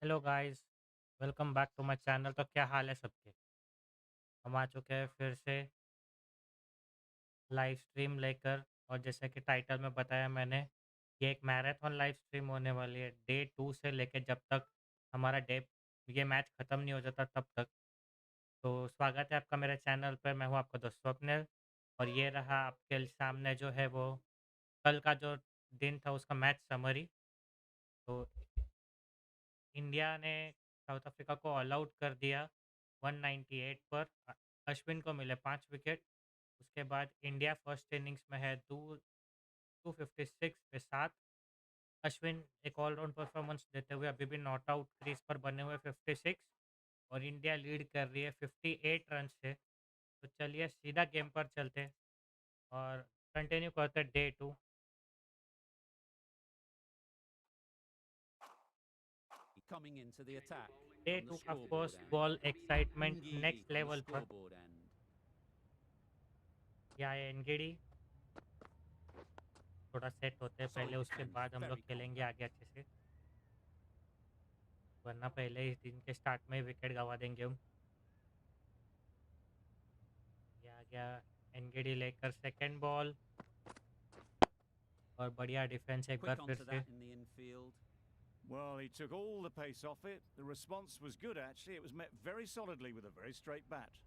Hello guys. Welcome back to my channel. तो क्या हाल है सबके। हम आ चुके हैं फिर से लाइव स्ट्रीम लेकर। और जैसे कि टाइटल में बताया मैंने, ये एक मैराथन लाइव स्ट्रीम होने वाली है डे 2 से लेकर जब तक हमारा डे ये मैच ख़त्म नहीं हो जाता तब तक। तो स्वागत है आपका मेरे चैनल पर। मैं हूँ आपका दोस्त स्वप्निल। और ये रहा आपके सामने जो है वो कल का जो दिन था उसका मैच समरी। तो इंडिया ने साउथ अफ्रीका को ऑल आउट कर दिया 198 पर। अश्विन को मिले 5 विकेट। उसके बाद इंडिया फर्स्ट इनिंग्स में है 256 पे 7। अश्विन एक ऑलराउंड परफॉर्मेंस देते हुए अभी भी नॉट आउट क्रीज पर बने हुए 56। और इंडिया लीड कर रही है 58 रन से। तो चलिए सीधा गेम पर चलते और कंटिन्यू करते day 2। Coming into the attack day on the 2 का scoreboard first end. Ball excitement Ngidi next on the level पर। scoreboard end. या एनगेडी थोड़ा सेट होते हैं पहले, Solid उसके defence, बाद हम लोग very खेलेंगे compact. आगे अच्छे से। वरना पहले ही दिन के स्टार्ट में ही विकेट गवा देंगे हम। ये आ गया एनगेडी लेकर सेकंड बॉल। और बढ़िया डिफेंस एक बार Quick फिर onto से। that in the infield. Well, he took all the pace off it. The response was good, actually. It was met very solidly with a very straight bat.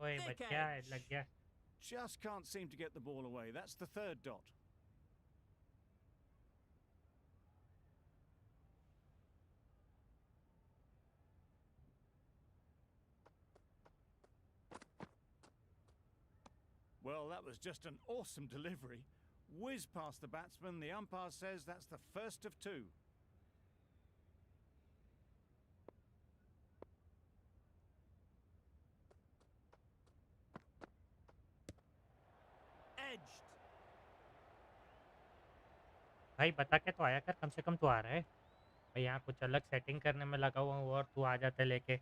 ओए Thick बच गया, लग edge. गया। Just can't seem to get the ball away. That's the third dot. Well, that was just an awesome delivery. Whiz past the batsman. The umpire says that's the first of two. Edged. भाई बता के तो आया कर, कम से कम तो आ रहा है। भाई यहाँ कुछ अलग सेटिंग करने में लगा हुआ हूँ और तू आ जाता है लेके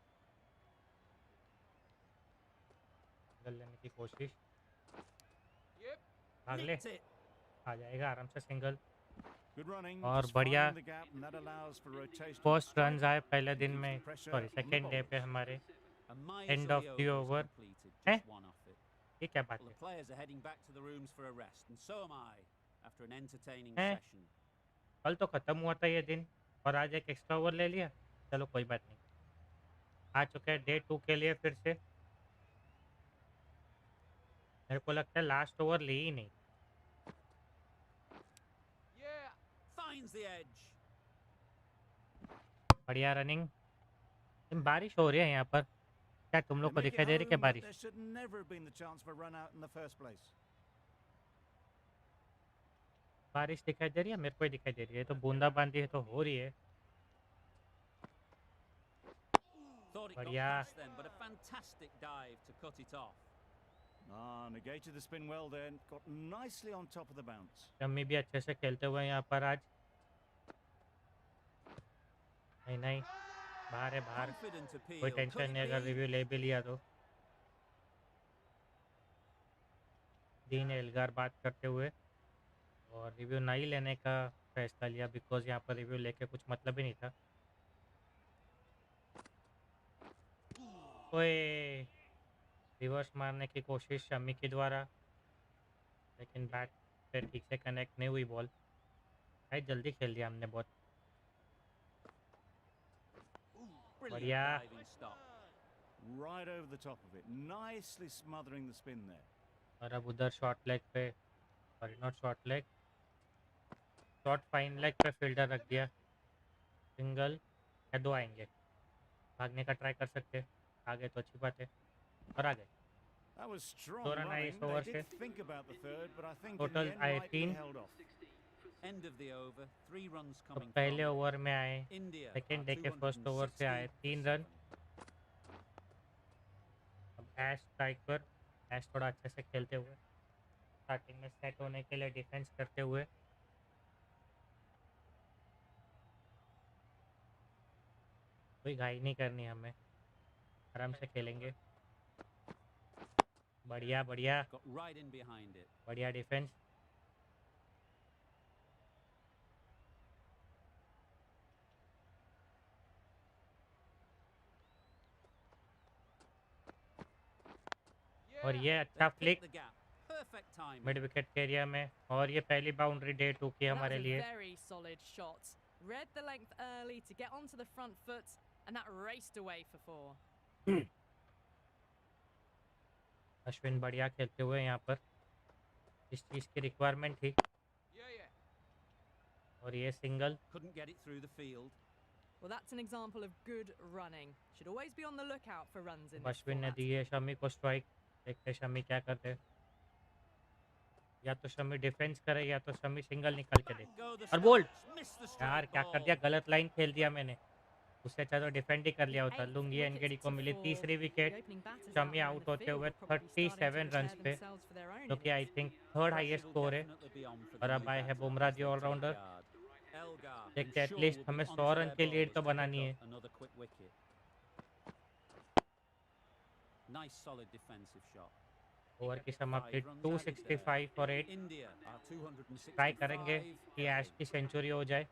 कर लेने की कोशिश। भाग ले। Nicked it. आ जाएगा आराम से सिंगल। Good running, और just बढ़िया finding the gap, and that allows for rotation at first strike run आए पहले and दिन keeps the में, pressure sorry on the second day पे bowlers. हमारे। And and miserly of the over is over completed, है। just one off it. ये क्या बात Well, the है। players are heading back to the rooms for a rest, and so am I, after an entertaining हैं, session. कल तो ख़त्म हुआ था ये दिन और आज एक एक्स्ट्रा ओवर ले लिया। चलो कोई बात नहीं। आ चुके हैं डे 2 के लिए फिर से। मेरे को लगता है लास्ट ओवर ली ही नहीं। Finds the edge. बढ़िया रनिंग। बारिश हो रही है यहाँ पर। क्या तुम They लोग को make it दिखाई दे रही क्या home, but बारिश। there should never have been the chance for a run out in the first place. बारिश दिखाई दे रही है, मेरे को ही दिखाई दे रही है। तो बूंदाबांदी है तो हो रही है। Thought it got बढ़िया। past them, but a fantastic dive to cut it off. Ah, negated the spin well then. Got nicely on top of the bounce. Shammi भी अच्छे से खेलते हुए हैं यहाँ पर आज। नहीं नहीं, बाहर है बाहर। Confident कोई appeal. Could टेंशन it नहीं अगर be? रिव्यू ले भी लिया तो। दीन एल्गार बात करते हुए और रिव्यू नहीं लेने का फैसला लिया बिकॉज यहाँ पर रिव्यू लेके कुछ मतलब ही नहीं था। ओए, रिवर्स मारने की कोशिश शमी के द्वारा, लेकिन बैट पे ठीक से कनेक्ट नहीं हुई बॉल। भाई जल्दी खेल दिया हमने बहुत। Brilliant बढ़िया। diving stop. Right over the top of it. Nicely smothering the spin there. और अब उधर शॉर्ट लेग पे, sorry not short leg, short fine leg पे फील्डर रख दिया। सिंगल या दो आएंगे। भागने का ट्राई कर सकते। आ गए तो अच्छी बात है। और आ गए। That was दो strong रन आए इस running. They ओवर did से। think about the third, but I think in the total end आए rightly 3। held off. End of the over. 3 runs तो coming पहले from ओवर में आए, India are सेकेंड डे के first over से 260 आए for 3 run. 7. अब ऐश स्ट्राइक पर। ऐश थोड़ा अच्छे से खेलते हुए, स्टार्टिंग में सेट होने के लिए डिफेंस करते हुए। कोई घाई नहीं करनी हमें, आराम से खेलेंगे। बढ़िया बढ़िया Got right in behind it. बढ़िया डिफेंस। और ये They अच्छा picked flick the gap. Perfect timing. Mid wicket के एरिया में, और ये पहली बाउंड्री डे 2 की That was हमारे a लिए। very solid shot. Read the length early to get onto the front foot, and that raced away for 4. Ashwin बढ़िया खेलते हुए यहाँ पर, इस चीज़ की रिक्वायरमेंट थी। और ये single. Couldn't get it through the field. Well, that's an example of good running. Should always be on the lookout for runs in this Ashwin ने format. दी है शमी को स्ट्राइक। देखते शमी क्या करते हैं, या तो शमी डिफेंस करे या तो शमी सिंगल निकाल के दे। Go the और बोल्ड, stumps. Missed the यार straight क्या कर ball. दिया, गलत लाइन खेल दिया मैंने। उससे अच्छा तो डिफेंड ही कर The लिया होता। 8th लुंगी wicket एनगेडी को to मिली 4. तीसरी The wicket. opening batters out Shami there in out the होते field हुए were probably starting to 37 runs prepare पे, themselves for their own जो कि आई innings. Think third highest Pressure'll score है। definitely be on for the और new अब आए हैं batter Bumrah as ji they take allrounder. guard. Elgar, देखते I'm हैं sure, एटलीस्ट will be हमें onto 100 रन their की लीड bowlers तो to pick बनानी है। up another quick wicket. Nice solid defensive shot. Over की समाप्ति 5 runs added there. 265 for 8। India are try करेंगे 265 कि ऐश ahead. की सेंचुरी हो जाए।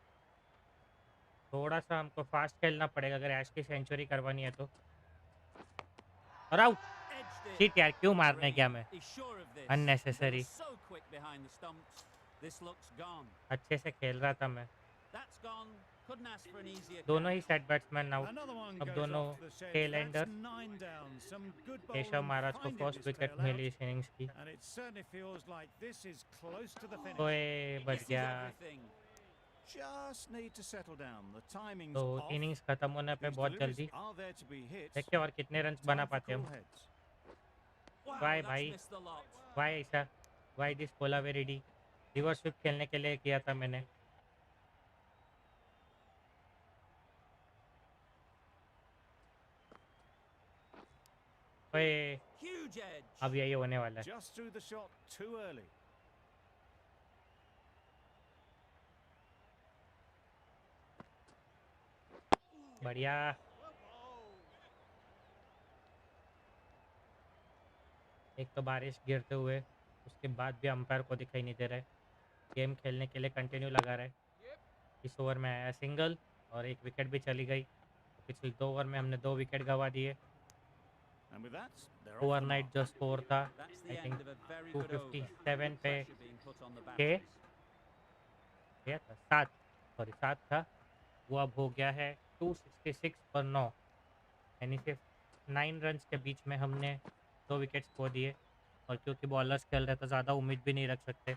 थोड़ा सा हमको फास्ट खेलना पड़ेगा अगर ऐश की सेंचुरी करवानी है तो। और आउट। Edged it. शिट यार, क्यों मारने गया Green मैं, is sure of this. They unnecessary. were so quick behind the stumps. This looks gone. अच्छे से खेल रहा था मैं। That's gone. Couldn't ask for an easier दोनों ही catch. Set batsman out. Another one अब goes दोनों off the shed. Tail That's ender. 9 down. Some good Keshav bowling Maharaj को finding first this wicket tail मिली out. इस इनिंग्स की। And it certainly feels like this is close to the finish. ओए बच This is गया। everything. Just need to settle down. The timing's तो off. Innings खत्म होने पे These बहुत deliveries जल्दी are there to be hit. देखते हैं और कितने रन बना Time for पाते हम। cool heads. Wow, Bye, that's bye. missed the lot. Y ऐसा, why this Kolaveri Di. Reverse sweep खेलने के लिए किया था मैंने। ओए, Huge edge. अब यही होने वाला है। Just threw the shot too early. बढ़िया। एक तो बारिश गिरते हुए, उसके बाद भी अंपायर को दिखाई नहीं दे रहा है। गेम खेलने के लिए कंटिन्यू लगा रहा है। इस ओवर में आया सिंगल और एक विकेट भी चली गई। पिछले 2 ओवर में हमने 2 विकेट गंवा दिए। And with that, they're off the overnight mark. जो स्कोर था That's I the think end of a very good over. 257 पे Pressure being put on the के batters. गया था 7, सॉरी 7 था, वो अब हो गया है 266 पर 9, यानी सिर्फ 9 रन्स के बीच में हमने 2 विकेट्स खो दिए। और क्योंकि बॉलर्स खेल रहे तो ज़्यादा उम्मीद भी नहीं रख सकते।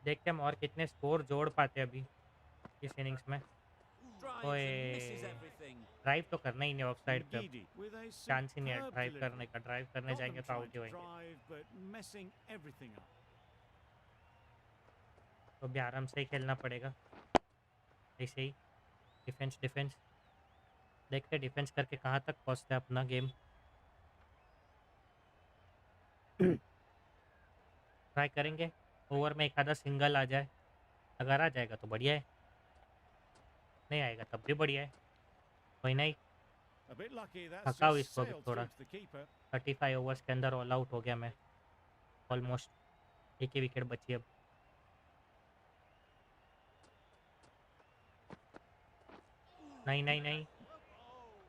देखते हैं हम और कितने स्कोर जोड़ पाते हैं अभी इस इनिंग्स में। Drives ओए, and misses everything. ड्राइव तो करना ही नहीं ऑफ साइड पे, अब Ngidi with a चांस ही नहीं है superb ड्राइव delivery. करने का। ड्राइव करने Got जाएंगे them तो trying आउट ही to होंगे। drive, but messing everything up. तो भी आराम से ही खेलना पड़ेगा, ऐसे ही डिफेंस डिफेंस। देखते हैं डिफेंस करके कहाँ तक पहुँचता है अपना गेम। ट्राई करेंगे ओवर में एक आधा सिंगल आ जाए। अगर आ जाएगा तो बढ़िया है, नहीं आएगा तब भी बढ़िया है। कोई नहीं, A bit lucky that's थकाओ just इसको भी sailed थोड़ा। through to the keeper. 35 overs के अंदर ऑल आउट हो गया मैं ऑलमोस्ट। एक ही विकेट बची अब। नहीं नहीं नहीं,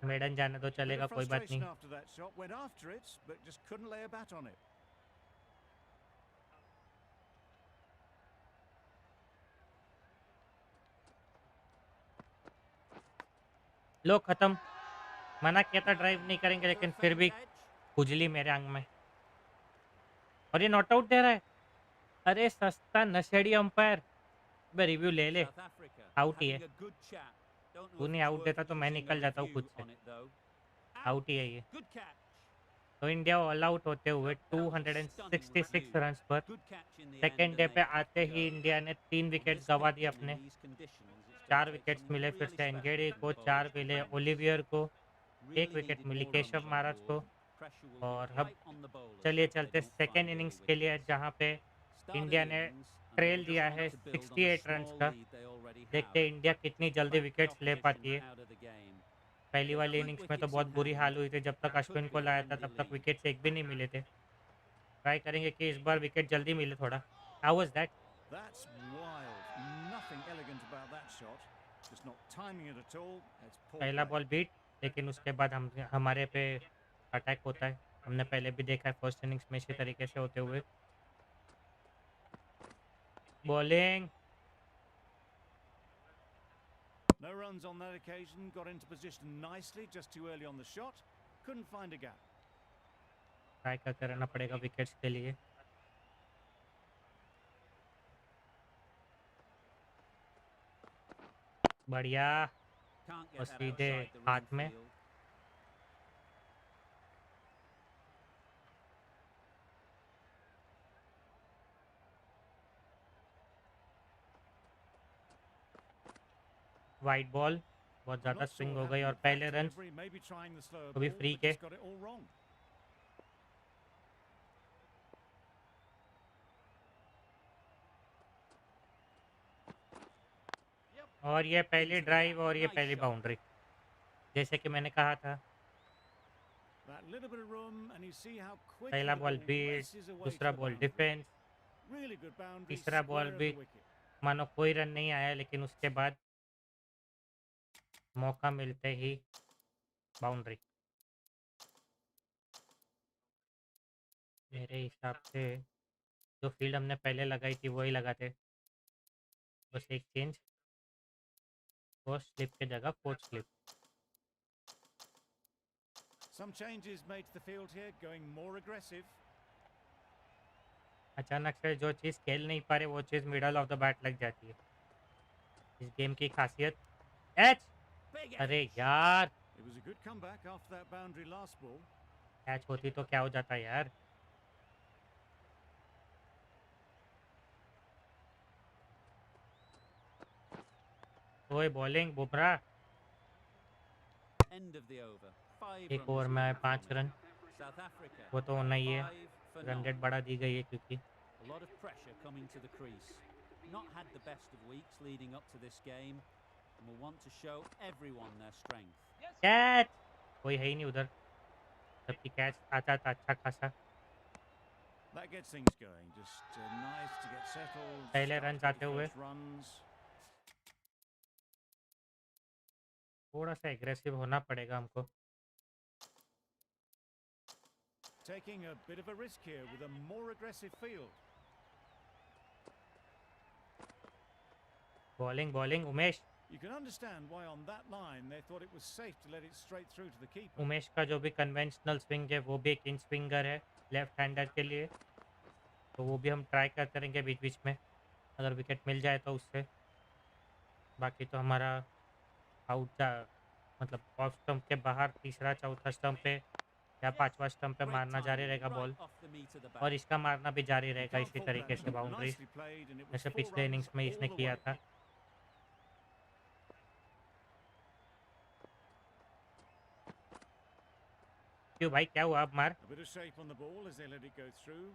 मेडन जाने तो Bit चलेगा, of कोई बात नहीं। frustration after that shot. Went after it, but just couldn't lay a bat on it. लो खत्म। मना किया था ड्राइव नहीं करेंगे, लेकिन फिर भी Perfect edge. खुजली मेरे अंग में। और ये नॉट आउट दे रहा है। अरे सस्ता नशेड़ी अंपायर, बे रिव्यू ले ले। South Africa आउट ही है। having a good chat. Don't know तू if नहीं it's आउट worth देता तो मैं using a निकल जाता हूँ review खुद से। on it, though. आउट ही है ये। Good catch. तो इंडिया ऑल आउट होते हुए That was a stunning 266 review. Runs पर Good catch in the end second and day they पे had आते to ही go. इंडिया ने 3 On विकेट this गंवा pitch दिए and in अपने। these conditions, it's 4 gonna take wickets something मिले फिर really से special एनगेडी from को, the 4 bowlers to मिले manage ओलिवियर को, Really 1 विकेट needed मिली more Keshav runs on Maharaj को। board. Pressure will और be अब right on the bowlers चलिए if they चलते don't second find early innings के लिए, wickets. जहाँ पे Started इंडिया ने innings and they trail will दिया just है need to build on the 68 runs small का। lead they already देखते have. हैं इंडिया कितनी जल्दी Back the विकेट्स ले opposition पाती है। out of the game. पहली They've वाली 2 इनिंग्स में तो wickets बहुत in बुरी हाल hand. हुई थी, जब तक Could अश्विन be को a लाया था lengthy तब तक lead. विकेट्स एक भी नहीं मिले थे। ट्राई करेंगे कि इस बार विकेट जल्दी मिले थोड़ा। How was that? That's wild. Nothing elegant about that shot. Just not timing it at all. It's poor पहला play. बॉल बीट, लेकिन उसके बाद हम हमारे पे अटैक होता है। हमने पहले भी देखा है फर्स्ट इनिंग्स में इसी तरीके से होते हुए। Bowling No runs on that occasion. Got into position nicely. Just too early on the shot. Couldn't find a gap. Try करते रहना पड़ेगा विकेट्स के लिए। बढ़िया, Can't और get that सीधे outside the हाथ run में। field. वाइड बॉल, बहुत I'm ज़्यादा not sure स्विंग what हो गई, happened और with that पहले run delivery. Maybe trying the slower तो भी ball, फ्री but के। just got it all wrong. और ये पहली Into the ड्राइव gap. और ये Nice पहली shot. बाउंड्री, जैसे कि मैंने कहा था। That little bit of room, and you see how quickly पहला the ball ball beat, races away to दूसरा the ball boundary. Defence, Really good boundary, तीसरा बॉल square of भी the wicket. मानो कोई रन नहीं आया, लेकिन उसके बाद मौका मिलते ही बाउंड्री। मेरे हिसाब से जो फील्ड हमने पहले लगाई थी वही लगाते, बस एक चेंज, फर्स्ट स्लिप की जगह fourth slip. Some changes made to the field here, going more aggressive. अचानक से जो चीज़ खेल नहीं पा रहे वो चीज़ मिडल ऑफ द बैट लग जाती है, इस गेम की खासियत। एच, Big अरे edge. यार, It was a good comeback after that boundary last ball. Catch होती तो क्या हो जाता यार। ओए bowling Bumrah, End of the over. 5 एक runs ओवर में आए needed 5 from it. Run, South Africa वो तो होना ही है। 5 for रन none. रेट बढ़ा दी गई है क्योंकि A lot of pressure coming to the crease. Not had the best of weeks leading up to this game and will want to show everyone their strength. Catch, कोई है ही नहीं उधर, जबकि catch आता था अच्छा खासा। That gets things going. Just nice to get settled, पहले start रन to get आते your हुए first runs. थोड़ा सा एग्रेसिव होना पड़ेगा हमको। Taking a bit of a risk here with a more aggressive field. Bowling bowling Umesh, You can understand why on that line they thought it was safe to let it straight through to the keeper. Umesh का जो भी conventional swing है वो भी एक इन swinger है left hander के लिए, तो वो भी हम ट्राई करते रहेंगे बीच बीच में, अगर विकेट मिल जाए तो उससे। बाकी तो हमारा आउट जा, मतलब ऑफ स्टंप के बाहर तीसरा चौथा स्टंप पे या पांचवा स्टंप पे Great मारना जारी timing, रहेगा right ball, off the meat of the और bat. इसका मारना भी जारी You रहेगा can't इसी fault तरीके that से shot. Boundaries, Nicely played, and it was जैसे 4 पिछले runs इनिंग्स में all इसने the किया way. था। क्यों भाई, क्या हुआ, अब मार। A bit of shape on the ball as they let it go through.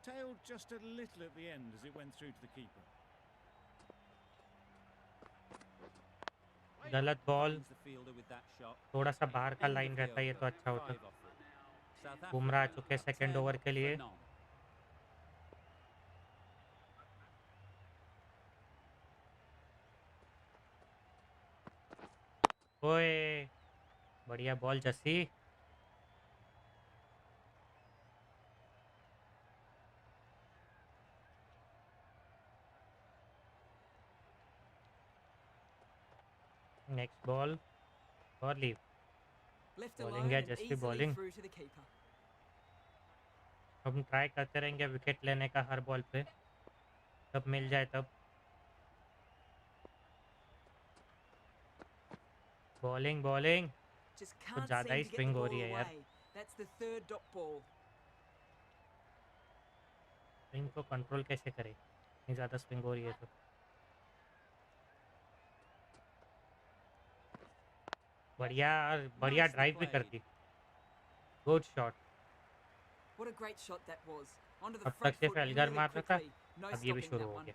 Tailed just a little at the end as it went through to the keeper. गलत ball, Finds the fielder with that shot. थोड़ा सा बाहर का End line of the रहता है ये over. तो अच्छा होता। 5 off it. South बुमराह आ Africa चुके सेकंड 10 ओवर के for लिए। none. ओए, बढ़िया बॉल जस्सी। नेक्स्ट बॉल और लीव। Left बॉलिंग alone है and Jassi, easily bowling. through to the keeper. हम ट्राई करते रहेंगे विकेट लेने का हर बॉल पे, जब मिल जाए तब। बॉलिंग बॉलिंग, Just कुछ can't ज़्यादा seem he to get the swing हो ball रही है यार। away. That's the third dot ball. Swing को कंट्रोल कैसे करें, इतनी ज़्यादा स्विंग हो रही है तो। बढ़िया, और बढ़िया Nicely ड्राइव भी played. करती। Good shot. What a great shot that was. Onto the अब तक front सिर्फ foot एल्गर really मार रहा था, quickly. No अब ये भी stopping शुरू that हो one. गया।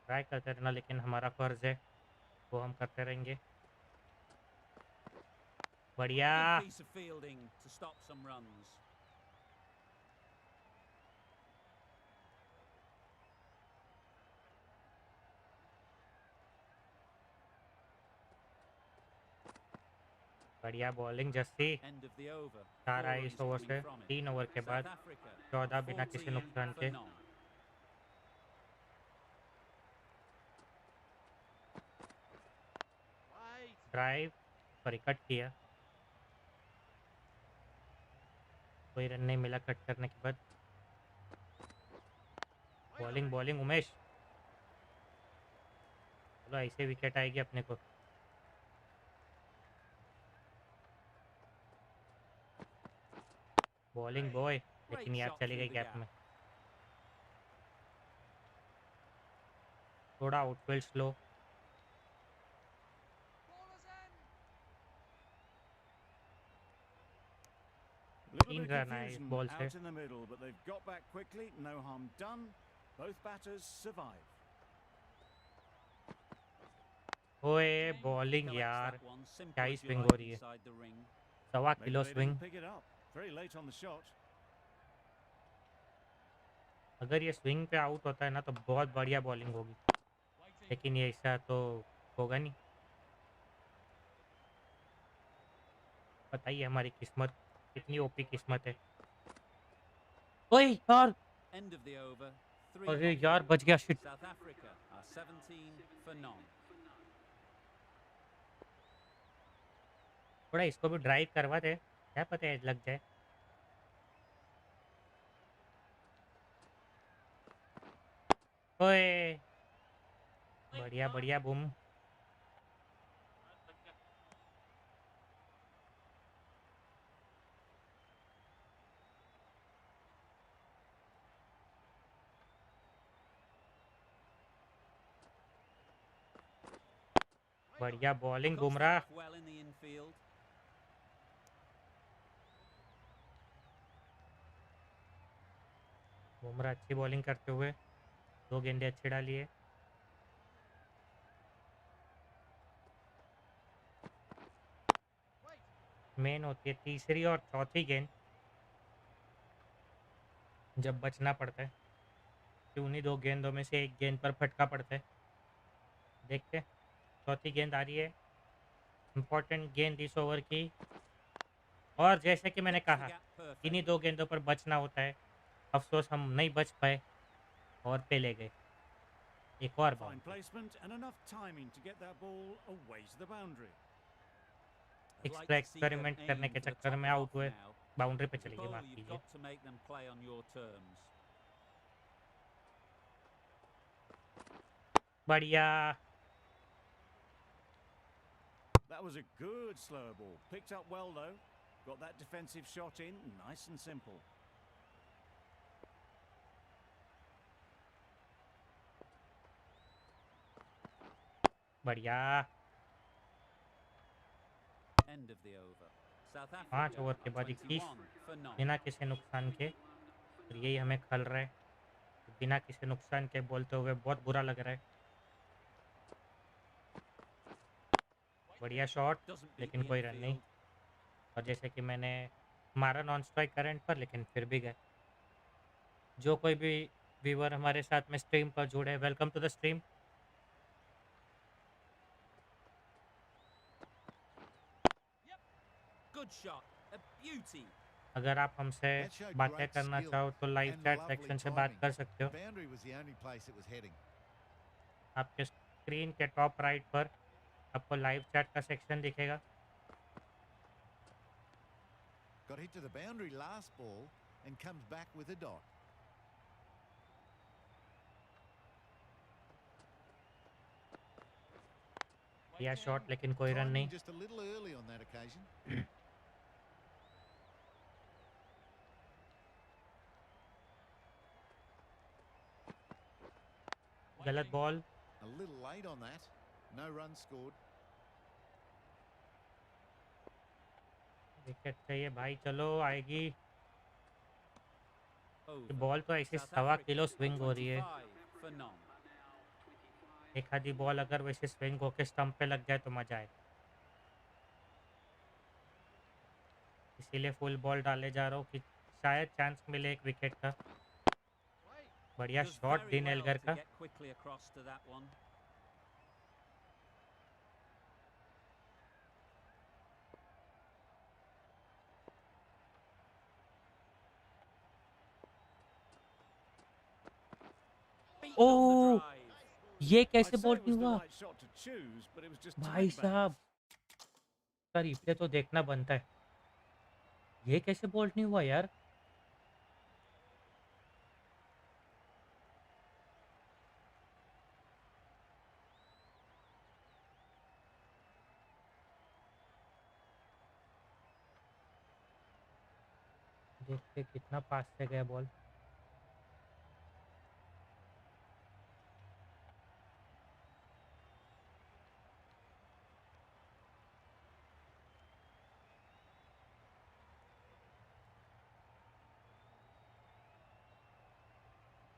ट्राई करते रहना, लेकिन हमारा फ़र्ज़ है, वो हम करते रहेंगे। बढ़िया। Good piece of fielding to stop some runs. बढ़िया bowling Jassi. End of the over. 4 4 आए runs इस ओवर coming से, from it. 3 ओवर के बाद South Africa 14 are बिना किसी 14 नुकसान for के। none. ड्राइव सॉरी कट किया, कोई रन नहीं मिला कट करने के बाद। बॉलिंग बॉलिंग उमेश, चलो ऐसे विकेट आएगी अपने को। बॉलिंग बॉय, Great लेकिन यार shot चली through गई the गैप gap. में। थोड़ा outfield slow. A little 3 bit of run आए इस confusion बॉल से। out in the middle, but they've got back quickly. No harm done. Both batters survive. ओए बॉलिंग Collects यार, that one. क्या Simple he as you swing हो like रही है। inside the ring. 1.25 Maybe kilo they swing. didn't pick it up. Very late on the shot. अगर ये swing पे out होता है ना तो बहुत बढ़िया बॉलिंग होगी, लेकिन ये ऐसा तो होगा नहीं। बताइए हमारी किस्मत कितनी ओपी किस्मत है। ओए यार, End of the over. 3 अरे not यार full. बच गया shit. South Africa are 17 for none. थोड़ा इसको भी ड्राइव करवा दे, क्या पता है लग जाए। ओए बढ़िया बढ़िया बूम। बढ़िया bowling Cuts that Bumrah. off well in the infield. Bumrah अच्छी बॉलिंग करते हुए 2 गेंदे अच्छे डालिए। मेन होती है तीसरी और चौथी गेंद, जब बचना पड़ता है कि उन्हीं 2 गेंदों में से एक गेंद पर फटका पड़ता है। देखते हैं, चौथी गेंद आ रही है, इम्पोर्टेंट गेंद इस ओवर की। और जैसे कि मैंने Hits the कहा, gap इन्हीं perfectly. 2 गेंदों पर बचना होता है। अफ़सोस हम नहीं बच पाए और पे ले गए। एक और Fine boundary. placement and enough timing to get that ball away to the boundary. I'd like extra to see them experiment करने aim के for the चक्कर top में half आउट हुए। now. बाउंड्री पे As a चली गई, bowler, माफ़ you've कीजिए। got to make them play on your terms. बढ़िया। That was a good slower ball. Picked up well though. Got that defensive shot in, nice and simple. बढ़िया। End of the over. South 5 Africa over के are बाद 21 21 for none. बिना किसी नुकसान के, और यही हमें खल रहा है। बिना किसी नुकसान के बोलते हुए बहुत बुरा लग रहा है। बढ़िया शॉट, Doesn't beat लेकिन the कोई रन नहीं। infield. और जैसे कि मैंने मारा नॉन स्ट्राइक करंट पर, लेकिन फिर भी गए। जो कोई भी व्यूअर हमारे साथ में स्ट्रीम पर जुड़े, welcome to the stream. Good shot. A beauty. अगर आप हमसे That showed बातें great करना skill चाहो तो live and chat lovely section से बात timing. कर सकते The हो। boundary was the only place it was heading. आपके स्क्रीन के टॉप राइट पर आपको लाइव चैट का सेक्शन दिखेगा। Got hit to the boundary last ball and comes back with a dot. या शॉट, लेकिन कोई रन नहीं। Timing just a little early on that occasion. गलत ball. A little late on that. No runs scored. Wicket चाहिए भाई, चलो आएगी। ये Over. बॉल तो ऐसे South 1.25 किलो Africa स्विंग हो रही है। 25 for none. एक आधी बॉल अगर वैसे स्विंग होके स्टंप पे लग जाए तो मजा आए। इसीलिए फुल बॉल डाले जा रहा हूँ कि शायद चांस मिले एक विकेट का। बढ़िया Does shot very dean well Elgar to का। get quickly across to that one. Beaten on the oh! drive. ये कैसे I'd say बॉल it नहीं was the हुआ? right shot to choose, but it was just भाई timed bad. साहब, इसका replay तो देखना बनता है। ये कैसे बॉल नहीं हुआ यार? देखते कितना पास से गया बॉल।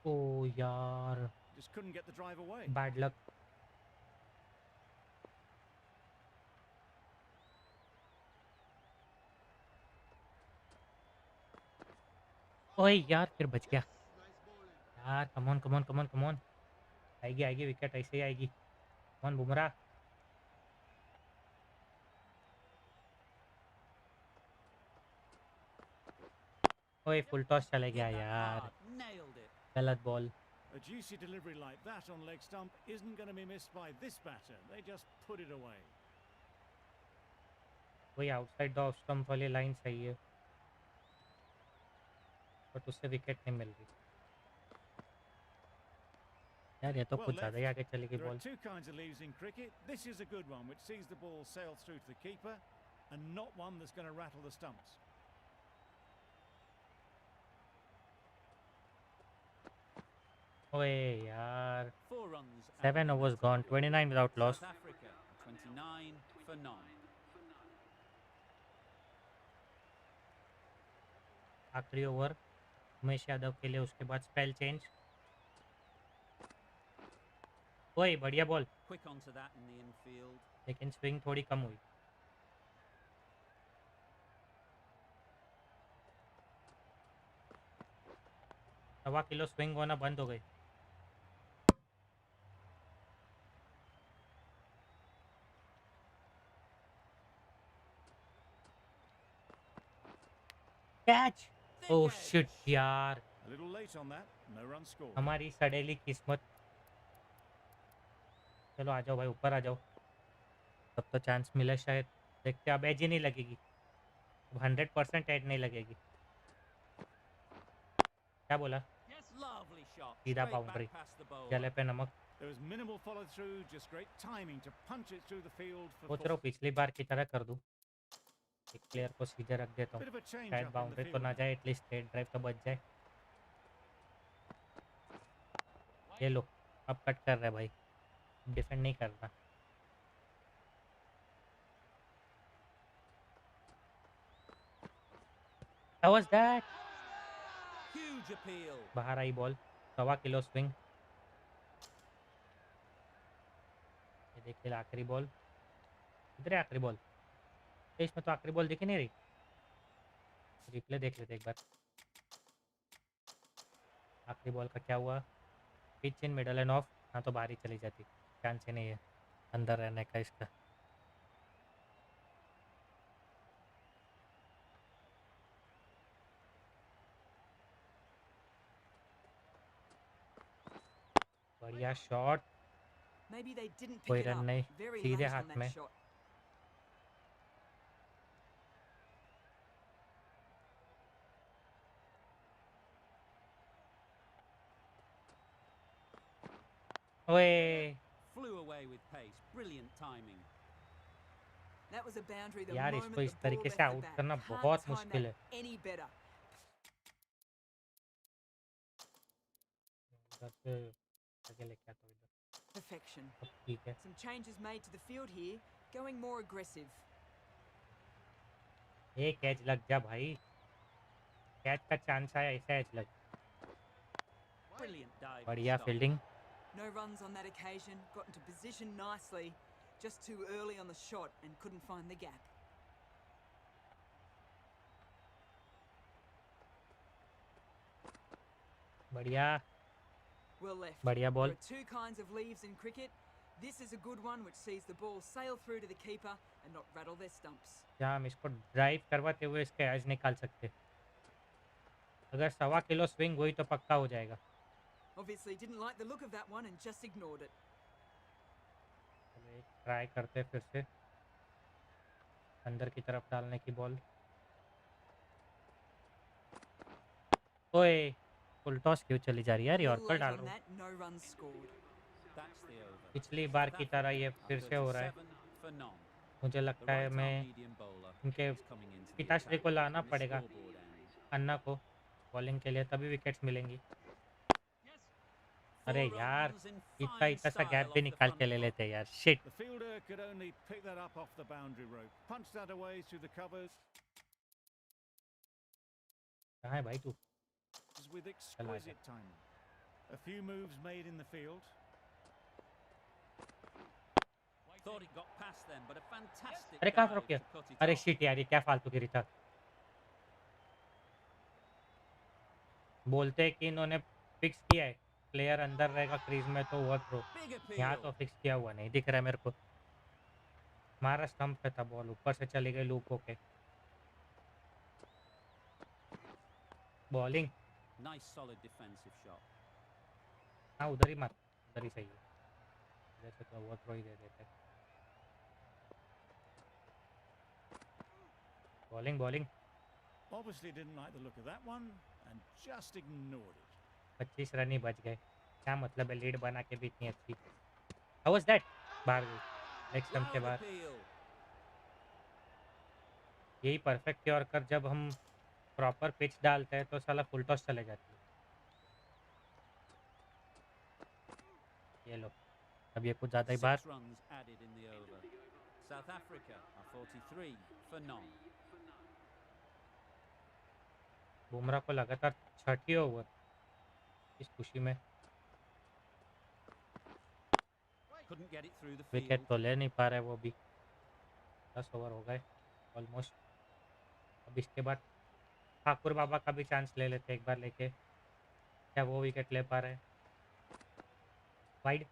ओह यार, Just couldn't get the drive away. Bad luck. ओए यार, फिर बच गया। यार come on come on come on come on. आएगी आएगी विकेट, ऐसे ही आएगी। Come on Bumrah. ओए फुल टॉस चले Hit गया that यार। hard. Nailed it. गलत ball. A juicy delivery like that on leg stump isn't going to be missed by this batter. They just put it away. वही outside the off stump वाली line सही है, but उससे wicket नहीं मिल रही। यार ये तो Well कुछ ज़्यादा ही left. आगे चली गई There are ball. two kinds of leaves in cricket. This is a good one, which sees the ball sail through to the keeper, and not one that's going to rattle the stumps. ओए यार, 4 runs out 7 in overs that gone, inning. 29 without loss। South Africa 29 for none. आखिरी over Umesh Yadav के लिए, उसके बाद spell change. ओए बढ़िया ball, Quick onto that in the infield. लेकिन स्विंग थोड़ी कम हुई। सवा किलो स्विंग होना बंद हो गई। कैच। Thick ओह edge. शिट यार, A little late on that. No run scored. हमारी सड़ेली किस्मत। चलो आ जाओ भाई, ऊपर आ जाओ, तब तो चांस मिले शायद। देखते, अब एज ही नहीं लगेगी, अब 100% एज नहीं लगेगी। क्या बोला? Lovely shot. सीधा Straight boundary, back past the bowler. गले पे नमक। There was minimal follow through, just great timing to punch it through the field for सोच four. रहा हूँ पिछली बार की तरह कर दूँ, एक प्लेयर को सीधे रख देता हूँ, Bit of a change शायद up in the बाउंड्री तो field ना now. जाए, एटलीस्ट स्ट्रेट ड्राइव तो बच जाए। ये लो, अब कट कर रहा है भाई, डिफेंड नहीं करना। How was that? Huge appeal. बाहर आई बॉल, 1.25 किलो स्विंग। ये देखिए आखिरी बॉल, इधर है आखिरी बॉल। इसमें तो आखिरी बॉल दिख ही नहीं रही। रिप्ले देख लेते एक बार, आखिरी बॉल का क्या हुआ। Pitch in middle end of. हाँ तो बाहर ही चली जाती, चांस ही नहीं है अंदर रहने का इसका। बढ़िया शॉट, Maybe they didn't कोई pick it रन up नहीं, very सीधे late on हाथ that में। shot. ओए Flew away with pace. Brilliant timing. That was a boundary the यार, moment इसको the इस ball तरीके से left the आउट bat. करना Can't बहुत time मुश्किल that है। any better. उधर से आगे लेके आता हूँ इधर। Perfection. अब ठीक है। Some changes made to the field here, going more aggressive. एक कैच लग जा भाई, कैच का चांस आया ऐसा एज लग। Brilliant dive and बढ़िया stop. Fielding. No runs on that occasion. Got into position nicely. Just too early on the shot and couldn't find the gap. बढ़िया Well left. बढ़िया There ball. are two kinds of leaves in cricket. This is a good one which sees the ball sail through to the keeper and not rattle their stumps. क्या हम इसको drive करवाते हुए इसके as निकाल सकते? अगर 1.25 किलो स्विंग हुई तो पक्का हो जाएगा। Obviously didn't like the look of that one and just ignored it. चलो एक ट्राई करते हैं फिर से, अंदर की तरफ डालने की बॉल। ओए फुल टॉस क्यों चली जा रही है यार, Little यॉर्कर late डाल on रहा हूँ। that, no runs scored. That's the over. पिछली बार South की तरह Africa ये are फिर से हो रहा है। 37 for none. मुझे The लगता है right मैं arm medium bowler इनके is coming into the पिताश्री attack को लाना from the पड़ेगा, scoreboard end. अन्ना को बॉलिंग के लिए, तभी विकेट्स मिलेंगी। अरे 4 यार runs in इतना fine इतना सा गैप style भी off the निकाल के front ले foot. लेते यार, shit. The fielder could only pick that up off the boundary rope. Punched that away through the covers कहाँ है भाई तू? with चला गया। exquisite timing. A few moves made in the field. Thought it got past them, but a fantastic अरे कहाँ से dive रोक किया? to cut it अरे off. शिट यार, ये क्या फालतू गिरी था। बोलते हैं कि इन्होंने फिक्स किया है, प्लेयर अंदर रहेगा क्रीज में तो हुआ थ्रो। Big यहाँ appeal. तो फिक्स किया हुआ नहीं दिख रहा है मेरे को। मारा स्टंप पे था बॉल, ऊपर से चली गई लूप होके। Bowling Nice solid defensive shot. हाँ उधर ही मार, उधर ही सही है, जैसे तो वो थ्रो ही दे देते। Bowling bowling Obviously didn't like the look of that one and just ignored it. 25 run ही बच गए, क्या मतलब है लीड बना के भी इतनी अच्छी। How was that? बाहर गई, नेक्स्ट स्टंप के Loud बाहर। appeal. यही परफेक्ट यॉर्कर जब हम प्रॉपर पिच डालते हैं तो साला फुल टॉस चले जाती है। ये लो, अब ये कुछ ज़्यादा ही बाहर। 6 runs added in the over. South Africa are 43 for none. Bumrah को लगातार छठी ओवर, इस खुशी में Couldn't get it through the wicket field. तो ले नहीं पा रहा है वो भी। 10 ओवर हो गए ऑलमोस्ट। अब इसके बाद ठाकुर बाबा का भी चांस ले लेते एक बार लेके, क्या वो विकेट ले पा रहे हैं? वाइड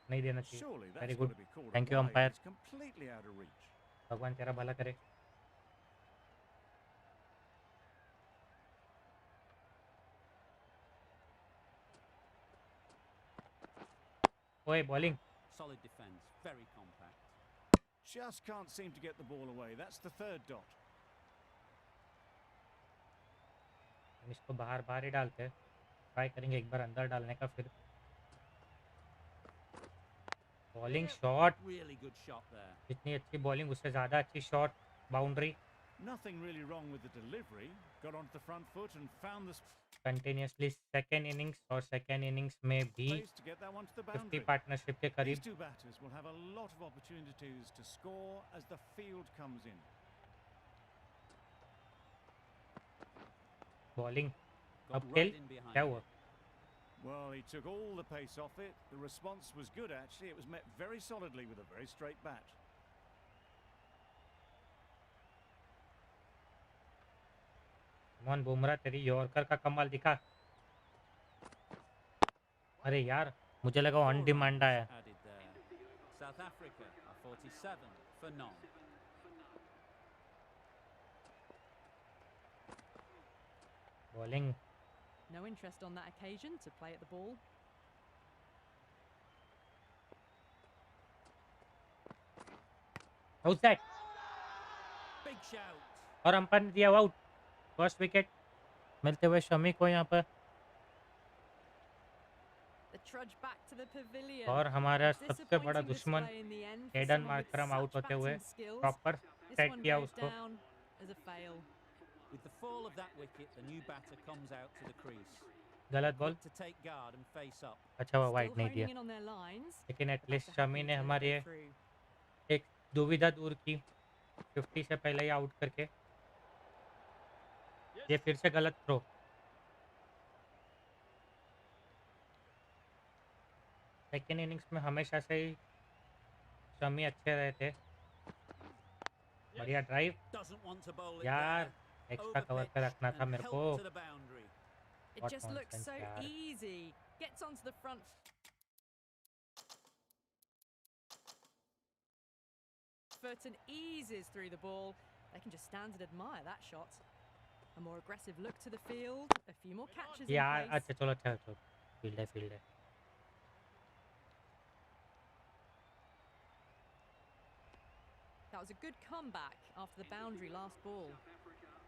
नहीं देना चाहिए। Surely very that's good, got to be called a thank you wide. Umpire. It's completely out of reach. भगवान तेरा भला करे। ओए bowling Solid defence, very compact. Just can't seem to get the ball away. That's the third dot. हम इसको बाहर बाहर ही डालते हैं, ट्राई करेंगे एक बार अंदर डालने का। फिर bowling shot, Really good shot there. इतनी अच्छी बॉलिंग उससे ज़्यादा अच्छी shot, boundary. Nothing really wrong with the delivery. Got onto the front foot and found the continuously second innings और सेकेंड इनिंग्स में भी space to get that one to the 50 boundary. Partnership के These करीब। two batters will have a lot of opportunities to score as the field comes in. Bowling Got अब right खेल, in behind क्या हुआ? it. Well, he took all the pace off it. The response was good, actually. It was met very solidly with a very straight bat. Mohan Bumrah तेरी yorker का कमाल दिखा। अरे यार मुझे लगा 4 ऑन डिमांड runs आया। added there. South Africa are 47 for none. Bowling No interest on that occasion to play at the ball. House that? Big shout. और अंपायर ने दिया आउट। फर्स्ट विकेट मिलते हुए शमी को यहाँ पर। The trudge back to the pavilion. और हमारा A सबसे बड़ा disappointing दुश्मन display in the end for Aiden someone with Markram out such होते हुए batting skills. Proper This set one किया goes उसको। down as a fail. With the fall of that wicket, the new batter comes out to the crease. गलत ball, Quick to take guard and face up. अच्छा हुआ Still wide नहीं दिया, honing in on their lines. लेकिन but at least that's a Shami happy ने to हमारी get through. एक दुविधा दूर की 50 से पहले ही आउट करके। ये फिर से गलत थ्रो। सेकंड इनिंग्स में हमेशा से ही शमी अच्छे रहे थे। बढ़िया drive. Doesn't want to bowl it यार there. एक्स्ट्रा कवर पे Overpitched रखना था and मेरे को। helped to the boundary. It What just looks nonsense, so yaar. easy. Gets onto the front foot and eases through the ball. They can just stand and admire that shot. A more aggressive look to the field. A few more catches in यार place. अच्छा चलो अच्छा चलो। Field है field है। That was a good comeback after the boundary last ball.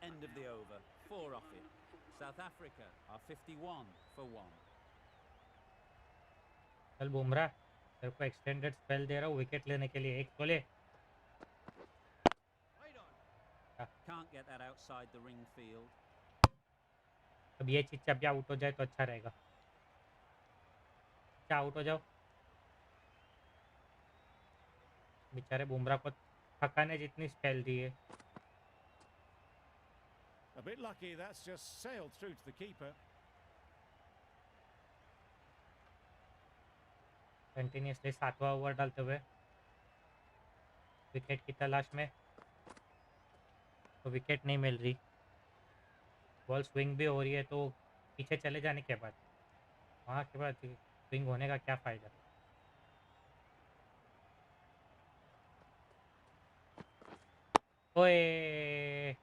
End of the over. 4 off it. South Africa are 51 for 1. चल बुमराह तेरे को एक्सटेंडेड स्पेल दे रहा हूँ विकेट लेने के लिए। एक तो ले। Can't get that outside the ring field. अब ये चीज जब आउट हो जाए तो अच्छा रहेगा। क्या आउट हो जाओ। बेचारे बुमराह को थकाने जितनी स्पेल दी है। A bit lucky that's just sailed through to the keeper. Continuously 7वां ओवर डालते हुए विकेट की तलाश में, तो विकेट नहीं मिल रही। बॉल स्विंग भी हो रही है तो पीछे चले जाने के बाद वहाँ के बाद स्विंग होने का क्या फ़ायदा। ओए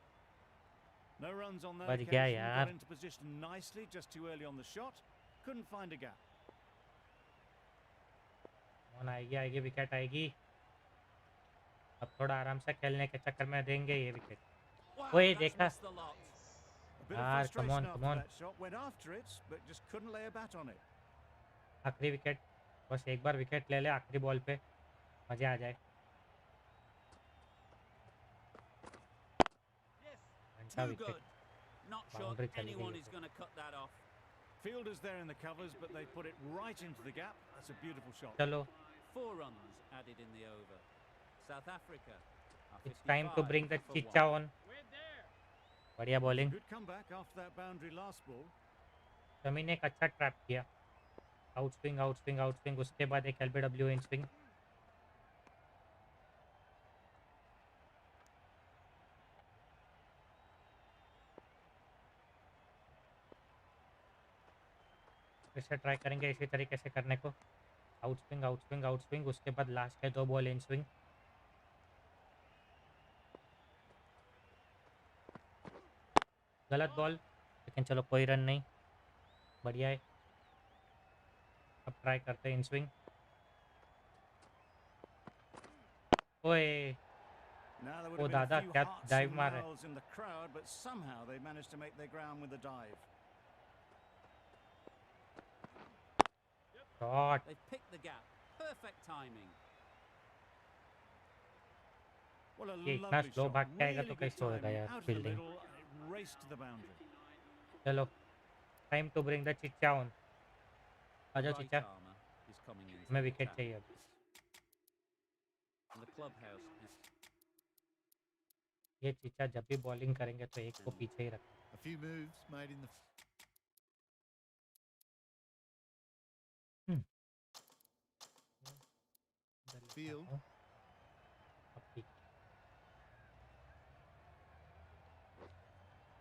No runs on that बच गया occasion. Got यार। into position nicely, just too early on the shot. Couldn't find a gap. कौन आएगी आएगी विकेट आएगी। अब थोड़ा आराम से खेलने के चक्कर में देंगे ये विकेट। Wow, ओए that's देखा। missed the lot. A bit of यार कम frustration on. after that shot. Went after it, but just couldn't lay a bat on it. आखिरी विकेट, बस एक बार विकेट ले ले आखिरी बॉल पे, मज़ा आ जाए। घंटा Too wicket. good. Not sure boundary चली गई anyone है is तो। going to cut that off. Fielders there in the covers, but they put it right into the gap. That's a beautiful shot. चलो 4 runs added in the over. South Africa are it's time to bring the 55 for Chichha 1. On. बढ़िया bowling. Good comeback after that boundary last ball. Shami ने एक अच्छा trap किया। Out swing out swing out swing, उसके बाद एक LBW in swing. फिर से ट्राई करेंगे इसी तरीके से करने को। Out swing out swing out swing, उसके बाद लास्ट के 2 बॉल इन स्विंग। गलत बॉल, लेकिन चलो कोई रन नहीं, बढ़िया है। अब ट्राई करते हैं इन स्विंग। ओए Now there would ओ have been दादा a few क्या hearts डाइव and मार है। mouths in the crowd, but somehow they managed to make their ground with a dive. Shot. They've picked the gap. Perfect timing. Well, a ये इतना lovely slow shot. भाग के आएगा तो Really good कैसे होएगा timing. यार Out of the fielding. middle, and it raced to the boundary. चलो time to bring the Chichha on. आ जाओ Right Chichha, armour is coming into हमें the विकेट attack. चाहिए अब। And the clubhouse has ये चिच्चा जब भी बॉलिंग करेंगे तो एक को पीछे ही रखें। A few moves made in the field. अब ठीक।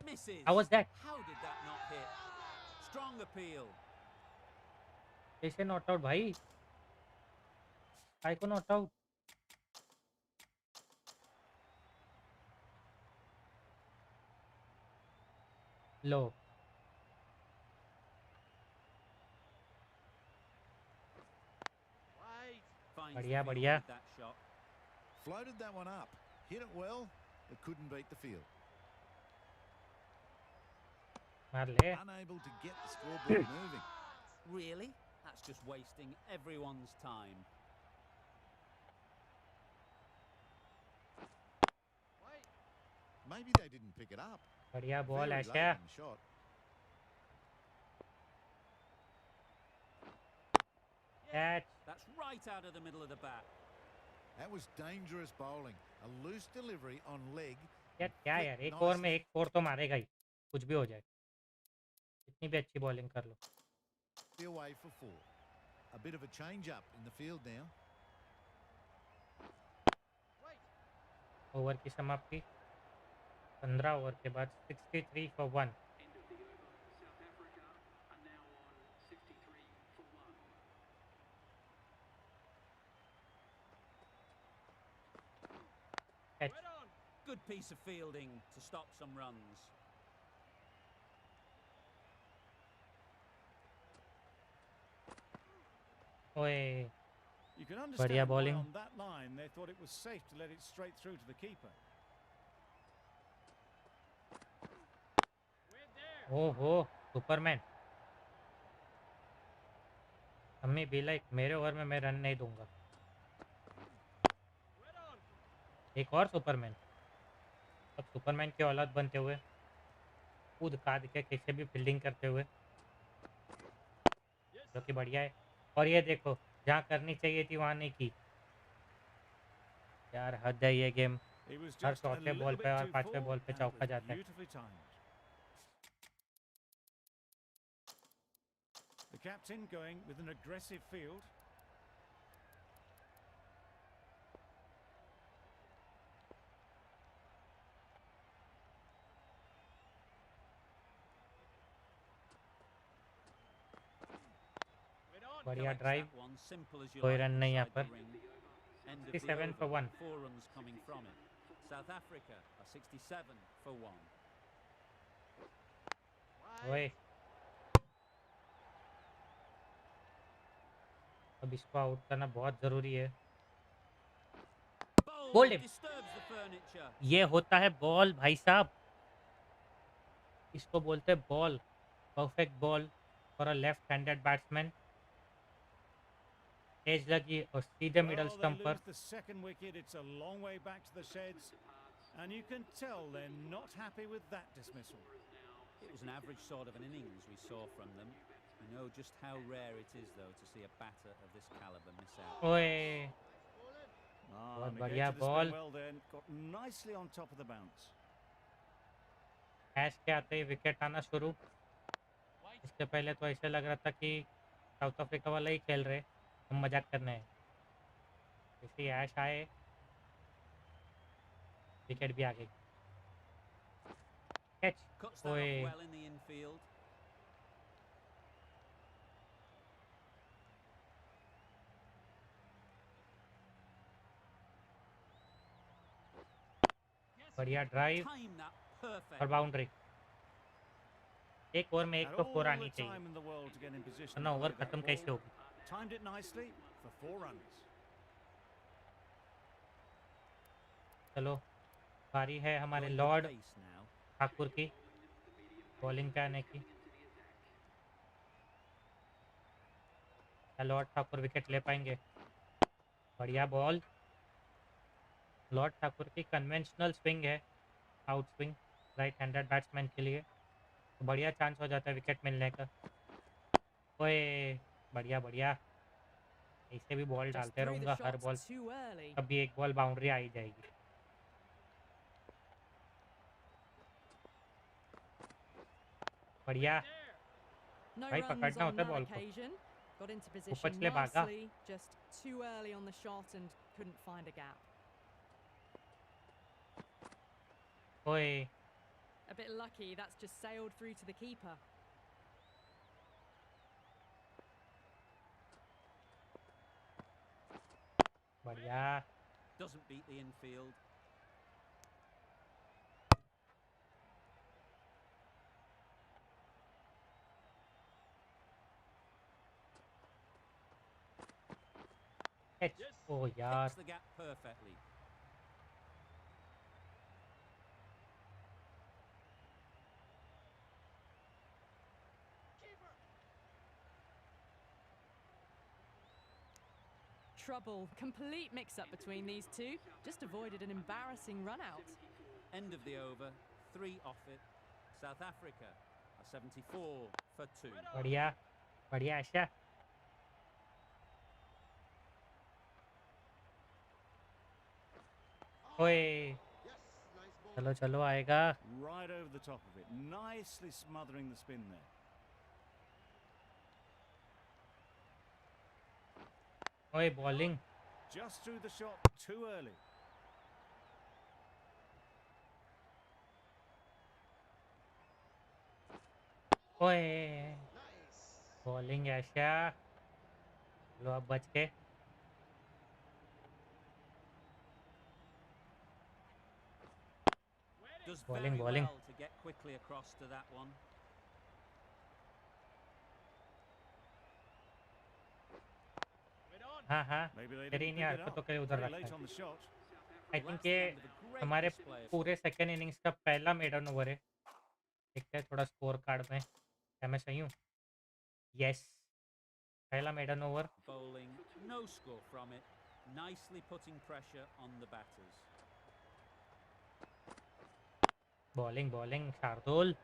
misses. How was that? How did that not hit? Strong appeal. कैसे नॉट आउट भाई? काय को नॉट आउट? लो Finds बढ़िया the field बढ़िया। with that shot. Floated that one up. Hit it well, but couldn't beat the field. मार ले। Unable to get the scoreboard moving. Really? That's just wasting everyone's time. Maybe they didn't pick it up. बढ़िया ball Very Aisha. late on the shot. Catch. That's right out of the middle of the bat. That was dangerous bowling. A loose delivery on leg. यार क्या flicked यार, एक over में nicely. एक four तो मारेगा ही, कुछ भी हो जाए, कितनी भी अच्छी बॉलिंग कर लो। Away for 4. A bit of a change up in the field now. Over की समाप्ति 15 ओवर के बाद 63 for 1। Catch. Good piece of fielding to stop some runs. ओए You can बढ़िया understand why bowling. on that line they thought it was safe to let it straight through to the keeper. ओहो Superman. अम्मी be like मेरे over में मैं run नहीं दूंगा। एक और सुपरमैन। अब सुपरमैन की औलाद बनते हुए कूद काद के कैसे भी फील्डिंग करते हुए, जो कि बढ़िया है। और ये देखो जहाँ करनी चाहिए थी वहाँ नहीं की। यार हद है ये game. He was her just a चौथे बॉल little पे bit और too पांचवें full बॉल पे and it चौका was जाता है। beautifully timed. The captain going with an aggressive field. बढ़िया Collects drive, that one, simple as you कोई like, रन नहीं यहाँ inside the पर। ring. End of the 67 over, for 1। 4 runs coming from it. South Africa are 67 for 1. ओए अब इसको out करना बहुत ज़रूरी है। Bowled, bowled it him. disturbs the furniture. ये होता है बॉल भाई साहब, इसको बोलते हैं ball. Perfect ball for a left handed batsman. Edge लगी और सीधे मिडल Well, they स्टंप पर। lose the second wicket. It's a long way back to the sheds. And you can tell they're not happy with that dismissal. It was an average sort of an innings we saw from them. You know just how rare it is, though, to see a batter of this caliber miss out. ओए Ah, बहुत बढ़िया negated the spin ball. well then. Got nicely on top of the bounce. ऐश के आते ही wicket आना शुरू। इसके पहले तो ऐसे लग रहा था कि साउथ अफ्रीका वाला ही खेल रहे, हम मजाक करने हैं। जैसे ही ऐश आए विकेट भी आ गई। कैच। Cuts that ओए off well in the infield. बढ़िया ड्राइव Time that और perfectly. बाउंड्री। एक ओवर में एक Had तो फोर all आनी the चाहिए, time in the world to get in position वरना to ओवर play that खत्म कैसे ball. होगी। Timed it nicely for 4 runs. चलो बारी है हमारे Going with Lord pace now. Thakur की बॉलिंग पे आने की। क्या लॉर्ड ठाकुर विकेट ले पाएंगे? बढ़िया बॉल। लॉर्ड ठाकुर की कन्वेंशनल स्विंग है, out swing right handed batsman के लिए, तो बढ़िया चांस हो जाता है विकेट मिलने का। ओए बढ़िया बढ़िया, ऐसे भी बॉल Just डालते threw the रहूँगा, हर shots बॉल too early. कभी एक बॉल बाउंड्री आ ही जाएगी। बढ़िया No भाई, runs पकड़ना on होता है that बॉल को। occasion. Got into वो position पछले भागा। nicely, just too early on the shot and couldn't find a gap. ओए A bit lucky, that's just sailed through to the keeper. बढ़िया। Doesn't beat the infield. Catch. ओ यार Picks the gap perfectly. Trouble, complete mix-up between these two. Just avoided an embarrassing run-out. End of the over. 3 off it. South Africa are 74 for 2. बढ़िया बढ़िया आशा। ओए चलो चलो आएगा। Right over the top of it, nicely smothering the spin there. ओए bowling. Just through the shot too early. ओए bowling ऐशा। लो अब बच के। Does Bowling, very bowling. well to get quickly across to that one. हाँ हाँ, Maybe they तेरी didn't इन्हीं pick it हरकतों up. के लिए उधर Very रखा late है। on the shot. I Well, think that's ये the end of a great हमारे display of पूरे सेकेंड इनिंग्स का पहला मेडन ओवर है। देखते हैं थोड़ा स्कोर कार्ड में, क्या मैं सही हूँ? यस, पहला maiden over. bowling. No score from it. Nicely putting pressure on the batters. Bowling bowling Shardul.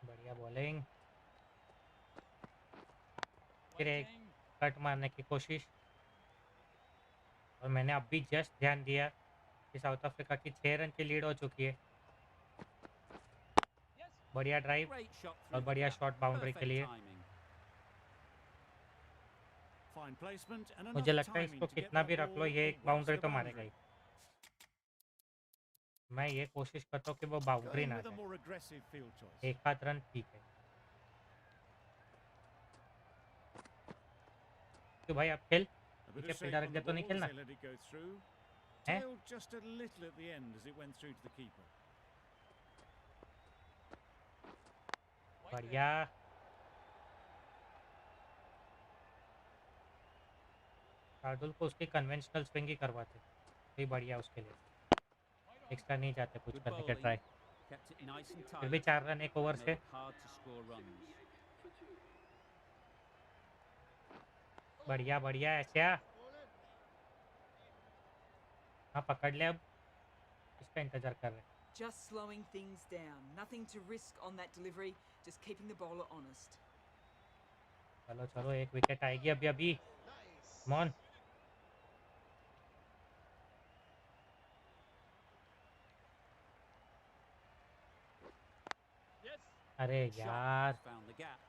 बढ़िया बॉलिंग। फिर एक कट मारने की कोशिश, और मैंने अभी जस्ट ध्यान दिया कि साउथ अफ्रीका की 6 रन की लीड हो चुकी है। बढ़िया ड्राइव Great shot और through the बढ़िया gap. शॉट बाउंड्री के Perfect लिए। timing. Fine placement and enough मुझे लगता है timing इसको to get कितना that भी रख लो, ball ये एक away बाउंड्री to the तो मारेगा boundary. ही। मैं ये कोशिश करता हूँ कि वो बाउंड्री Going ना with a जाए। more aggressive field choice. एक आध रन ठीक है। तो भाई अब खेल, A bit पीछे of फील्डर shape रख on दिया the तो नहीं ball as खेलना they let it go through. है। Tailed just a little at the end as it went through to the keeper. बढ़िया। शार्दुल को उसकी कन्वेंशनल स्विंग ही करवाते, वही बढ़िया उसके लिए। एक्स्ट्रा नहीं जाते कुछ Good करने के bowling. Try. Kept it nice and फिर भी tight. 4 रन एक ओवर Made से। it hard to score runs. बढ़िया बढ़िया ऐसा। हाँ पकड़ ले अब, इसका इंतजार कर रहे हैं। Just slowing things down. Nothing to risk on that delivery. Just keeping the bowler honest. चलो चलो, एक विकेट आएगी अभी अभी। Come on. अरे Good shot. यार, Found the gap.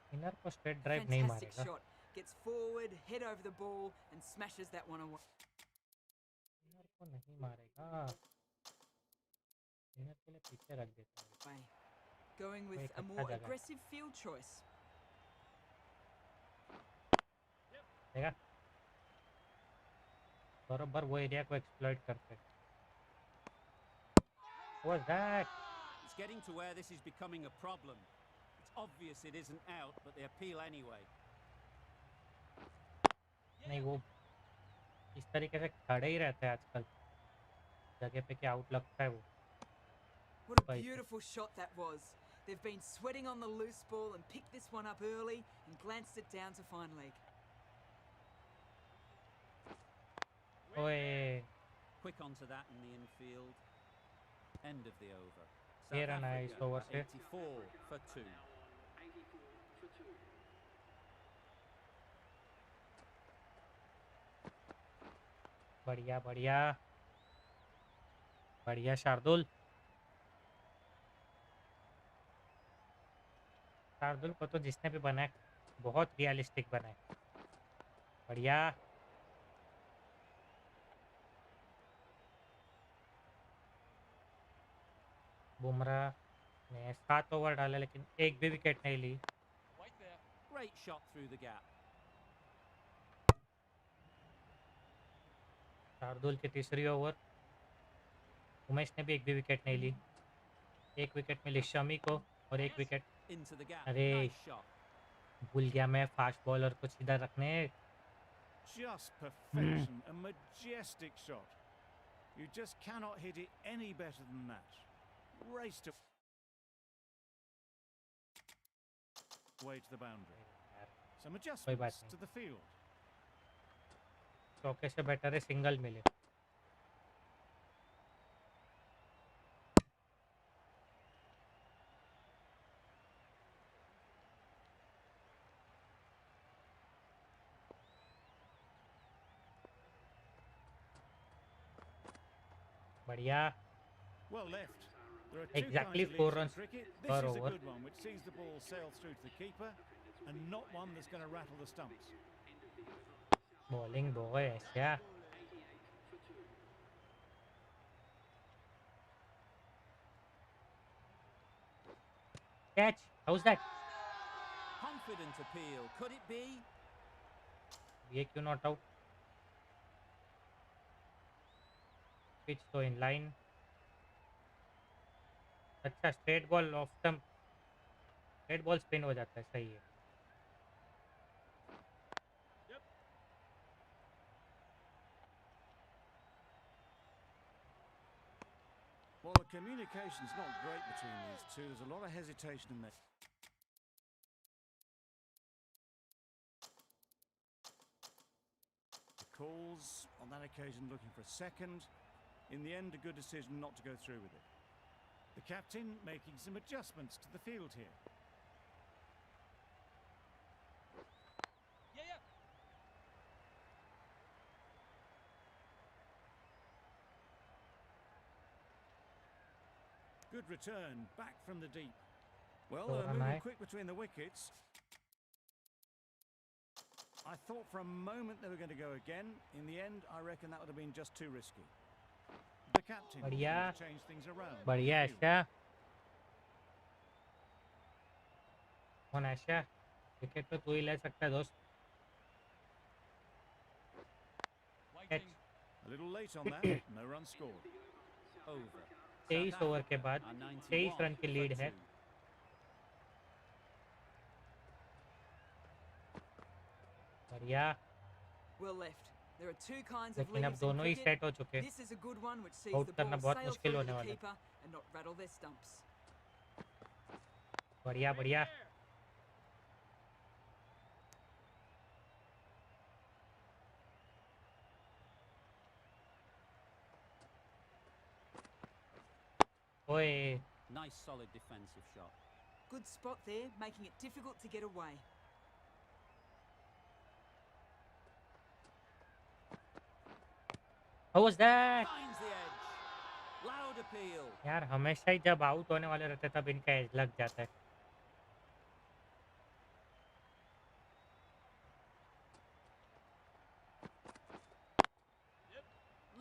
स्पिनर को स्ट्रेट ड्राइव नहीं Fantastic मारेगा। shot. Gets forward, head over the ball, and smashes that one away. Spinner को नहीं मारेगा, स्पिनर के लिए पीछे रख देता है। Going वो with एक a अच्छा more जगह है। aggressive field choice. देखा, बराबर वो एरिया को एक्सप्लॉइट करते हैं। What's that? It's getting to where this is becoming a problem. It's obvious it isn't out, but they appeal anyway. नहीं, वो इस तरीके से खड़े ही रहते हैं आजकल, जगह पे क्या आउट लगता है वो। What a Right. beautiful shot that was. They've been sweating on the loose ball and picked this one up early and glanced it down to fine leg. ओए, Quick onto that in the infield. End of the over. ये South run आया इस Africa over are से। 84 for 2. बढ़िया बढ़िया बढ़िया शार्दुल। शार्दुल को तो जिसने भी बनाया बहुत रियलिस्टिक बनाया। बढ़िया। बुमराह ने 7 ओवर डाले लेकिन एक भी विकेट नहीं ली। Great shot through the gap. Shardul की तीसरी ओवर, उमेश ने भी एक भी विकेट नहीं ली। एक विकेट मिली शमी को और एक विकेट। Into the gap. अरे Nice shot. भूल गया मैं फास्ट बॉलर को सीधा रखने। Just perfection, a majestic shot. You just cannot hit it any better than that. Raced away to the boundary. Some कोई बात adjustments नहीं, to the field. चौके से बेटर है सिंगल मिले। बढ़िया. Well left. There are two Exactly kinds of 4 leads in runs cricket. per This is a over. good one, which sees the ball sail through to the keeper, and not one that's going to rattle the stumps. Bowling boy, ऐसा. Catch. How's that? Confident appeal. Could it be? ये क्यों not out? Pitch तो in line. अच्छा, straight ball off stump. Straight ball spin हो जाता है, सही है. Well, the communication's not great between these two. There's a lot of hesitation in there. The calls on that occasion looking for a second. In the end, a good decision not to go through with it. The captain making some adjustments to the field here. Good return, back from the deep. Well, So they're am moving I. quick between the wickets. I thought for a moment they were going to go again. In the end, I reckon that would have been just too risky. The captain बढ़िया. looking to change things around. बढ़िया on the field. ऐसा. कौन ऐसा? Wicket तो तू ही ले सकता है दोस्त. Catch. A little late on that, no run scored. Over. 23 South over के Africa बाद are 91 23 रन की for लीड है. 2. बढ़िया. Well left. There are two kinds of लेकिन अब leaves in दोनों ही cricket. सेट हो चुके. This is a good one which sees out the करना ball बहुत sail मुश्किल through to होने the वाला है. keeper and not rattle their stumps. बढ़िया बढ़िया. ओए. Nice solid defensive shot. Good spot there, making it difficult to get away. How was that? Finds the edge. Loud appeal. यार हमेशा ही जब आउट होने वाले रहते तब इनका एज लग जाता है.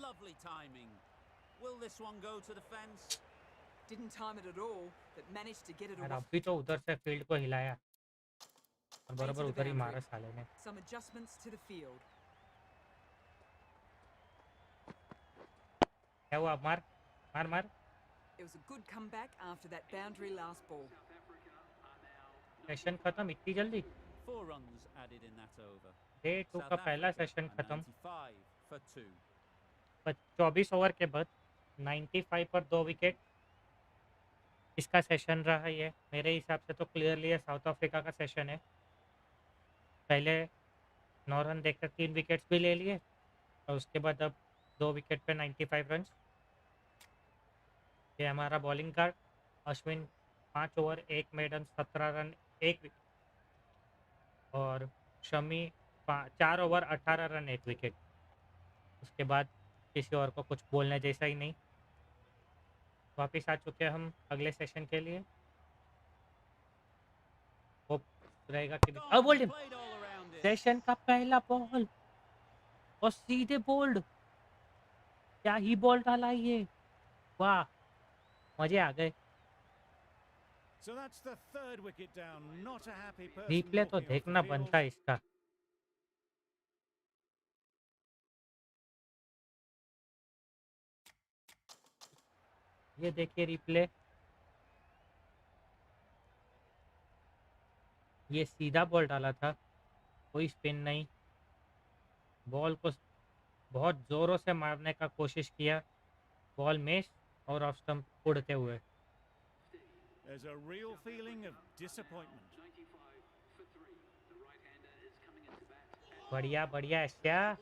Lovely timing. Will this one go to the fence? Didn't time it at all, but managed to get it यार away. अभी तो उधर से फील्ड को हिलाया और Into बराबर the उधर ही boundary. मारा साले ने. Some adjustments to the field. क्या हुआ? मार मार मार. It was a good comeback after that boundary last ball. Session खत्म इतनी जल्दी. 4 runs added in that over. Day 2 South का पहला Africa सेशन are खत्म. 95 for 2. 24 ओवर के बाद 95 पर 2 विकेट. इसका सेशन रहा ये. मेरे हिसाब से तो क्लियरली ये साउथ अफ्रीका का सेशन है. पहले 9 रन देकर 3 विकेट्स भी ले लिए और उसके बाद अब 2 विकेट पे 95 रन. ये हमारा bowling card. Ashwin 5 over 1 maiden 17 run 1 wicket और शमी 4 ओवर 18 रन 1 विकेट. उसके बाद किसी और को कुछ बोलने जैसा ही नहीं. वापस आ चुके हैं हम अगले सेशन के लिए. होप रहेगा कि bowled him. Played all around it. Session का पहला बॉल और सीधे बोल्ड. क्या ही बॉल डाला ये. वाह मजे आ गए. So that's the third wicket down. Not a happy person. Replay तो walking off the देखना field. बनता है इसका. ये देखिए रिप्ले. ये सीधा बॉल डाला था, कोई स्पिन नहीं. बॉल को बहुत ज़ोरों से मारने का कोशिश किया. बॉल मिस और ऑफ स्टंप उड़ते हुए. There's a real feeling of disappointment. बढ़िया बढ़िया ऐसा.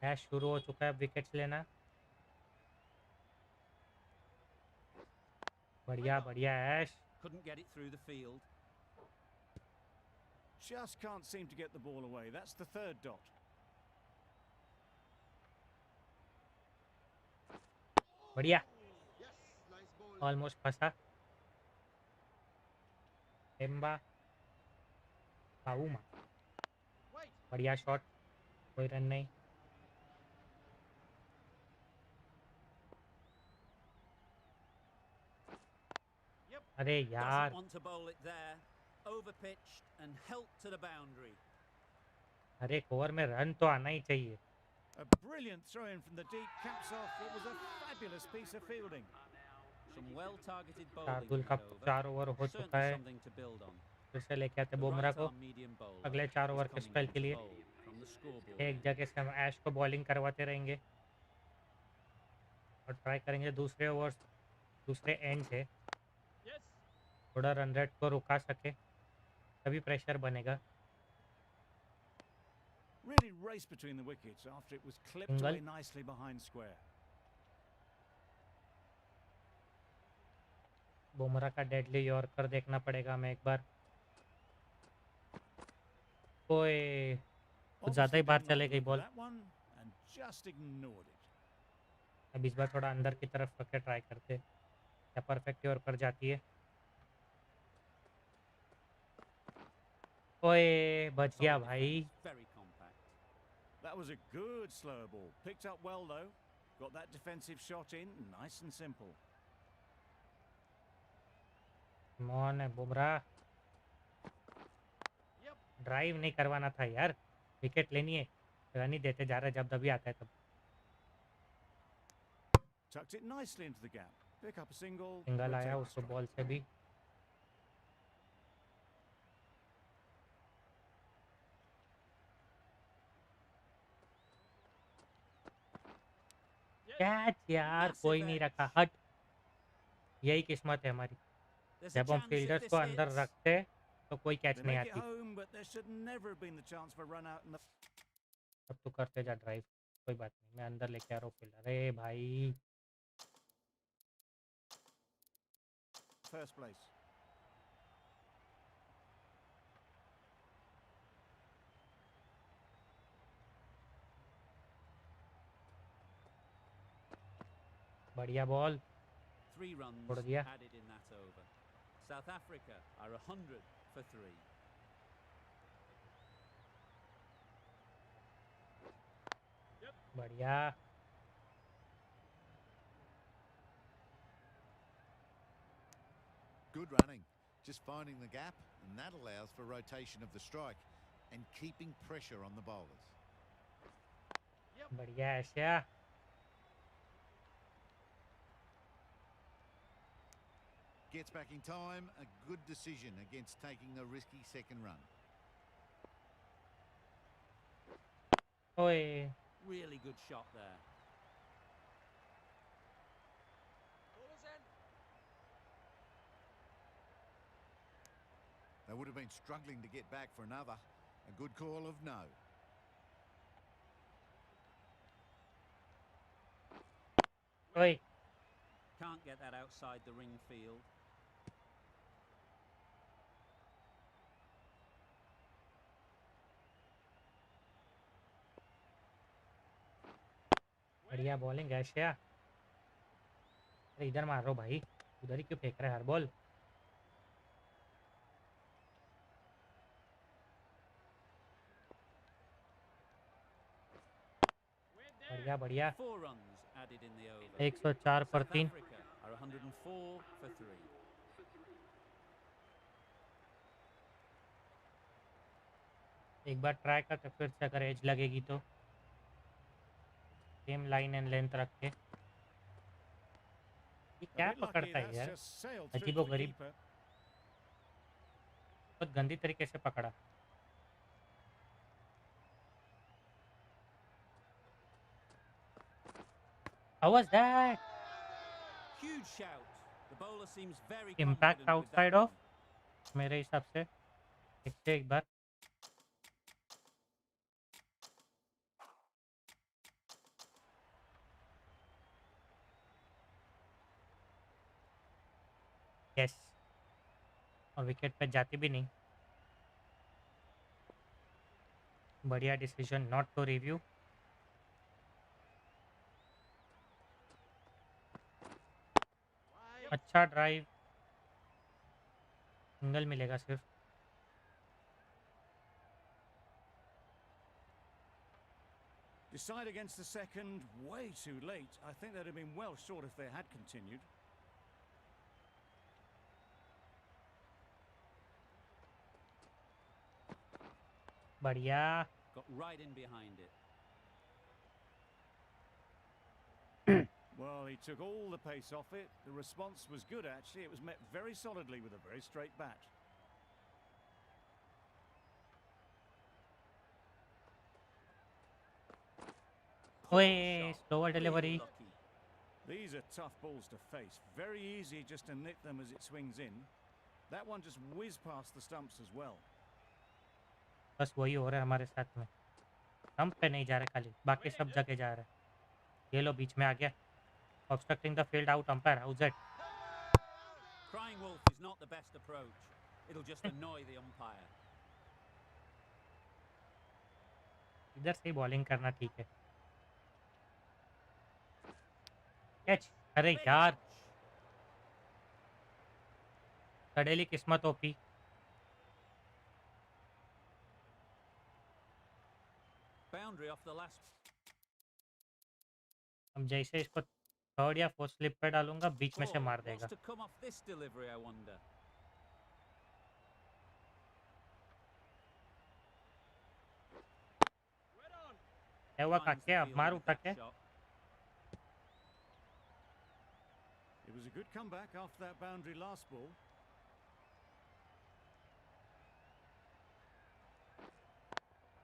ऐश शुरू हो चुका है विकेट्स लेना. बढ़िया बढ़िया ऐश. Couldn't get it through the field. Just can't seem to get the ball away. That's the third dot. बढ़िया, ऑलमोस्ट फंसा। एम्बा बाउमा, बढ़िया शॉट, कोई रन नहीं। अरे Doesn't यार, want to bowl it there. Overpitched and helped to the boundary. हर एक over में run तो आना ही चाहिए। A brilliant throw in from the deep caps off. It was a fabulous piece of fielding. Some well-targeted bowling Shardul in का that over. 4 over हो चुका Certainly है। something to build on. फिर से लेके आते The बुमराह right को arm medium bowler अगले 4 is ओवर के coming स्पेल on के to लिए। bowl from the scoreboard. एक जगह से हम ऐश को बॉलिंग करवाते रहेंगे और ट्राई करेंगे दूसरे ओवर्स, दूसरे एंड से थोड़ा रन रेट को रुका सके, तभी प्रेशर बनेगा। Really raced between the wickets after it was clipped single, away nicely behind square. Bumrah का डेडली यॉर्कर देखना पड़ेगा हमें एक बार। ओए, कुछ ज़्यादा ही Obviously बाहर didn't like चले the गई look of ball. that one and just ignored it. अब इस बार थोड़ा अंदर की तरफ रख के ट्राई करते, क्या परफेक्ट यॉर्कर जाती है। ओए, बच गया Solid भाई। defence, very compact. That was a good slower ball. Picked up well though. Got that defensive shot in, nice and simple. Come on है बुमराह, ड्राइव नहीं करवाना था यार, विकेट लेनी है। रन ही देते जा रहे जब दबी आता है तब। Tucked it nicely into the gap. Pick up a single, single आया rotate the उसको strike. बॉल से भी। कैच यार, कोई Massive नहीं edge. रखा, हट। यही किस्मत है हमारी, There's a जब हम chance if फील्डर्स को this अंदर hits. रखते तो कोई कैच They नहीं make it आती। home, but there should never have been the chance for a run out in the अब तो करते जा ड्राइव, कोई बात नहीं, मैं अंदर लेके आ रहा हूँ फील्डर। अरे भाई, first place. बढ़िया बॉल, 3 runs छोड़ दिया। added in that over. South Africa are 100 for 3. बढ़िया, Good running. Just finding the gap, and that allows for rotation of the strike and keeping pressure on the bowlers. बढ़िया ऐसा। Gets back in time, a good decision against taking the risky second run. ओए, Really good shot there. They would have been struggling to get back for another. A good call of no. ओए, Can't get that outside the ring field. बढ़िया bowling ऐसा। अरे इधर मारो भाई, उधर ही क्यों फेंक रहा है हर बॉल। बढ़िया बढ़िया, 4 runs added in the over. 104 पर South 3। Africa are 104 for 3. एक बार ट्राई करते, फिर से अगर एज लगेगी तो सेम लाइन एंड लेंथ रख के। ये A क्या bit lucky, पकड़ता है that's यार, just sailed through अजीबो to the गरीब, keeper. बहुत गंदी तरीके से पकड़ा। How was that? Huge shout. The bowler seems very Impact confident with that outside one. of मेरे हिसाब से। देखते हैं एक बार। यस, और विकेट पे जाती भी नहीं। बढ़िया डिसीजन नॉट टू रिव्यू। अच्छा ड्राइव सिंगल मिलेगा सिर्फ। Decide against the second, way too late. I think they'd have been well short if they had continued. बढ़िया। Got right in behind it. Well, he took all the pace off it. The response was good, actually. It was met very solidly with a very straight bat. ओए Shot. Slower Really delivery. lucky. These are tough balls to face. Very easy just to nick them as it swings in. That one just whizzed past the stumps as well. बस वही हो रहा है हमारे साथ में, हम पे नहीं जा रहे खाली, बाकी सब जगह जा रहा है। ये लो बीच में आ गया, obstructing the field out umpire, how is it? Crying wolf is not the best approach. It'll just annoy the umpire. इधर से बॉलिंग करना ठीक है। कैच, अरे Big यार touch. सडेली किस्मत OP. Boundary off the last. हम जैसे इसको थर्ड या फोर्थ स्लिप पे डालूंगा बीच में से Ball. मार What's देगा। to come off this delivery, I wonder? क्या हुआ Finds the काके, अब fielder मार with उठा that के। shot. It was a good comeback after that boundary last ball.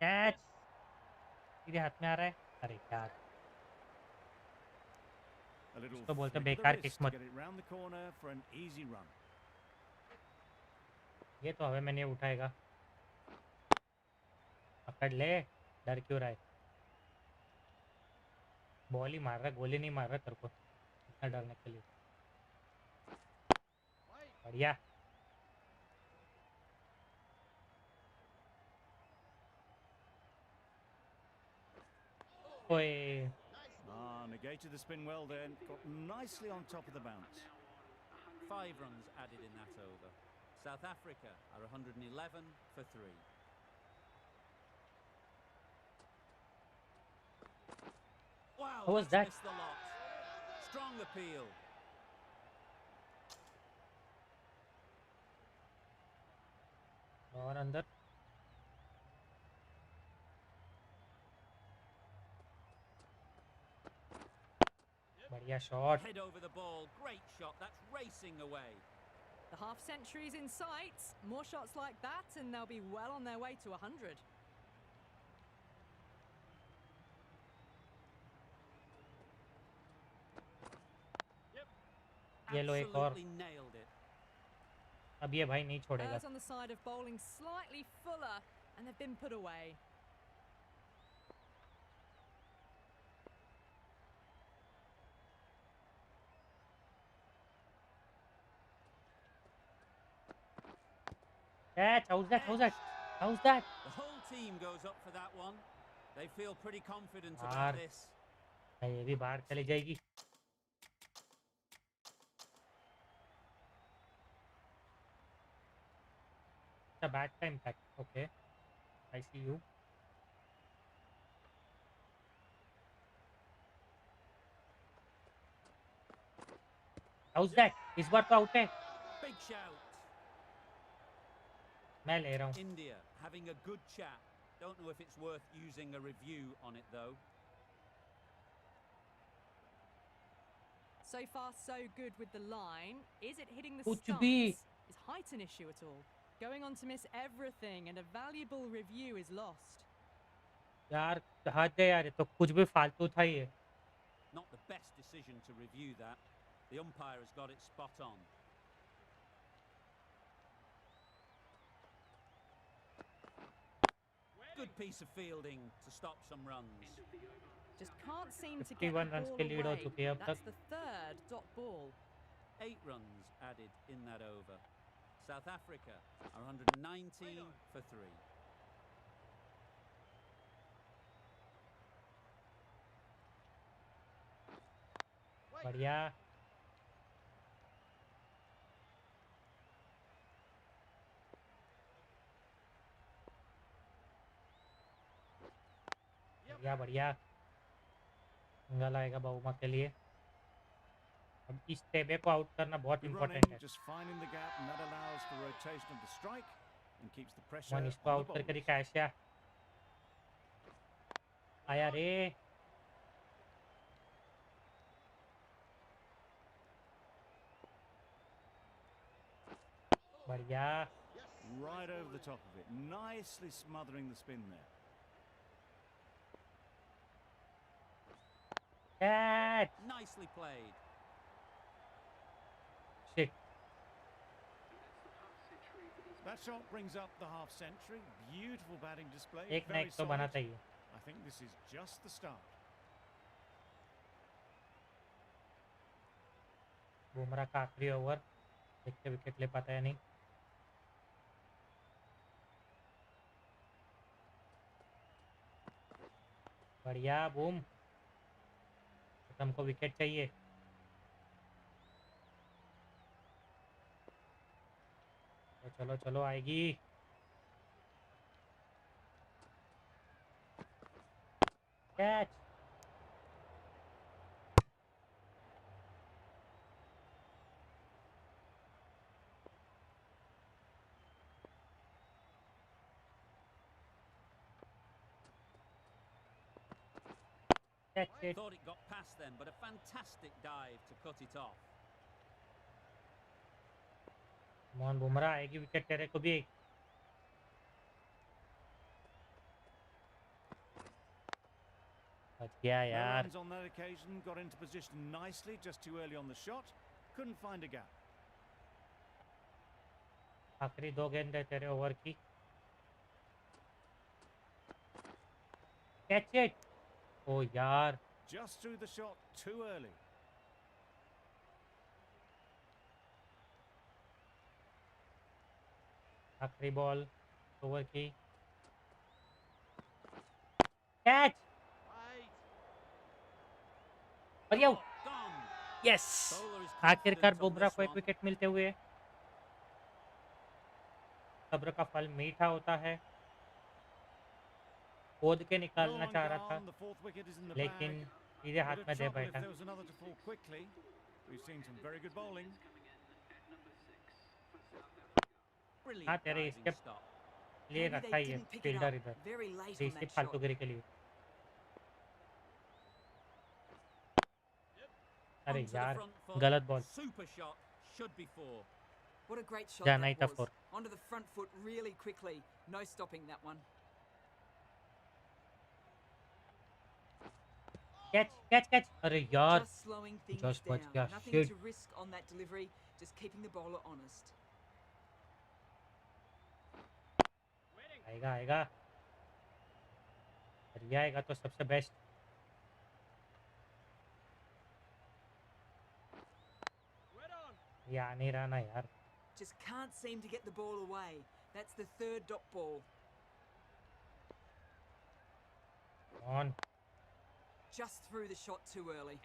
Catch सीधे हाथ में आ रहा है, अरे यार A little इसको बोलते flick of the बेकार wrist to किस्मत। get it round the corner for an easy run. ये तो हवे में नहीं उठाएगा, पकड़ ले, डर क्यों रहा है? बॉल ही मार रहा है, गोली नहीं मार रहा है तेरे को इतना डरने के लिए। बढ़िया। ओए Negated the spin well then. Got nicely on top of the bounce. 5 runs added in that over. South Africa are 111 for 3. Wow, Who was that's that? missed the lot. Strong appeal. और अंदर बढ़िया shot. Head over the ball. Great shot. That's racing away. The half century's in sight. More shots like that, and they'll be well on their way to 100. ये लो एक और, Absolutely nailed it. अब ये भाई नहीं छोड़ेगा। Errs on the side of bowling slightly fuller, and they've been put away. Catch, house that, house that, house that. The whole team goes up for that one. They feel pretty confident यार about this. ये भी बाहर चली जाएगी। अच्छा bat का impact, okay I see you. How's that, इस बार तो आउट है। Big shout. मैं ले रहा हूँ। India having a good chat. Don't know if it's worth using a review on it though. So far, so good with the line. Is it hitting the कुछ भी। stumps? Is height an issue at all? Going on to miss everything, and a valuable review is lost. यार हद है यार, ये तो कुछ भी फालतू था ये। Not the best decision to review that. The umpire has got it spot on. Good piece of fielding to stop some runs. Just can't seem to get the 51 run ball की लीड हो away. चुकी है अब That's तक। the third dot ball. 8 runs added in that over. South Africa are 119 for 3. बढ़िया। बढ़िया बढ़िया, single आएगा बहुमा के लिए। अब इस तेबे को आउट करना बहुत Good इंपॉर्टेंट running, है। just finding the gap, and that allows for rotation of the strike and keeps the मन pressure इसको on the आउट करके bowlers. दिखा ऐसा आया रे। बढ़िया Right over the top of it, nicely smothering the spin there. Catch. Nicely played. Shit, That shot brings up the half century. Beautiful batting display, एक ना very एक तो solid. बनाता ही है। I think this is just the start. Bumrah का आखिरी over, देखते wicket ले पाता है नहीं। बढ़िया बूम, हमको विकेट चाहिए। तो चलो चलो आएगी। Catch. Catch it. Thought it got past them, but a fantastic dive to cut it off. Mohan Bumrah आएगी विकेट तेरे को भी। बच गया No यार। runs on that occasion, got into position nicely, just too early on the shot. Couldn't find a gap. आखिरी दो गेंद है तेरे ओवर की। Catch it. ओ यार, Just threw the shot too early. आखिरी बॉल ओवर की। कैच। बढ़िया। Gone. यस, Bowler is आखिरकार confident on बुमराह this को एक one. विकेट मिलते हुए। सब्र का फल मीठा होता है। खोद के No निकालना one चाह रहा था, gone. The fourth wicket is in the लेकिन bag. सीधे A हाथ bit of में दे trouble if बैठा। there was another to fall quickly. We've seen some very good bowling. हाँ Brilliant तेरे diving इसके stop. लिए Maybe रखा they ही है didn't pick it fielder up इधर, very late on DC that shot. फालतूगिरी के लिए। अरे Onto the यार, front foot. गलत ball. Super shot. Should be four. What a great shot जाना ही that था was. Four. Onto the front foot really quickly. No stopping that one. Catch catch catch. अरे यार, Just slowing things just बच down. गया। Nothing shit. to risk on that delivery. Just keeping the bowler honest. आएगा आएगा, अरे आएगा तो सबसे बेस्ट। ये आ नहीं रहा ना यार। Just can't seem to get the ball away. That's the third dot ball. On. Just threw the shot too early.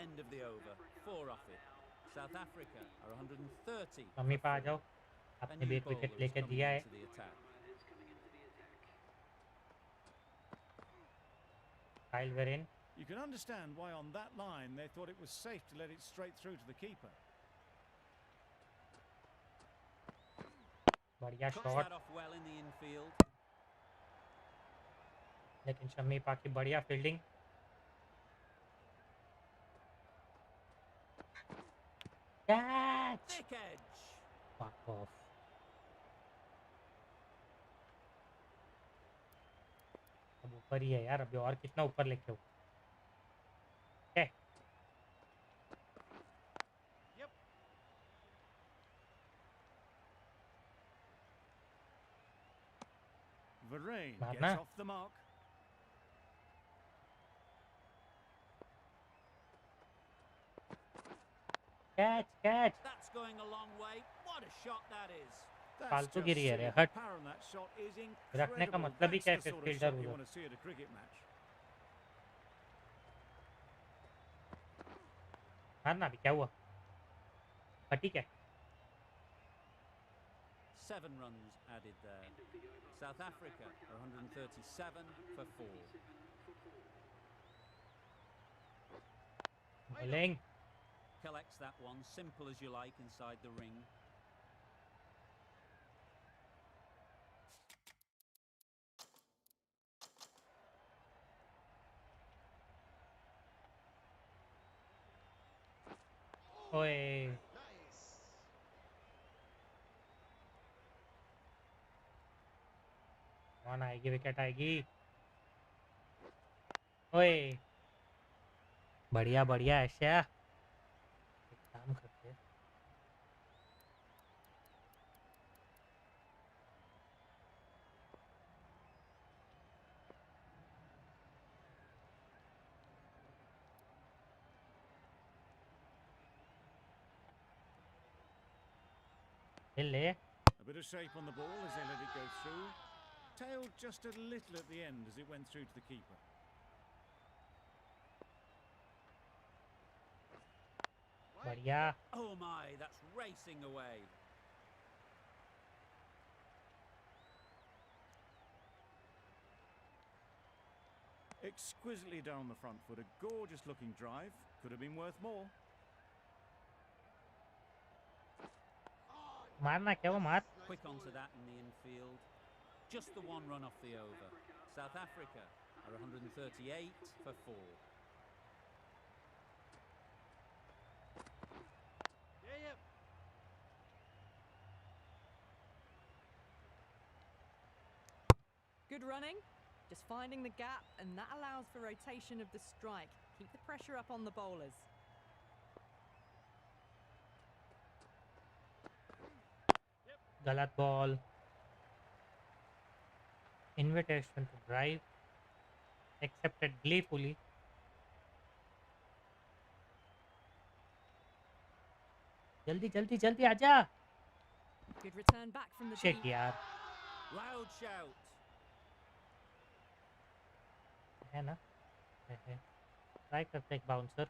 End of the over. Four off it. South Africa are 130. Mummy पे आ जाओ, A आपने भी new एक bowler wicket is लेके coming दिया है। into the attack. Kyle Verreynne. You can understand why on that line they thought it was safe to let it straight through to the keeper. बढ़िया Cuts shot, that off well in the infield. लेकिन शम्मी पा की बढ़िया fielding. Catch. Thick edge. Fuck off. अब ऊपर ही है यार, अभी और कितना ऊपर लेके हो। है Varane मारना। gets off the mark. Catch catch. That's going a long way. What a shot that is. That's फालतू just गिरी है रे, silly. हट। The power on that shot is रखने का incredible. मतलब ही That's क्या है the फिर sort of fielder shot you उधर। want to see at a cricket match. मारना अभी, क्या हुआ? फटी क्या? 7 runs added there. South Africa are 137 for 4. Killing. Collects that one, simple as you like inside the ring. ओए कौन आएगी, विकेट आएगी। ओए बढ़िया बढ़िया ऐसा एक काम करते हैं। खेल ले। A bit of shape on the ball as they let it go through. Tailed just a little at the end as it went through to the keeper. बढ़िया। Oh my, that's racing away. Exquisitely down the front foot, a gorgeous looking drive. Could have been worth more. मारना क्या, वो मार। Quick onto that in the infield. Just the one run off the over. South Africa are 138 for 4. Good running, just finding the gap, and that allows for rotation of the strike. Keep the pressure up on the bowlers. गलत ball. Invitation to drive accepted gleefully. जल्दी जल्दी जल्दी आजा। Good return back from the shit deep. यार, Loud shout. है ना, है। Try करते एक बाउंसर।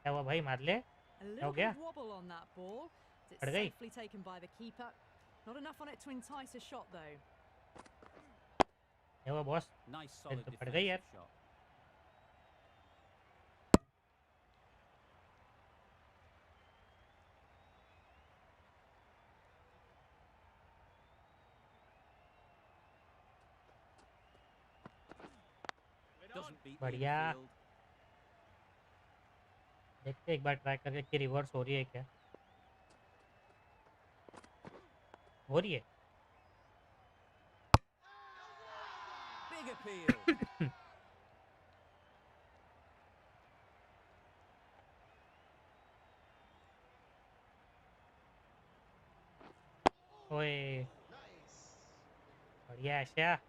क्या हुआ भाई, मार ले। A little bit of wobble on that ball. It's पड़ गई। safely taken by the keeper. Not enough on it to entice a shot though. क्या हुआ बॉस, Nice solid तो पड़ गई यार। defensive shot. Doesn't beat the बढ़िया। infield. देखते एक बार ट्राई करके कि रिवर्स हो रही है क्या। हो रही है। Big appeal. ओए बढ़िया ऐसा।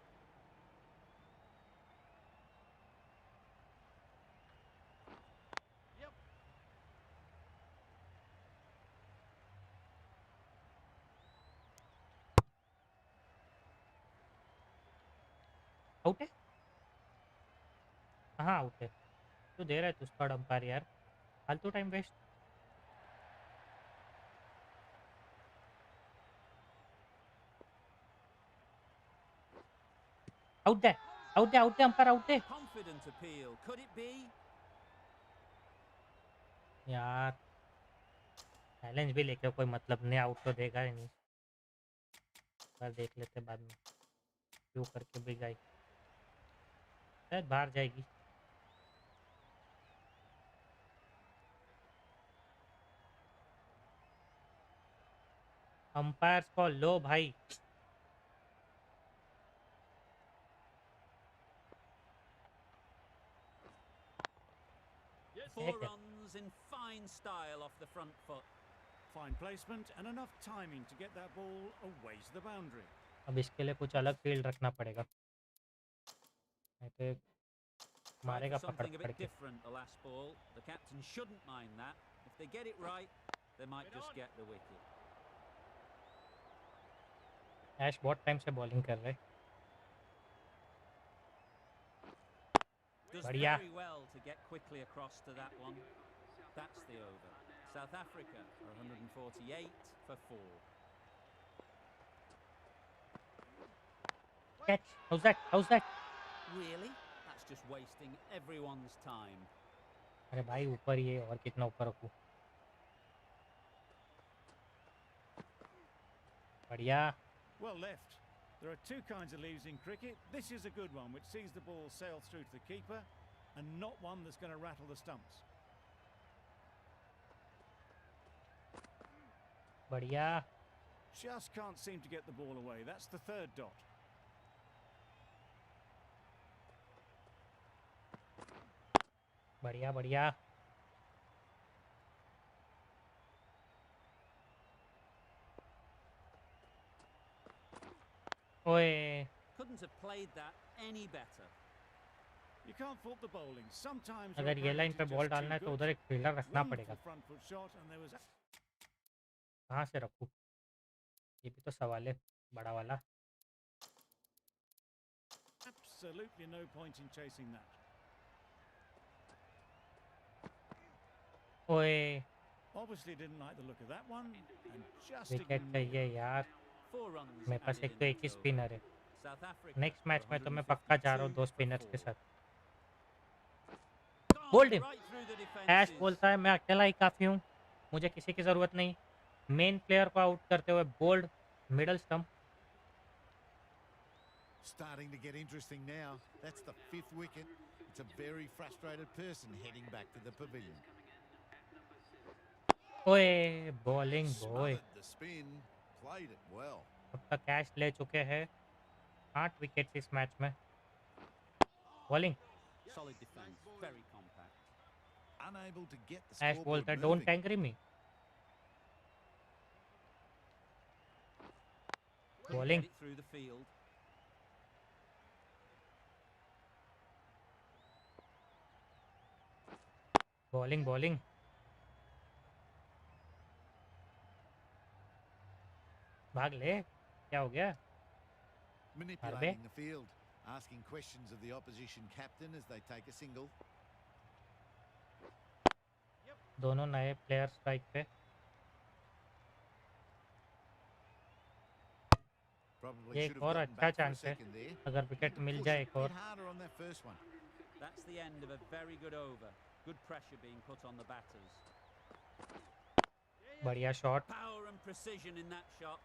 आउट है। हाँ आउट है। तो दे रहा है तू थर्ड अंपायर यार, फालतू टाइम वेस्ट। आउट है, आउट है, आउट है, अंपायर आउट है। Confident appeal. Could it be? यार चैलेंज भी लेके कोई मतलब नहीं, आउट तो देगा ही नहीं। पर देख लेते बाद में क्यों करके भी गई, शायद बाहर जाएगी। अंपायर्स को लो भाई। 4 runs in fine style off the front foot. Fine placement and enough timing to get that ball away to the boundary. अब इसके लिए कुछ अलग फील्ड रखना पड़ेगा, नहीं तो एक Tried मारेगा for पकड़ something a पकड़ bit के। different the last ball. The captain shouldn't mind that. If they get it right, they might just get the wicket. ऐश बहुत टाइम से बॉलिंग कर रहे। Does बढ़िया। very well to get quickly across to that one. That's the over. South Africa are 148 for 4. Catch, how's that, how's that? Really? That It's just wasting everyone's time. अरे भाई ऊपर ये और कितना ऊपर रखूँ? बढ़िया। Well left. There are two kinds of leaves in cricket. This is a good one, which sees the ball sail through to the keeper, and not one that's going to rattle the stumps. बढ़िया। Just can't seem to get the ball away. That's the third dot. बढ़िया बढ़िया। ओए Couldn't have played that any better. You can't fault the bowling. Sometimes your अगर ये line opponent पे is ball just too डालना है तो good. उधर एक फील्डर रखना पड़ेगा। Wonderful front foot shot, and there was कहाँ से रखूँ? ये भी तो सवाल है बड़ा वाला। absolutely no point in chasing that. ओए Obviously didn't like the look of that one, and just wicket ignored चाहिए it. यार। 4 runs मेरे पास added एक in तो एक that ही over. स्पिनर है। South Africa next match are में तो मैं पक्का जा रहा हूँ 2 152 for स्पिनर्स के 4. साथ। Gone bowled him. right through the Ash defences. बोलता है मैं अकेला ही काफ़ी हूँ, मुझे किसी की ज़रूरत नहीं। मेन प्लेयर को आउट करते हुए bowled middle stump. Starting to get interesting now. That's the 5th wicket. It's a very frustrated person heading back to the pavilion. ओए bowling boy. Smothered the spin, played it well. अब तक catch ले चुके हैं 8 wicket इस match में। Bowling. Solid defence, very compact. Unable to get the Ash scoreboard बोलता है moving. Don't angry me. Couldn't Bowling. get it through the field. Bowling bowling. भाग ले, क्या हो गया? Manipulating the field, asking questions of the opposition captain as they take a single. दोनों नए player strike पे। Probably ये should एक have और gotten अच्छा back for a चांस है, second there. अगर Need wicket to mill push जाए a एक bit और। harder on that first one. That's the end of a very good over. Good pressure being put on the batters. बढ़िया shot. Power and precision in that shot.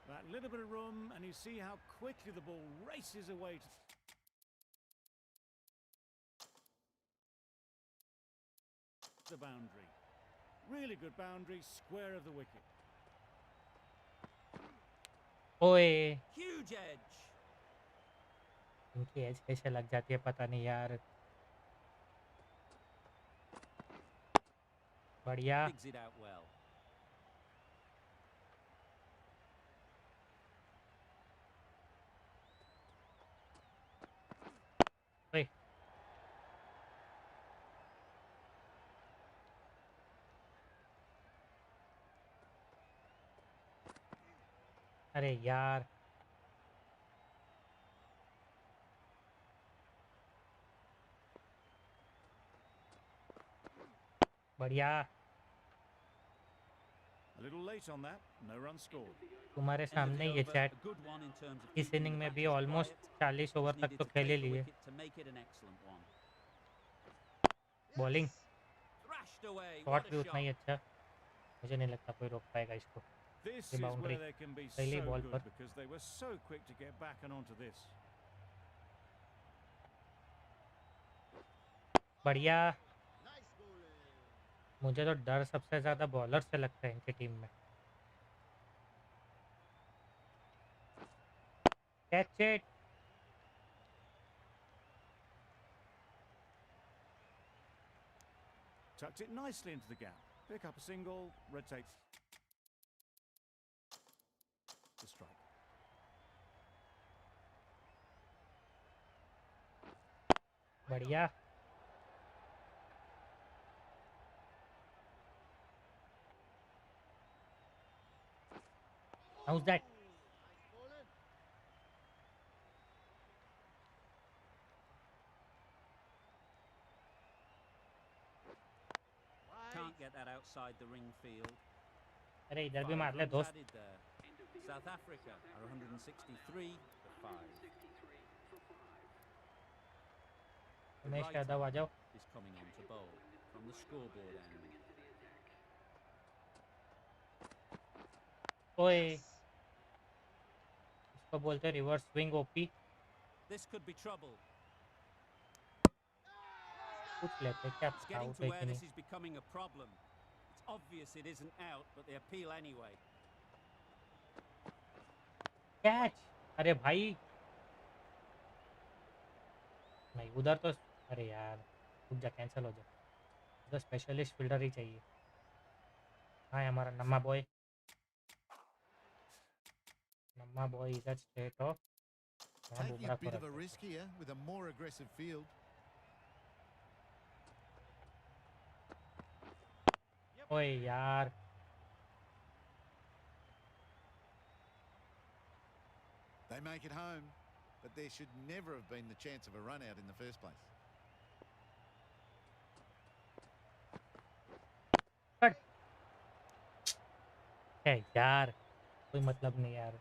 That little bit of room, and you see how quickly the ball races away to the boundary. Really good boundary, square of the wicket. ओए Huge edge. इनकी as कैसे लग जाती है पता नहीं यार। बढ़िया। Digs it out well. ओए अरे यार। बढ़िया। A little late on that, no run scored. तुम्हारे End of सामने the ये over, chat a good one in terms of इस keeping इनिंग the में भी batters almost quiet. 40 over Just तक needed तो to खेल ही take the लिए। wicket to make it an excellent one. Bowling Thrashed away. Shot What भी a उतना ही shot. अच्छा। मुझे नहीं लगता कोई रोक पाएगा इसको। This ये is boundary where they can be पहली so बॉल good पर। because they were so quick to get back and onto this. बढ़िया। मुझे तो डर सबसे ज़्यादा बॉलर से लगता है इनकी टीम में। Catch it. Tucked it nicely into the gap. Pick up a single, rotate the strike. बढ़िया। House that. Can't get that outside the ring field. अरे इधर भी 5 मार ले runs दोस्त। added there. South Africa are 163 for 5. Umesh right Yadav uh arm जाओ। is coming on to bowl from the scoreboard end. ओए इसको बोलते हैं reverse swing OP. This could be trouble. पूछ लेते क्या It's पता getting आउट to है where कि नहीं। this is becoming a problem. It's obvious it isn't out, but they appeal anyway. Catch. अरे भाई नहीं उधर तो। अरे यार रुक जा कैंसिल हो जाए। उधर स्पेशलिस्ट फील्डर ही चाहिए। हाँ हमारा नम्मा बॉय। नम्मा बॉय इज स्ट्रेट ऑफ। यहाँ Taking a बुमराह को bit रख of a देते। risk here with a more aggressive field. ओए यार They make it home, but there should never have been the chance of a run out in the first place. Cut है यार कोई मतलब नहीं यार।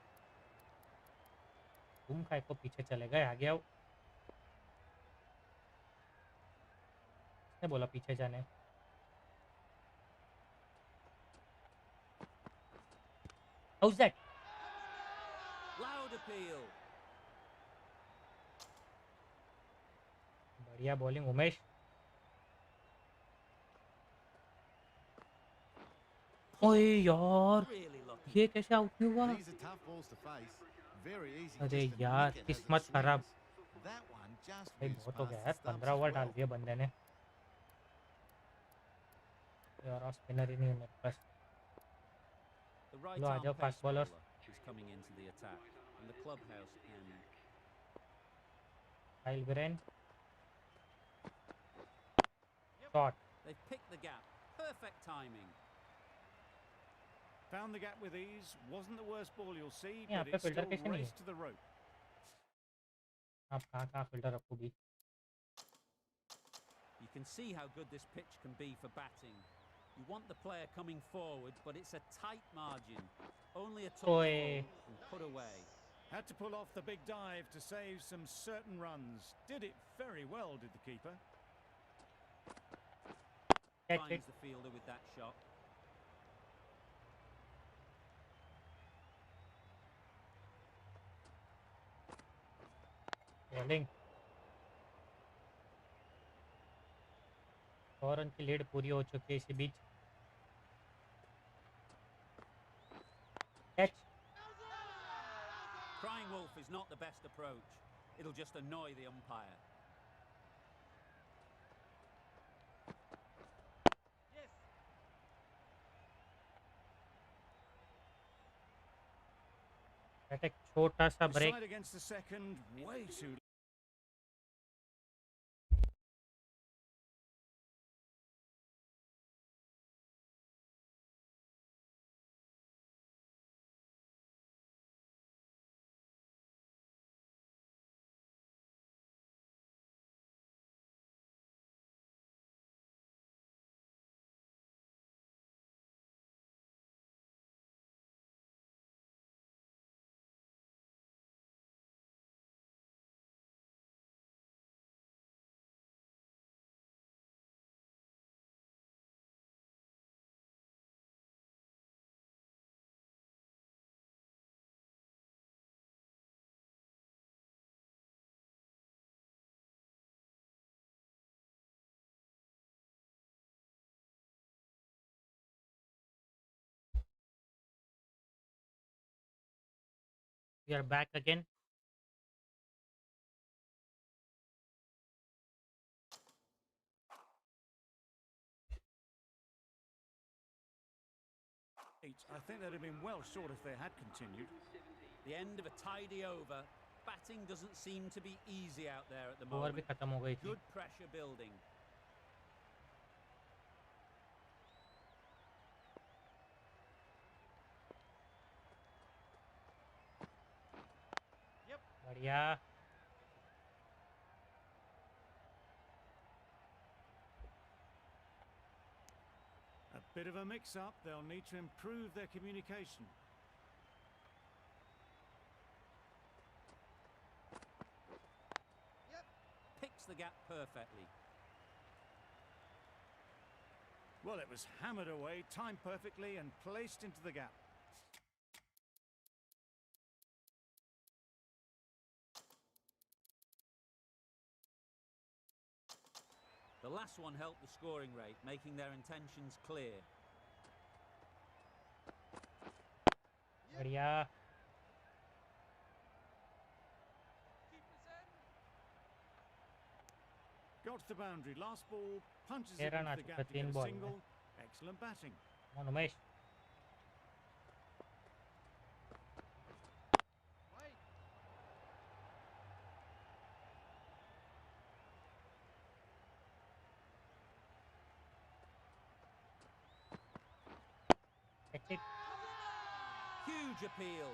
तुम काय को पीछे चले गए आ गया। बोला पीछे जाने। House that. Loud appeal. बढ़िया बॉलिंग उमेश। ओए यार Really lucky. ये कैसे आउट नहीं हुआ। These are tough balls to face. Very easy अरे just to यार nick it as it किस्मत खराब। swings. That one just भाई whizzed बहुत हो गया past यार the stumps 15 as ओवर डाल well. दिया बंदे ने। यार और स्पिनर ही नहीं है मेरे पास। The right चलो आ arm जाओ pace fast bowler. bowler is coming into the attack from the clubhouse end. Kyle brain shot. They've picked the gap. Perfect timing. Found the gap with ease. Wasn't the worst ball you'll see, यहाँ but पे it fielder still कैसे नहीं है। raced to the rope. आप कहाँ fielder रखोगी। You can see how good this pitch can be for batting. You want the player coming forward, but it's a tight margin. Only a touch full ओए and put away. Had to pull off the big dive to save some certain runs. Did it very well, did the keeper. Catch it. Finds the fielder with that shot. Bowling. 100 run की lead पूरी हो चुकी है इसी बीच। Catch. Crying wolf is not the best approach. It'll just annoy the umpire. एक छोटा सा The break. side against the second, way too. We are back again. I think they'd have been well short if they had continued. The end of a tidy over. Batting doesn't seem to be easy out there at the over भी moment. खत्म हो गई थी। Good pressure building. बढ़िया। A bit of a mix-up. They'll need to improve their communication. Picks the gap perfectly. Well, it was hammered away, timed perfectly and placed into the gap. The last one helped the scoring rate, making their intentions clear. बढ़िया। Got to the boundary. Last ball punches it तेरह into ना the चुका gap to get 3 a ball में। single. Excellent batting. कौन Umesh? That's it. Huge appeal.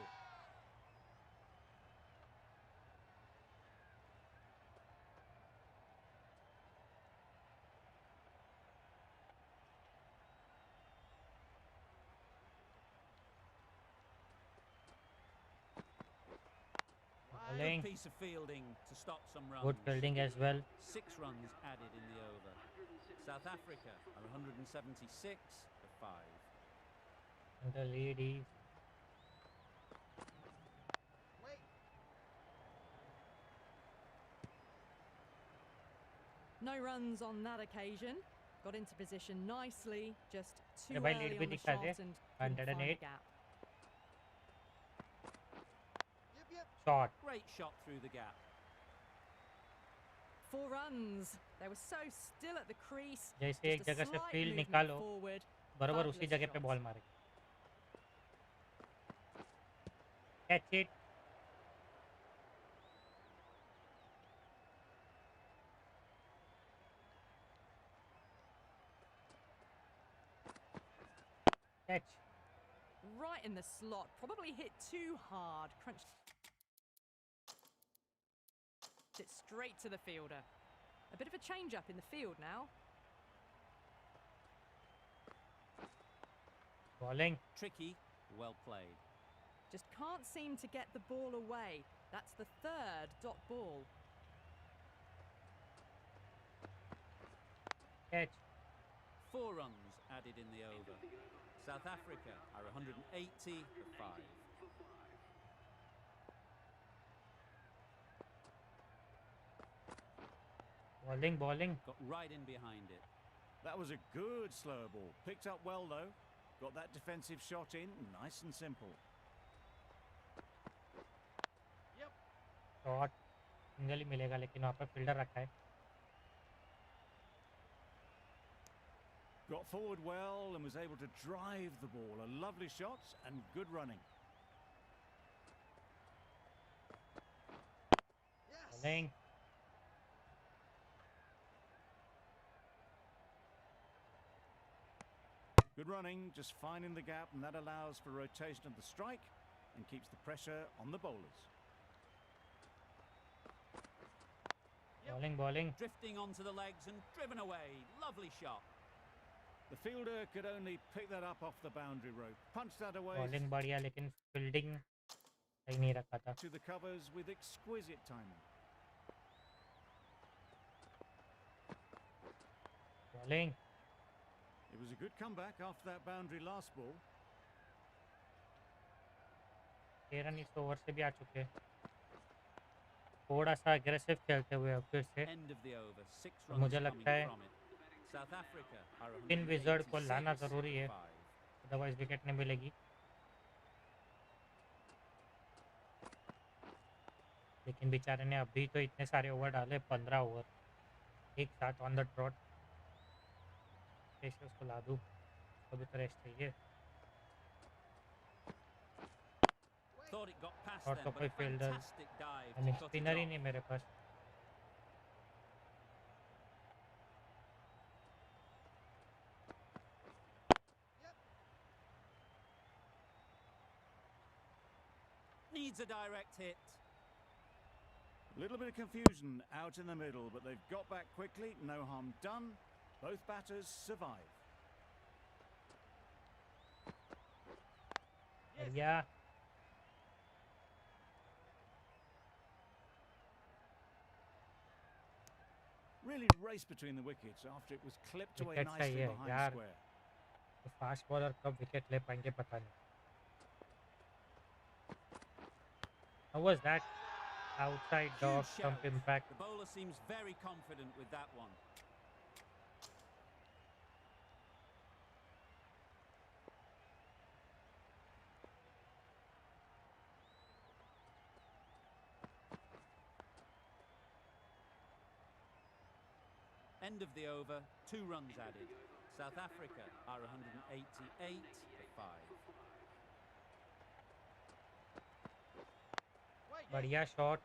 Good Bowling. piece of fielding to stop some runs. Good fielding as well. 6 runs added in the over. South Africa are 176 for 5. And the lead is No runs on that occasion. Got into position nicely, just too अरे भाई early lead भी on the दिखा shot they. and couldn't find the 108 gap. shot. Great shot through the gap. 4 runs. They were so still at the crease. जैसे एक Just a जगह से slight field movement निकालो forward. बराबर उसी Fabulous जगह पे shot. बॉल मारे। Catch it. Catch. Right in the slot. Probably hit too hard. Crunched it straight to the fielder. A bit of a change up in the field now. Bowling. Tricky, well played. Just can't seem to get the ball away. That's the 3rd dot ball. Catch. 4 runs added in the over. South Africa are 180 for 5. Bowling. Bowling. Got right in behind it. That was a good slower ball. Picked up well though. Got that defensive shot in, nice and simple. Shot single ही मिलेगा लेकिन वहाँ पे fielder रखा है। Got forward well and was able to drive the ball. A lovely shot and good running. Bowling. Good running, just finding the gap, and that allows for rotation of the strike and keeps the pressure on the bowlers. Bowling. Bowling. Drifting onto the legs and driven away. Lovely shot. The fielder could only pick that up off the boundary rope. Punched that away Bowling बढ़िया लेकिन fielding सही नहीं रखा था। to the covers with exquisite timing. Bowling. It was a good comeback after that boundary last ball. 13 इस over से भी आ चुके हैं। थोड़ा सा एग्रेसिव खेलते हुए अब फिर से End of the over. 6 तो runs मुझे coming लगता है from it. South Africa are in wizard को 186 लाना ज़रूरी है, for 5. अदरवाइज विकेट नहीं मिलेगी। लेकिन बेचारे ने अभी तो इतने सारे ओवर डाले, 15 ओवर एक साथ ऑन द ट्रॉट। कैसे उसको ला दूँ, अभी तो रेस्ट चाहिए। Thought it got past और them, तो but कोई a फील्डर fantastic dive यानी to cut it spinner he off. नहीं मेरे पास। Needs a direct hit. A little bit of confusion out in the middle, but they've got back quickly. No harm done. Both batters survive. बढ़िया। really raced between the wickets after it was clipped away wicket nicely चाहिए behind यार, square. तो fast bowler कब wicket ले पाएंगे पता नहीं. How was that outside dog Huge stump shout. impact? The bowler seems very confident with that one. End of the over, 2 runs added. South Africa are 188 for 5. बढ़िया shot,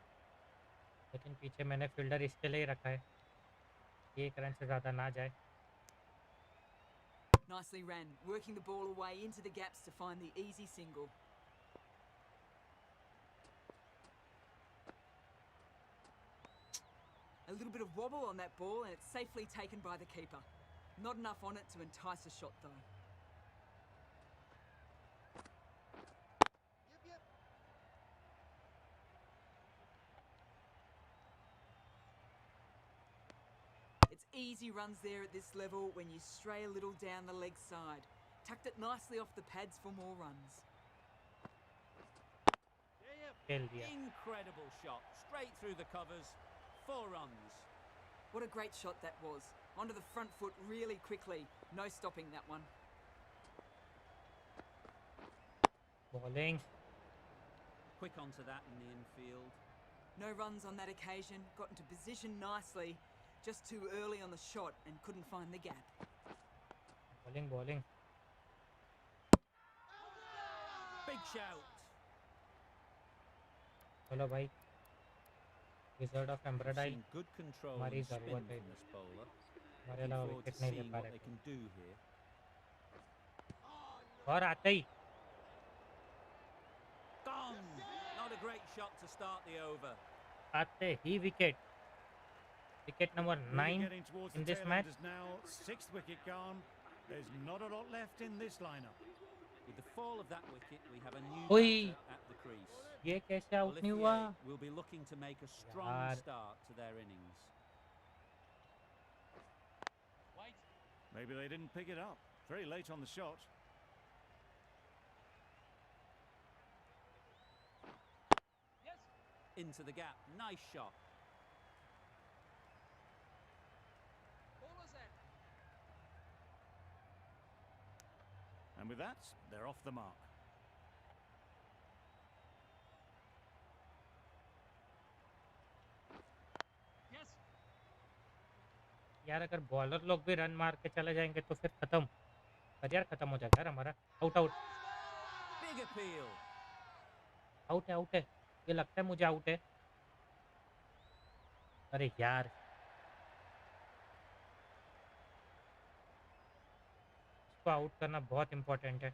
लेकिन पीछे मैंने fielder इसके लिए ही रखा है, 1 रन से ज़्यादा ना जाए. Nicely ran, working the ball away into the gaps to find the easy single. A little bit of wobble on that ball and it's safely taken by the keeper. Not enough on it to entice a shot though. It's easy runs there at this level when you stray a little down the leg side. Tucked it nicely off the pads for more runs. खेल दिया. Incredible shot, straight through the covers, 4 runs. What a great shot that was. Onto the front foot really quickly. No stopping that one. Bowling. Quick onto that in the infield. No runs on that occasion. Got into position nicely. Just too early on the shot and couldn't find the gap. Bowling. Big shout. चलो भाई, wizard of embroidery Seen good control हमारी and spin ज़रूरत है. from this bowler. हमारे Looking अलावा forward to wicket नहीं ले seeing पा what रहे they थे. can do here. और आते ही Gone! Not a great shot to start the over. Wicket. Wicket number Really 9 getting towards in the this tail match. enders now. 6th wicket gone. There's not a lot left in this lineup. With the fall of that wicket, we have a new Oi! batter at the crease. ये कैसे out नहीं हुआ? Olivier will be looking to make a strong यार. start to their innings. Maybe they didn't pick it up. Very late on the shot. Into the gap, nice shot. And with that, they're off the mark. यार अगर bowler लोग भी run मार के चले जाएंगे तो फिर खत्म, करियर खत्म हो जाएगा यार हमारा. आउट. Big appeal. आउट है. ये लगता है मुझे आउट है. अरे यार, इसको आउट करना बहुत इम्पोर्टेंट है.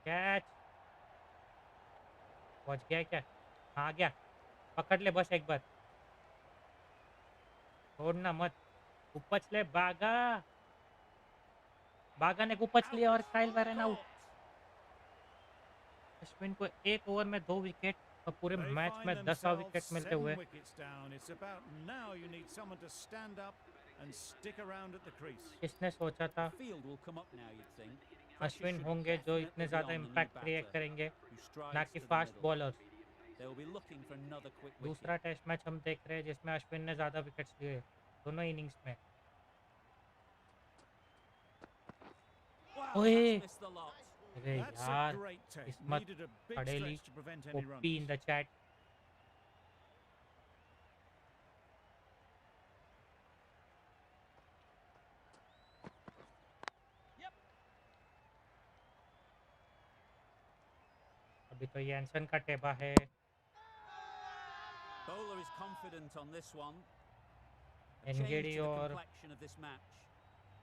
कैच पहुंच गया क्या? हाँ, आ गया. पकड़ ले बस एक बार, छोड़ना मत. उपच ले बागा ने उपच लिया और काइल वैरन आउट. अश्विन को 1 ओवर में 2 विकेट और पूरे They मैच find में 10 themselves विकेट मिलते 7 हुए. wickets down. It's about now you need someone to stand up and stick around at the crease. किसने सोचा था Field will come up now, you'd think. Ashwin होंगे जो इतने ज़्यादा इम्पैक्ट क्रिएट करेंगे, ना कि fast bowlers. They will be looking for another quick wicket. दूसरा टेस्ट मैच हम देख रहे हैं जिसमें अश्विन ने ज़्यादा विकेट्स लिए दोनों इनिंग्स में. Wow, ओए! that's missed the lot. अरे That's a यार, great take. किस्मत Needed a big पड़ेली. stretch to prevent any OP in runs. The chat. अभी तो यैनसन का टेबा है. Bowler is confident on this one. A change एनगेडी to the और complexion of this match.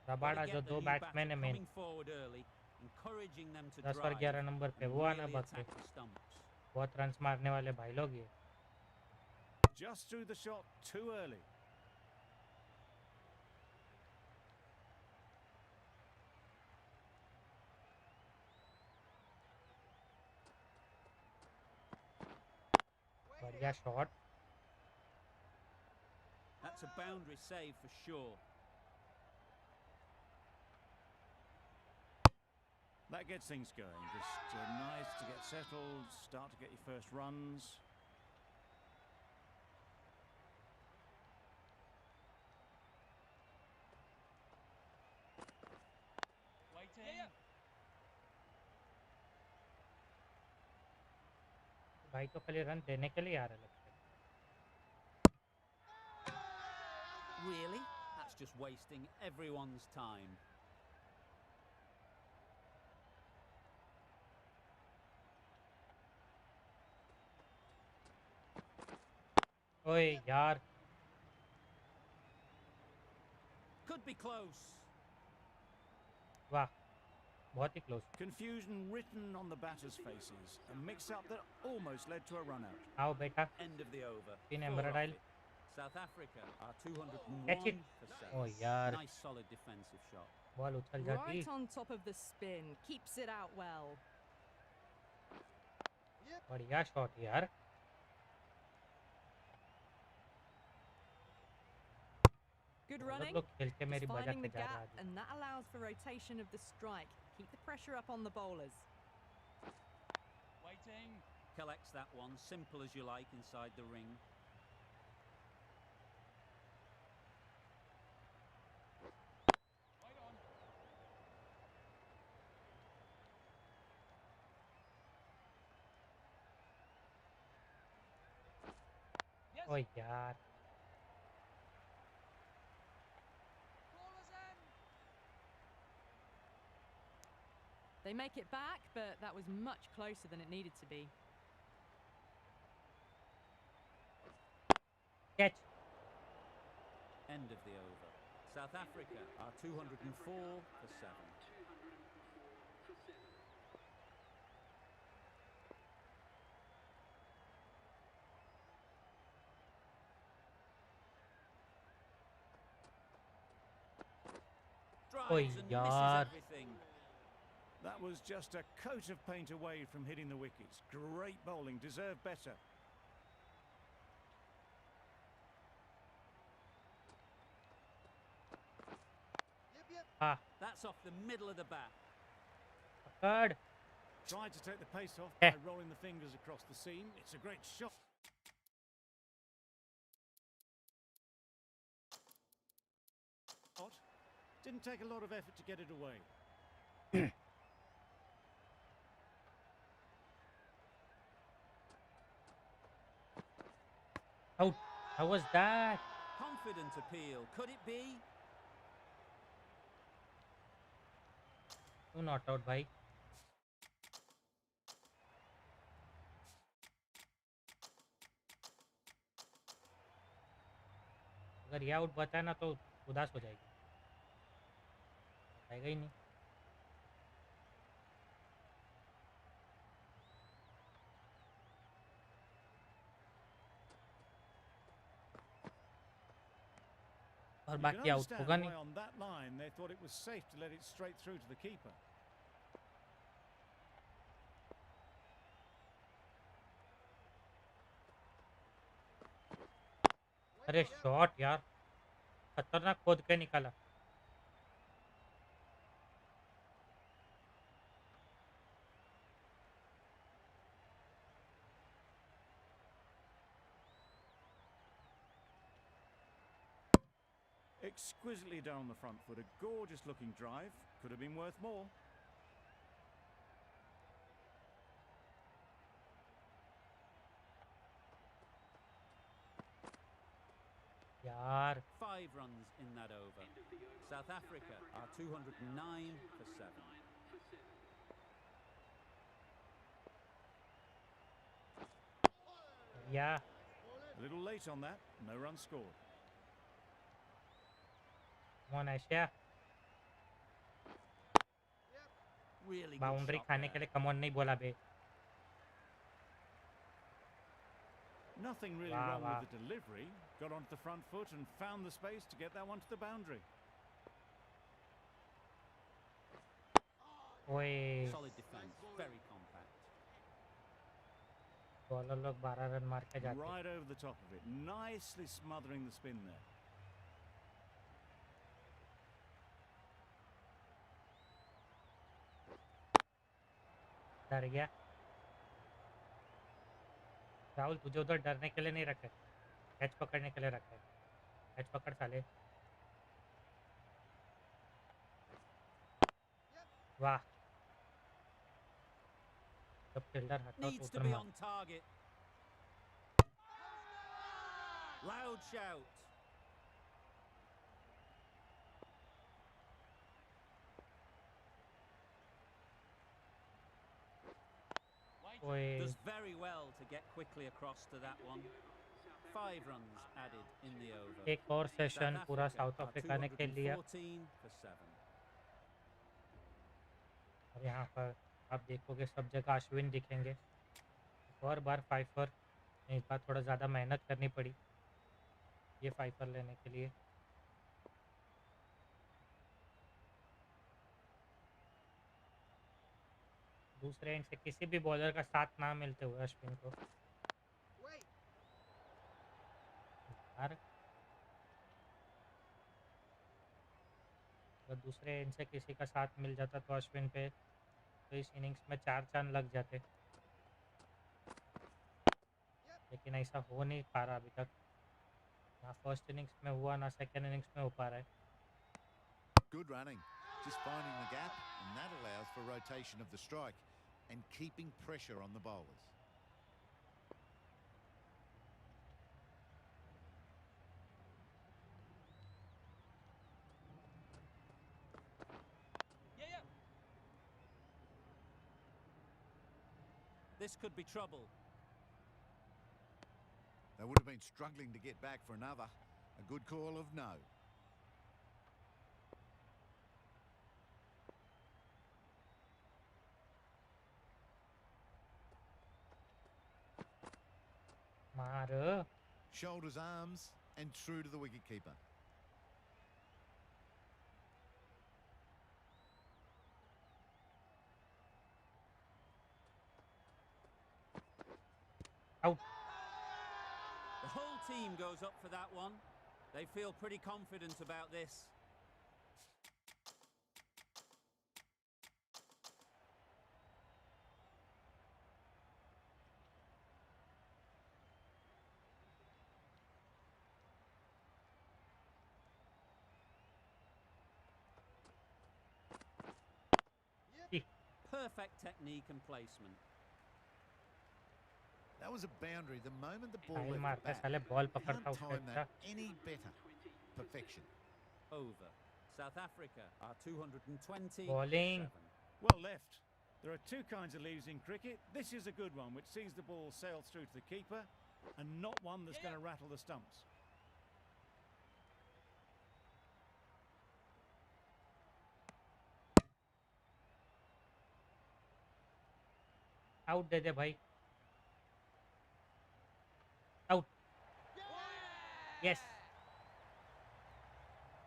Rabada Gotta जो get the 2 new batsman है batter main, coming forward early, encouraging them to 10 और drive 11 number पे and वो आना really बाकी. attack the stumps. बहुत runs मारने वाले भाई लोग ये. Just threw the shot too early. बढ़िया shot. That's a boundary save for sure. That gets things going. Just nice to get settled, start to get your first runs. Waiting. भाई तो खाली रन देने के लिए आ रहा लगता है। Really? That's just wasting everyone's time. ओए यार, Could be close. वाह, बहुत ही close. Confusion written on the batters' faces. A mix-up that almost led to a run-out. आओ बेटा, End of the over. तीन 4 amber off dial. it. South Africa are Catch 201 it. for 7. ओ यार, Nice solid defensive shot. Ball उछल जाती। Right on top of the spin. Keeps it out well. बढ़िया shot यार। Good बहुत running. लोग खेल के Just मेरी बजा finding के the जा रहे gap, हैं आज। and that allows for rotation of the strike. Keep the pressure up on the bowlers. Waiting. Collects that one, simple as you like, inside the ring. Wait on. Yes. ओ यार, Ballers in. They make it back, but that was much closer than it needed to be. Catch. End of the over. South Africa are 204 for 7. Drives and yaar. misses everything. That was just a coat of paint away from hitting the wickets. Great bowling, deserved better. हाँ, That's off the middle of the bat. पकड़। Tried to take the pace off Eh. by rolling the fingers across the seam. It's a great shot. Didn't take a lot of effort to get it away. How was that? Confident appeal. Could it be? तू not out भाई। अगर ये out बताए ना तो उदास हो जाएगी। बताएगा ही नहीं। और You can बाकी आउट understand होगा why नहीं। on that line they thought it was safe to let it straight through to the keeper. अरे शॉट यार, खतरनाक खोद के निकाला। Exquisitely done on the front foot. A gorgeous looking drive. Could have been worth more. यार 5 runs in that over. South Africa are 209 for 7. या A little late on that. No run scored. मोन Asia Really good boundary shot खाने there. के लिए come on नहीं बोला बे। Nothing really Wow, wrong wow. with the delivery. Got onto the front foot and found the space to get that one to the boundary. ओए Solid defence, very compact. Bowler लोग 12 run मार के जाते हैं। Right over the top of it. Nicely smothering the spin there. डर गया। राहुल तुझे उधर डरने के लिए नहीं रखे, कैच पकड़ने के लिए रखे। कैच पकड़ साले। वाह, जब फील्डर हटाओ तो Needs to उधर be मार। on target. Loud shout. Wait. ओए Does very well to get quickly across to that one. 5 runs added in the over. एक और South सेशन पूरा Africa साउथ are अफ्रीका ने खेल लिया। 214 for 7. और यहाँ पर आप देखोगे सब जगह अश्विन दिखेंगे। एक और बार फाइफर, इस बार थोड़ा ज़्यादा मेहनत करनी पड़ी ये फाइफर लेने के लिए। दूसरे एंड से किसी भी बॉलर का साथ ना मिलते हुए अश्विन को यार, अगर दूसरे एंड से किसी का साथ मिल जाता तो अश्विन पे तो इस इनिंग्स में 4 चांद लग जाते, लेकिन ऐसा हो नहीं पा रहा अभी तक। ना फर्स्ट इनिंग्स में हुआ, ना सेकेंड इनिंग्स में हो पा रहा है। Good running, just finding the gap, and that allows for rotation of the strike and keeping pressure on the bowlers. Yeah, yeah. This could be trouble. They would have been struggling to get back for another. A good call of no. मार Shoulders, arms, and through to the wicketkeeper. Out. The whole team goes up for that one. They feel pretty confident about this. Perfect technique and placement. That was a boundary the moment the ball style left the मारता है bat. साले, ball Can't पकड़ता उससे time अच्छा। that any better. Perfection. Over. South Africa are 220 Bowling. 7. Well left. There are two kinds of leaves in cricket. This is a good one, which sees the ball sail through to the keeper, and not one that's going to rattle the stumps. Out दे दे भाई, out. Yes,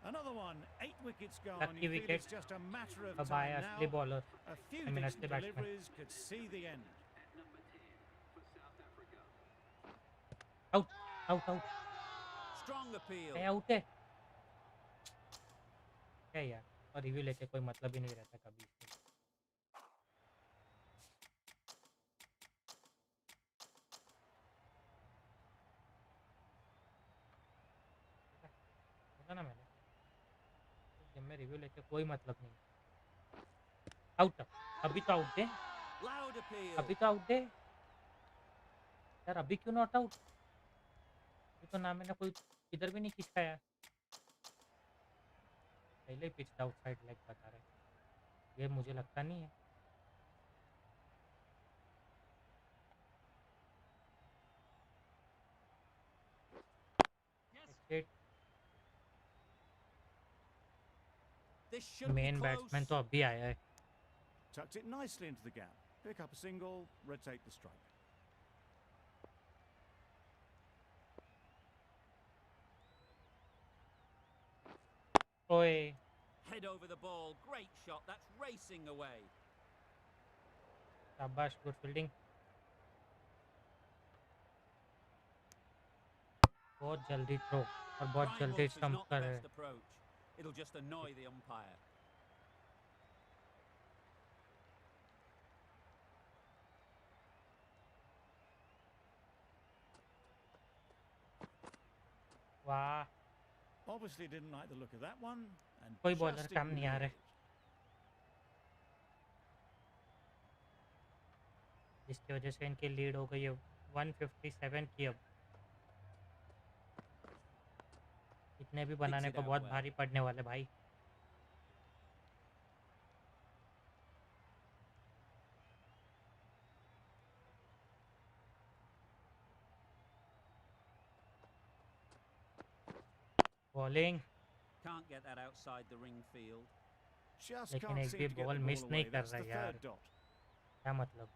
Another one, 8 wickets gone. Lucky You feel wicket. it's just a matter of अब आया time असली now. Bowler, A few I mean decent असली batsman. deliveries could see the end. Out out out. Strong appeal. क्या out है क्या यार, और review लेके कोई मतलब ही नहीं रहता कभी इसके। बोला ना मैंने, गेम में रिव्यू लेके कोई मतलब नहीं। आउट, अभी तो आउट दे, Loud appeal. अभी तो आउट दे यार, अभी क्यों नॉट आउट? अभी तो ना मैंने कोई इधर भी नहीं खिंचकाया, पहले ही पिच आउटसाइड लेग बता रहे। ये मुझे लगता नहीं है। Yes. This should be main close. Batsman तो अभी आया है। Tucked it nicely into the gap. Pick up a single, rotate the strike. ओए Head over the ball. Great shot. That's racing away. शाबाश, गुड फील्डिंग। बहुत जल्दी throw और बहुत Prime जल्दी hooks is stump not the कर रहे best हैं। approach. It'll just annoy the umpire. वाह, Obviously didn't like the look of that one and कोई just बॉलर काम नहीं आ ignored रहे, it. जिसकी वजह से इनकी लीड हो गई है 157 की अब। इतने भी Digs बनाने it को out बहुत well. भारी पड़ने वाले भाई। Bowling, Can't get that outside the ring field. Just लेकिन can't एक भी seem to get ball the miss ball नहीं away. कर That's रहा the यार, third dot. क्या मतलब?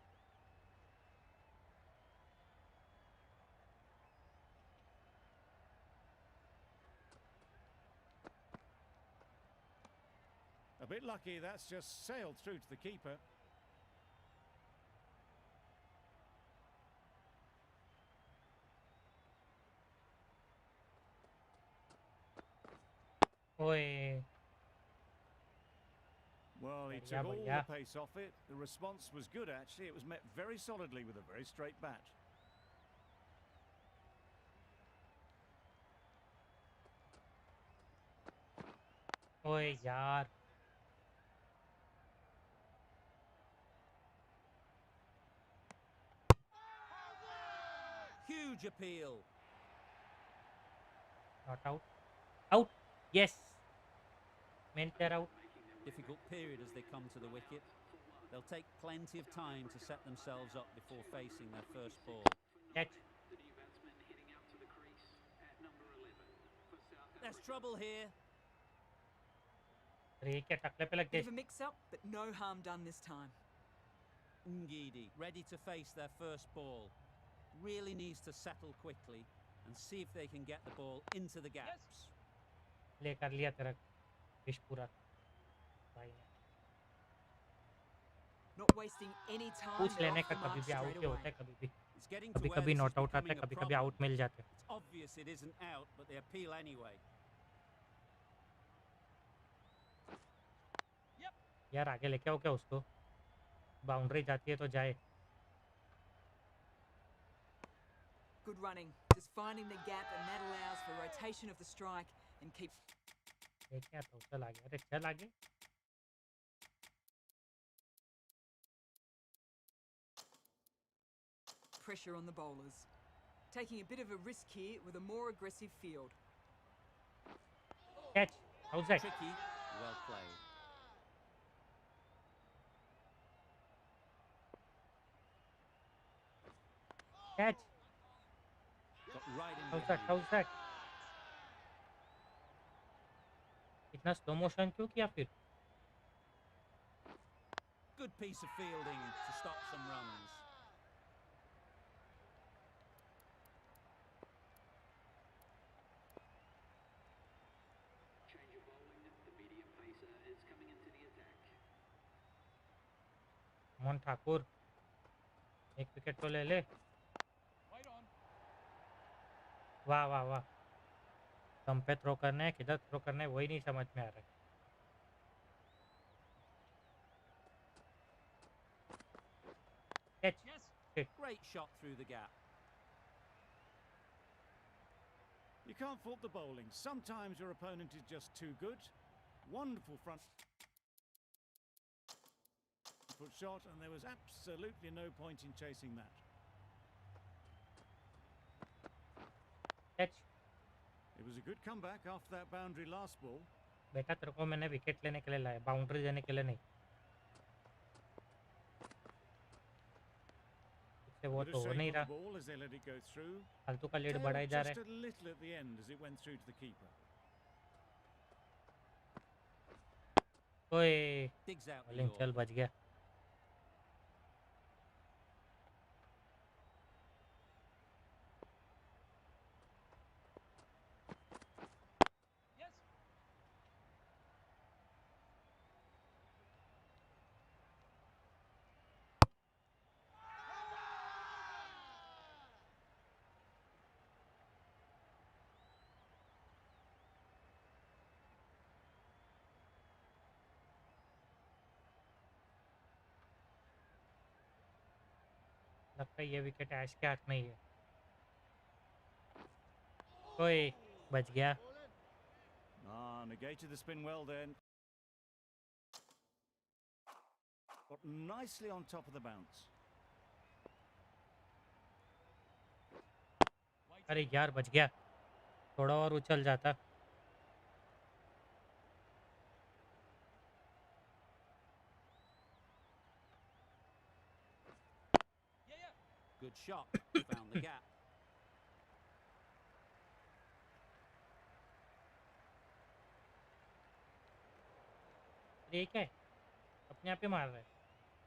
A bit lucky that's just sailed through to the keeper. ओए, Well, he बढ़िया took all बढ़िया। the pace off it. The response was good, actually. It was met very solidly with a very straight bat. ओए यार, Huge appeal. Not out, out, yes, mentor out. Difficult period as they come to the wicket. They'll take plenty of time to set themselves up before facing their first ball. Catch, There's trouble here. अरे ये क्या टकले पे लग Bit गए? of a mix-up, but no harm done this time. Ngidi ready to face their first ball. Really needs to settle quickly and see if they can get the ball into the gaps. ले कर लिया तेरा fish पूरा भाई ने। Not wasting any time. पूछ They're लेने off का the कभी mark भी straight आउट ही होता away. है, कभी भी It's getting to कभी where कभी this is नॉट आउट आता है, becoming a कभी कभी problem. आउट मिल जाते हैं। It's obvious it isn't out, but they appeal anyway. यार आगे लेके आओ क्या उसको, बाउंड्री जाती है तो जाए। Good running. Just finding the gap, and that allows for rotation of the strike and keep लेके आता हूँ, चल आगे, अरे चल आगे। pressure on the bowlers. Taking a bit of a risk here with a more aggressive field. Catch, outside, Tricky, well played. Catch, Got right in outside, behind. Outside. इतना slow motion क्यों किया फिर? Good piece of fielding to stop some runs. Mohan Thakur, एक wicket तो ले ले। Wait on. वाह वाह वाह, कम पे थ्रो करना है, किधर थ्रो करना है वही नहीं समझ में आ रहा है। Catch, Yes. Great shot through the gap. You can't fault the bowling. Sometimes your opponent is just too good. Wonderful front foot shot, and there was absolutely no point in chasing that. Catch. It was a good comeback after that boundary last ball. बेटा तेरे को मैंने wicket लेने के लिए लाया, boundary देने के लिए नहीं। इससे वो Bit of तो हो shape नहीं on the रहा, ball as they let it go through. फालतू का लीड Tailed बढ़ाई जा रहा just है। a little at the end as it went through to the keeper. ओए, Digs out the बॉलिंग, चल Yorker. बच गया। Yes. लगता है ये विकेट ऐश के हाथ में ही है। ओए, बच गया। Ah, negated the spin well then. Got nicely on top of the bounce. अरे यार बच गया, थोड़ा और उछल जाता। Yeah, yeah. Good shot. Found the gap. ये क्या है, अपने आप ही मार रहा है,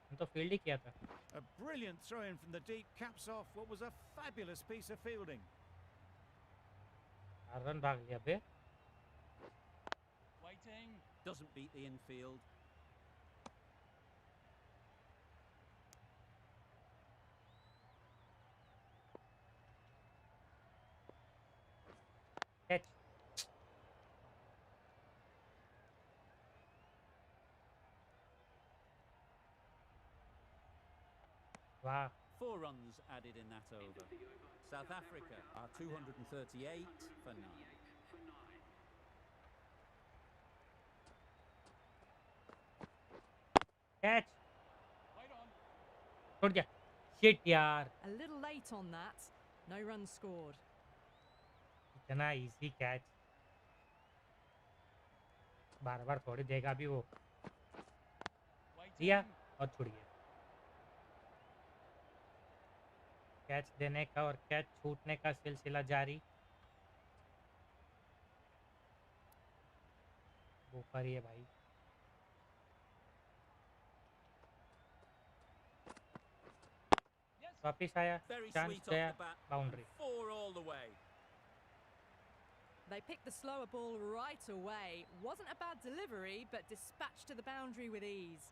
हम तो फील्ड ही किया था। A brilliant throw in from the deep caps off what was a fabulous piece of fielding. 4 run भाग लिया बे। Waiting. Doesn't beat the infield. Catch. वाह। 4 runs added in that over. South Africa are 238 for 9. Catch. Wait on. छोड़ गया। Shit यार, A little late on that. No runs scored. इतना easy catch, बार बार थोड़ी देगा भी वो। दिया Waiting. और छूट गया। कैच देने का और कैच छूटने का सिलसिला जारी। वो पर ही है भाई। Yes. वापिस आया, Very चांस sweet off गया, the bat. Boundary. 4 all the way. They picked the slower ball right away. Wasn't a bad delivery, but dispatched to the boundary with ease.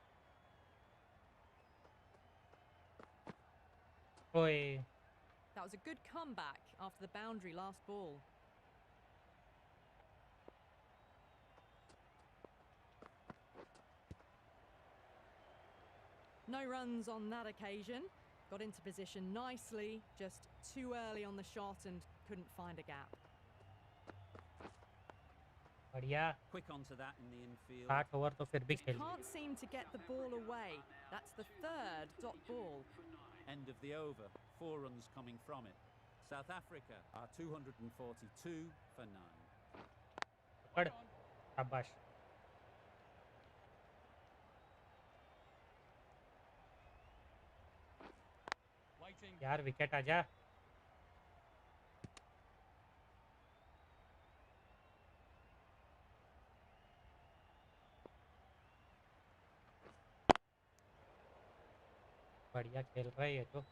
ओए, That was a good comeback after the boundary last ball. No runs on that occasion. Got into position nicely, just too early on the shot and couldn't find a gap. बढ़िया। Quick onto that in the infield. 60 over तो फिर भी खेल लिया। Can't seem to get the ball away. That's the third dot ball. End of the over. 4 runs coming from it. South Africa are 242 for 9. पकड़, Wait on. शाबाश। Waiting. यार wicket आजा। बढ़िया खेल रहा है ये तो।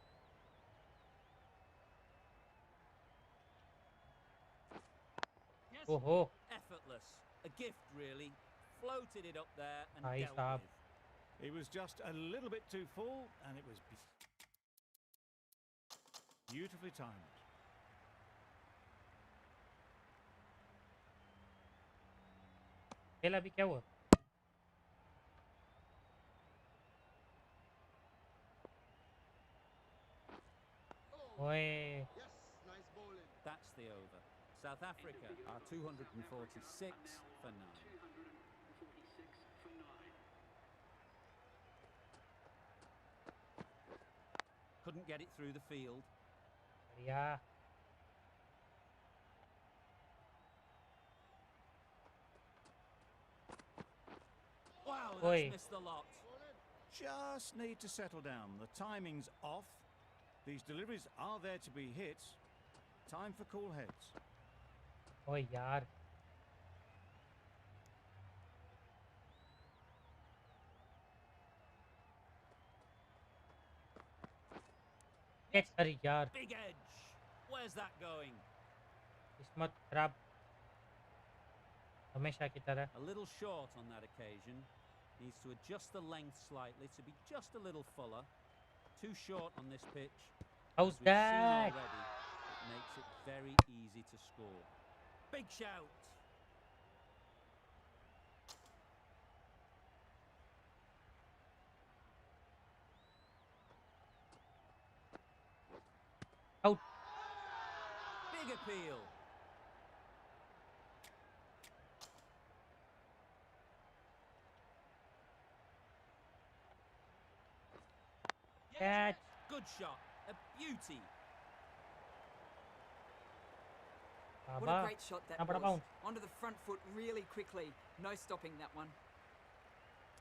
Yes. ओहो Effortless. A gift, really. Floated it up there and भाई dealt साहब, with. He was just a little bit too full and it was beautifully timed. खेल अभी क्या हुआ? ओए, That's the over. South Africa are 246 for 9. Couldn't get it through the field. बढ़िया। Wow, Oi. that's missed the lot. Just need to settle down. The timing's off. These deliveries are there to be hit. Time for cool heads. ओए यार, catch. अरे यार, Big edge. Where's that going? किस्मत खराब हमेशा की तरह। A little short on that occasion. Needs to adjust the length slightly to be just a little fuller. Too short on this pitch. How's As we've seen that? already, it makes it very easy to score. Big shout. Out. Big appeal. Catch Good shot. A beauty. What Baba a great shot that इतना बड़ा was. Bounce Onto the front foot really quickly. No stopping that one.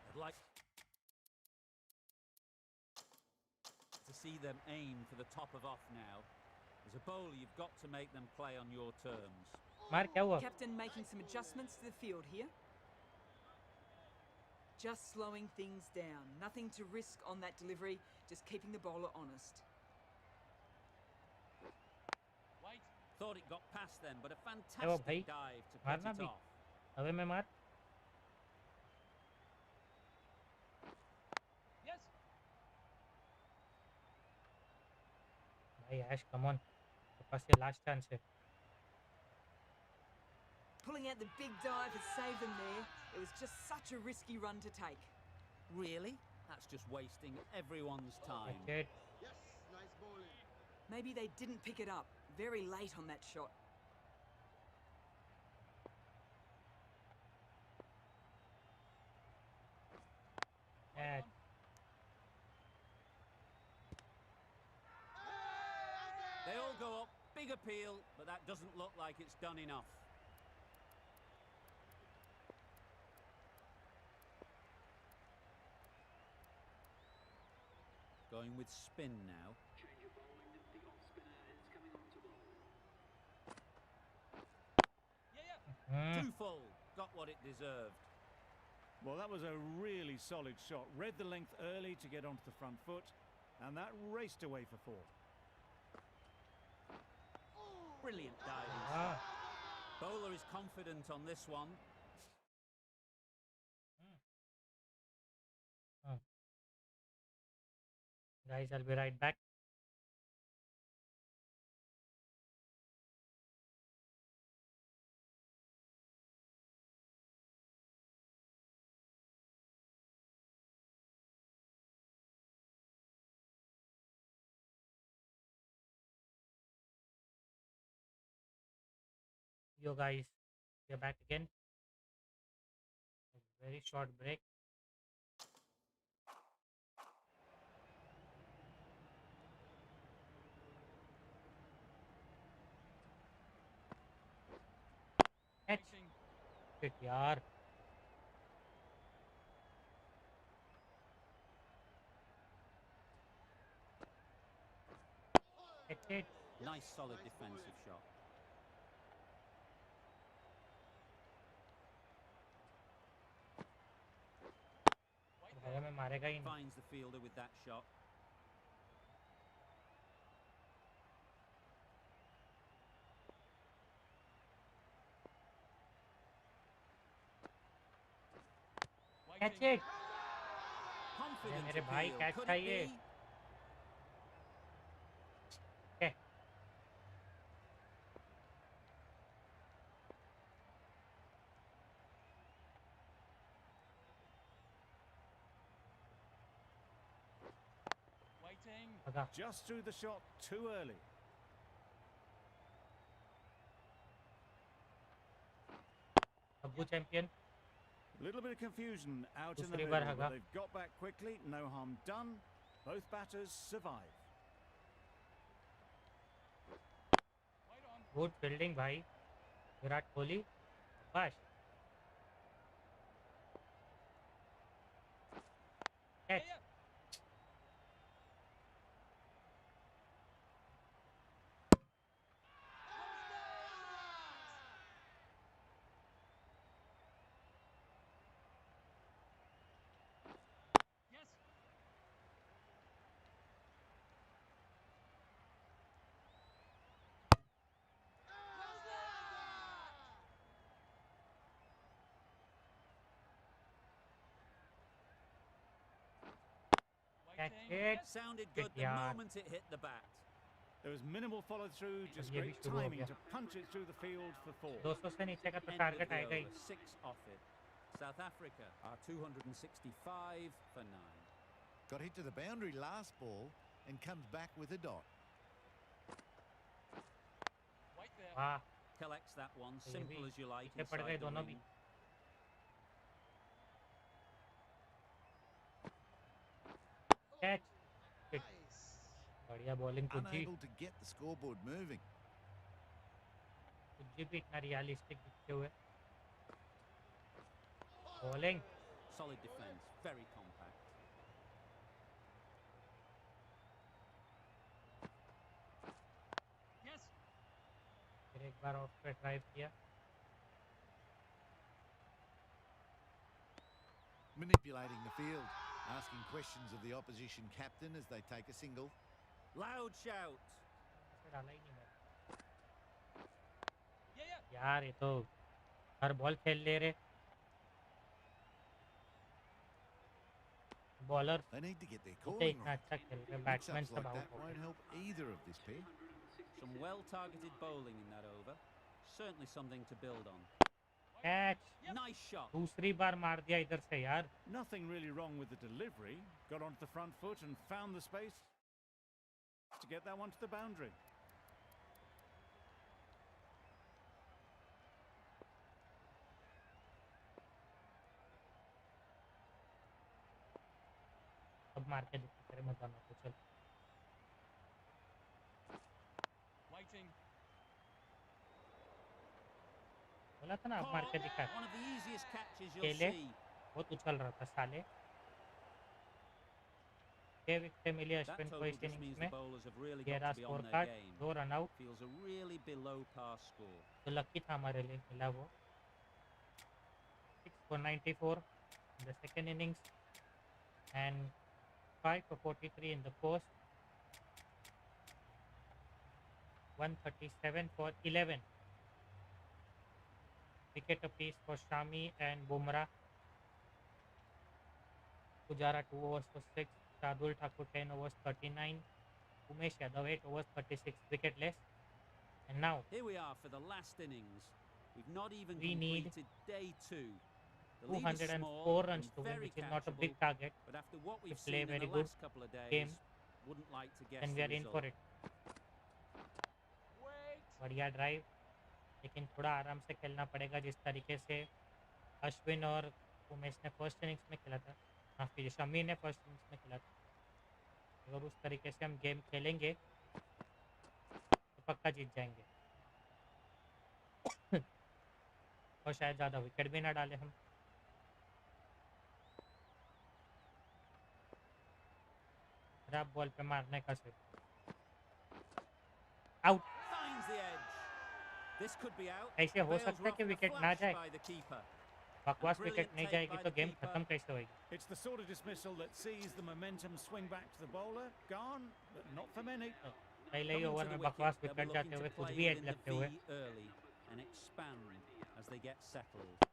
I'd like to see them aim for the top of off now. As a bowler, you've got to make them play on your terms. मार क्या हुआ Captain making some adjustments to the field here. Just slowing things down. Nothing to risk on that delivery. Just keeping the bowler honest. Wait. Thought it got past them, but a भाई, fantastic dive to cut मारना it भी off. हवे में मार Yes. भाई ऐश come on तेरे पास ये last chance है Pulling out the big dive has saved them there. It was just such a risky run to take. Really? That's just wasting everyone's time. Wicket Maybe they didn't pick it up. Very late on that shot. Catch They all go up. Big appeal, but that doesn't look like it's done enough. Going with spin now. Yeah. Too full. Got what it deserved. Well, that was a really solid shot. Read the length early to get onto the front foot, and that raced away for 4. Brilliant diving. हाँ Bowler is confident on this one. guys I'll be right back yo guys we're back again very short break catch Waiting. Shit यार catch Nice solid defensive shot. Wait हवा there. में मारेगा ही नहीं Finds the fielder with that shot. Catch Waiting. It Confident मेरे भाई appeal. Catch Could it चाहिए be? क्या Waiting. भगा Just threw the shot too early. अब्बू champion A little bit of confusion out in the दूसरी middle, bar but हगा they've got back quickly. No harm done. Both batters survive. Wait on. Good fielding भाई विराट कोहली बस Yeah. Catch Yes. Catch Waiting. It Sounded good the यार moment it hit the bat. There was minimal follow through, just ये भी great शुरू हो timing गया to punch it through the field for 4. 200 से नीचे का तो End of टारगेट the आएगा ही over. 6 off it. South Africa are 265 for 9. Got hit to the boundary last ball and comes back with a dot. Wait there. वाह Collects that one, ये simple भी as you like, पीछे पड़ गए inside the दोनों भी wing. Catch shit बढ़िया bowling कुछ Unable to get the scoreboard moving. भी इतना रियलिस्टिक दिखते हुए bowling Solid defence, very compact. Yes. फिर एक बार ऑफ पे ड्राइव किया Manipulating the field, asking questions of the opposition captain as they take a single. Loud shout. इसे डाला ही नहीं मैंने Yeah, yeah. यार ये तो हर बॉल खेल ले रहे bowler They need to get their होते calling इतना right. अच्छा खेल रहे बैट्समैन Mix-ups सब like आउट that हो won't गए help either of this pair. Some well-targeted bowling in that over. Certainly something to build on. Catch Nice shot. दूसरी बार मार दिया इधर से यार Nothing really wrong with the delivery. Got onto the front foot and found the space to get that one to the boundary. अब मार के दिखा तेरे मजा ना तो चल Waiting. बोला था ना अब मार के दिखा One of the easiest catches you'll खेले see. बहुत उछल रहा था साले 6 विकेटें मिली That अश्विन को total इस just इनिंग्स means the में bowlers have really 11 got to be score on their card game. 2 run out Feels a really below par score. तो लकी था हमारे लिए मिला वो 6 for 94 in the second innings and 5 for 43 in the first 137 for 11 wicket apiece for Shami and Bumrah Pujara 2 overs for 6 Shardul Thakur 10 overs 39 Umesh Yadav 8 overs 36 wicketless and now Here we are for the last innings. We've not even We need completed day 2. The lead is 204 small runs and to win, very which is not a big catchable, target. but after what we've play seen in very the good last couple of days, game, wouldn't like to guess then we the are in result. for it. Wait. बढ़िया drive लेकिन थोड़ा आराम से खेलना पड़ेगा जिस तरीके से अश्विन और उमेश ने फर्स्ट इनिंग्स में खेला था माफ कीजिए शमी ने फर्स्ट इनिंग्स में खेला था अगर उस तरीके से हम गेम खेलेंगे तो पक्का जीत जाएंगे और शायद ज़्यादा विकेट भी ना डाले हम खराब बॉल पे मारने का सिर्फ out Finds the edge. This could be out. ऐसे हो Bales सकता were है कि offered a विकेट ना flash जाए by the keeper. बकवास brilliant विकेट नहीं take जाएगी by तो the गेम keeper. खत्म कैसे होएगी It's the sort of dismissal that sees the momentum swing back to the bowler. Gone, but not for many. पहले ही Coming ओवर to the में wicket, बकवास they'll be wicket looking जाते to हुए कुछ play भी एज within the लगते हुए V early and expand as they get settled.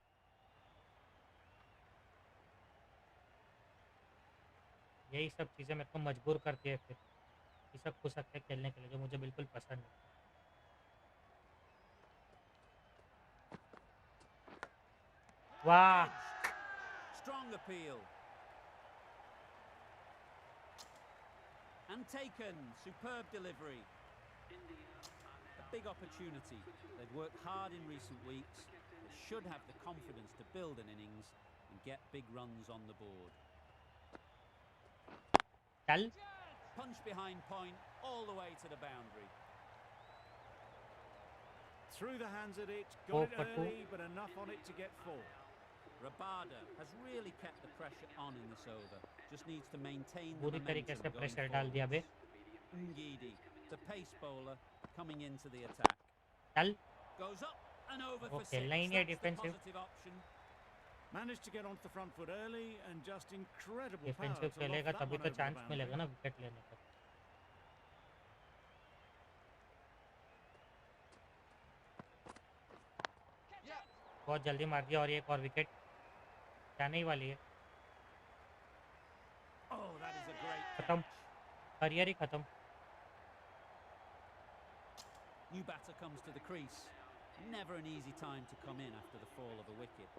यही सब चीज़ें मेरे को मजबूर करती है फिर ये सब खुसकते खेलने के लिए जो मुझे बिल्कुल पसंद नहीं वाह Edged. Strong appeal. And taken. Superb delivery. A big opportunity. They've worked hard in recent weeks. They should have the confidence to build an innings and get big runs on the board. चल Punch behind point all the way to the boundary. Through the hands at it, Four got it for two. early, but enough on it to get 4. Rabada has really kept the pressure on in this over. Just needs to maintain the बुरी तरीके momentum से going pressure डाल दिया बे forwards. Ngidi, the pace bowler, coming into the attack. चल Goes up and over वो for 6. खेलना ही नहीं है That's the defensive. positive option. Managed to get onto the front foot early and just incredible power defensive to खेलेगा loft that तभी one तो over the chance boundary. मिलेगा ना wicket लेने का Yeah. बहुत जल्दी मार दिया और एक और विकेट जाने ही वाली है Oh, that is a great खत्म catch. करियर ही खत्म New batter comes to the crease. Never an easy time to come in after the fall of a wicket.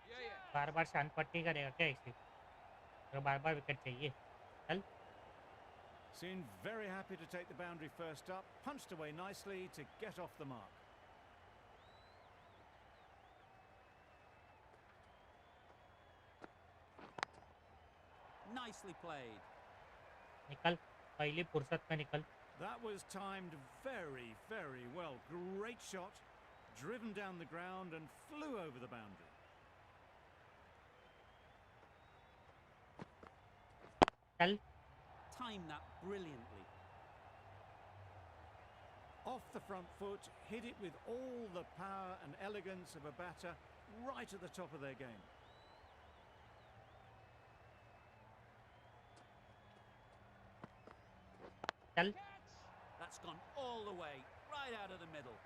Yeah, yeah. बार बार शान पट्टी करेगा क्या ऐसे तो बार बार विकेट चाहिए चल Seemed very happy to take the boundary first up. Punched away nicely to get off the mark. Nicely played. निकल, पहली फुर्सत में निकल। That was timed very, very well. Great shot. Driven down the ground and flew over the boundary. चल, Timed that brilliantly. Off the front foot, hit it with all the power and elegance of a batter right at the top of their game. चल, That's gone all the way, right out of the middle.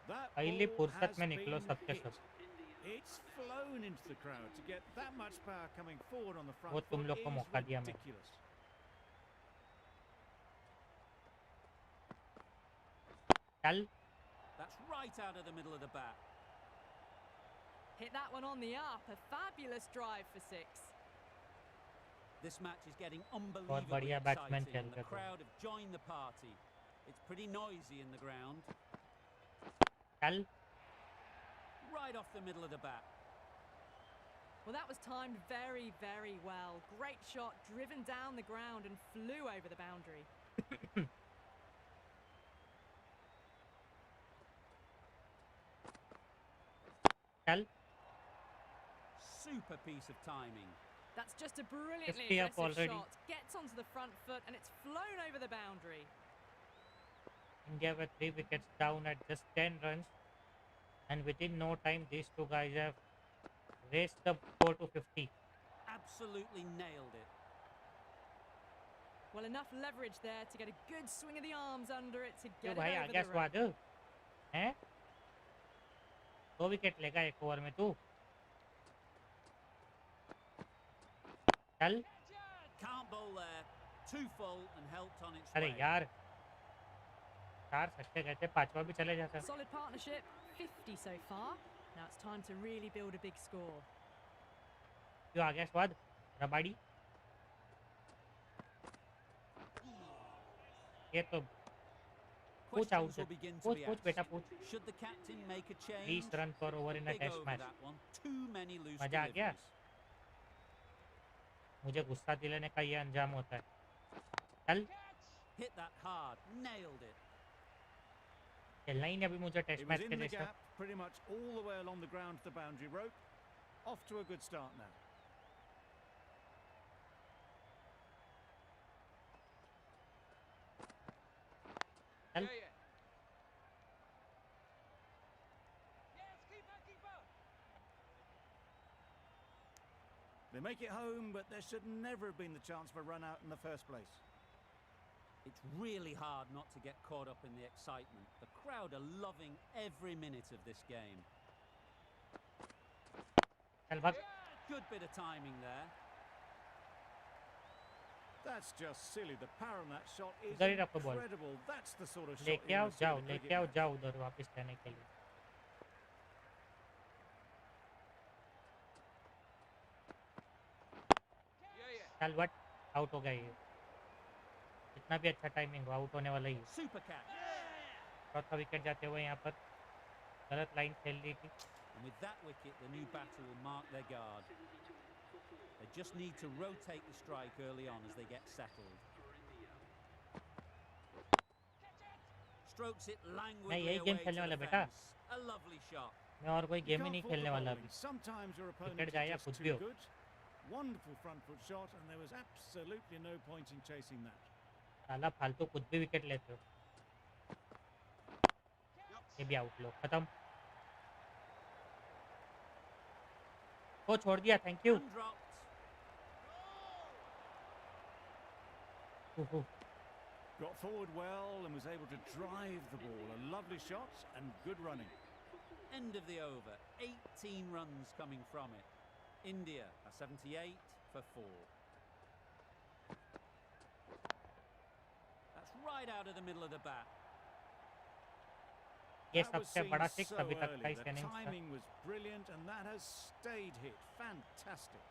That पहली ball फुर्सत has में निकलो been सबके hit. सब। It's flown into the crowd. To get that much power coming forward on the front वो तुम foot लोग को is मौका दिया मैं। ridiculous. चल, That's right out of the middle of the bat. Hit that one on the up. A fabulous drive for 6. This match is getting unbelievably बढ़िया batsman exciting, खेल and रहे the थे। crowd have joined the party. It's pretty noisy in the ground. चल, Right off the middle of the bat. Well, that was timed very, very well. Great shot, driven down the ground and flew over the boundary. चल, Super piece of timing. That's just a brilliantly 50 up aggressive already. shot. Gets onto the front foot and it's flown over the boundary. India were 3 wickets down at just 10 runs, and within no time these two guys have raised the score to 50. Absolutely nailed it. Well, enough leverage there to get a good swing of the arms under it to क्यों get भाई it uh over गया the स्वाद rope. हैं? 2 wicket लेगा एक over में तू। चल, Can't bowl there. Too full and helped on its अरे way. यार, 4 छक्के गए थे, 5वां भी चले जाता। Solid partnership, 50 so far. Now it's time to really build a big score. क्यों आ गया स्वाद? रबाड़ी। ये तो पूछ out Questions will begin to पूछ be पूछ asked. बेटा पूछ। Should the captain make a change? 20 run पर over in a Big test over match. that one. Too many loose मजा आ गया? deliveries. मुझे गुस्सा दिलाने का ये अंजाम होता है। चल, Hit that hard. Nailed it. खेलना ही नहीं अभी मुझे test It was match in के the जैसा। gap, pretty much all the way along the ground to the boundary rope. Off to a good start now. चल, Yeah, yeah. Yes, keeper. They make it home, but there should never have been the chance for a run out in the first place. It's really hard not to get caught up in the excitement. The crowd are loving every minute of this game. चल भाग। Good bit of timing there. That's just silly. The power on that shot is उधर ही रखो ball. incredible. That's the sort of shot लेके you आओ, want to see जाओ, in a लेके cricket आओ, match. जाओ उधर वापस लेने के लिए। Yeah, yeah. चल वट, आउट हो गया ये। जितना भी अच्छा टाइमिंग हो, आउट होने वाला ही है। Super catch. चौथा विकेट जाते हुए यहाँ पर गलत लाइन खेल ली थी। And with that wicket, the new batter will mark their guard. They just need to rotate the strike early on as they get settled. Strokes it languidly नहीं, यही away गेम to खेलने the वाला बेटा। fence. A lovely shot. मैं और कोई You game he can't नहीं fault the खेलने वाला bowling. अभी। Sometimes your opponent Wicket is जाए या just कुछ too भी हो। good. Wonderful front foot shot, and there was absolutely no point in chasing that. साला फालतू कुछ भी विकेट लेते हो। ये भी आउट लो, खत्म। वो छोड़ दिया, thank you. And dropped. Got forward well and was able to drive the ball. A lovely shot and good running. End of the over. 18 runs coming from it. India are 78 for 4. That's right out of the middle of the bat. ये That was सबसे seen बड़ा so six अभी तक का early. इस The innings का। timing was brilliant, and that has stayed hit. Fantastic.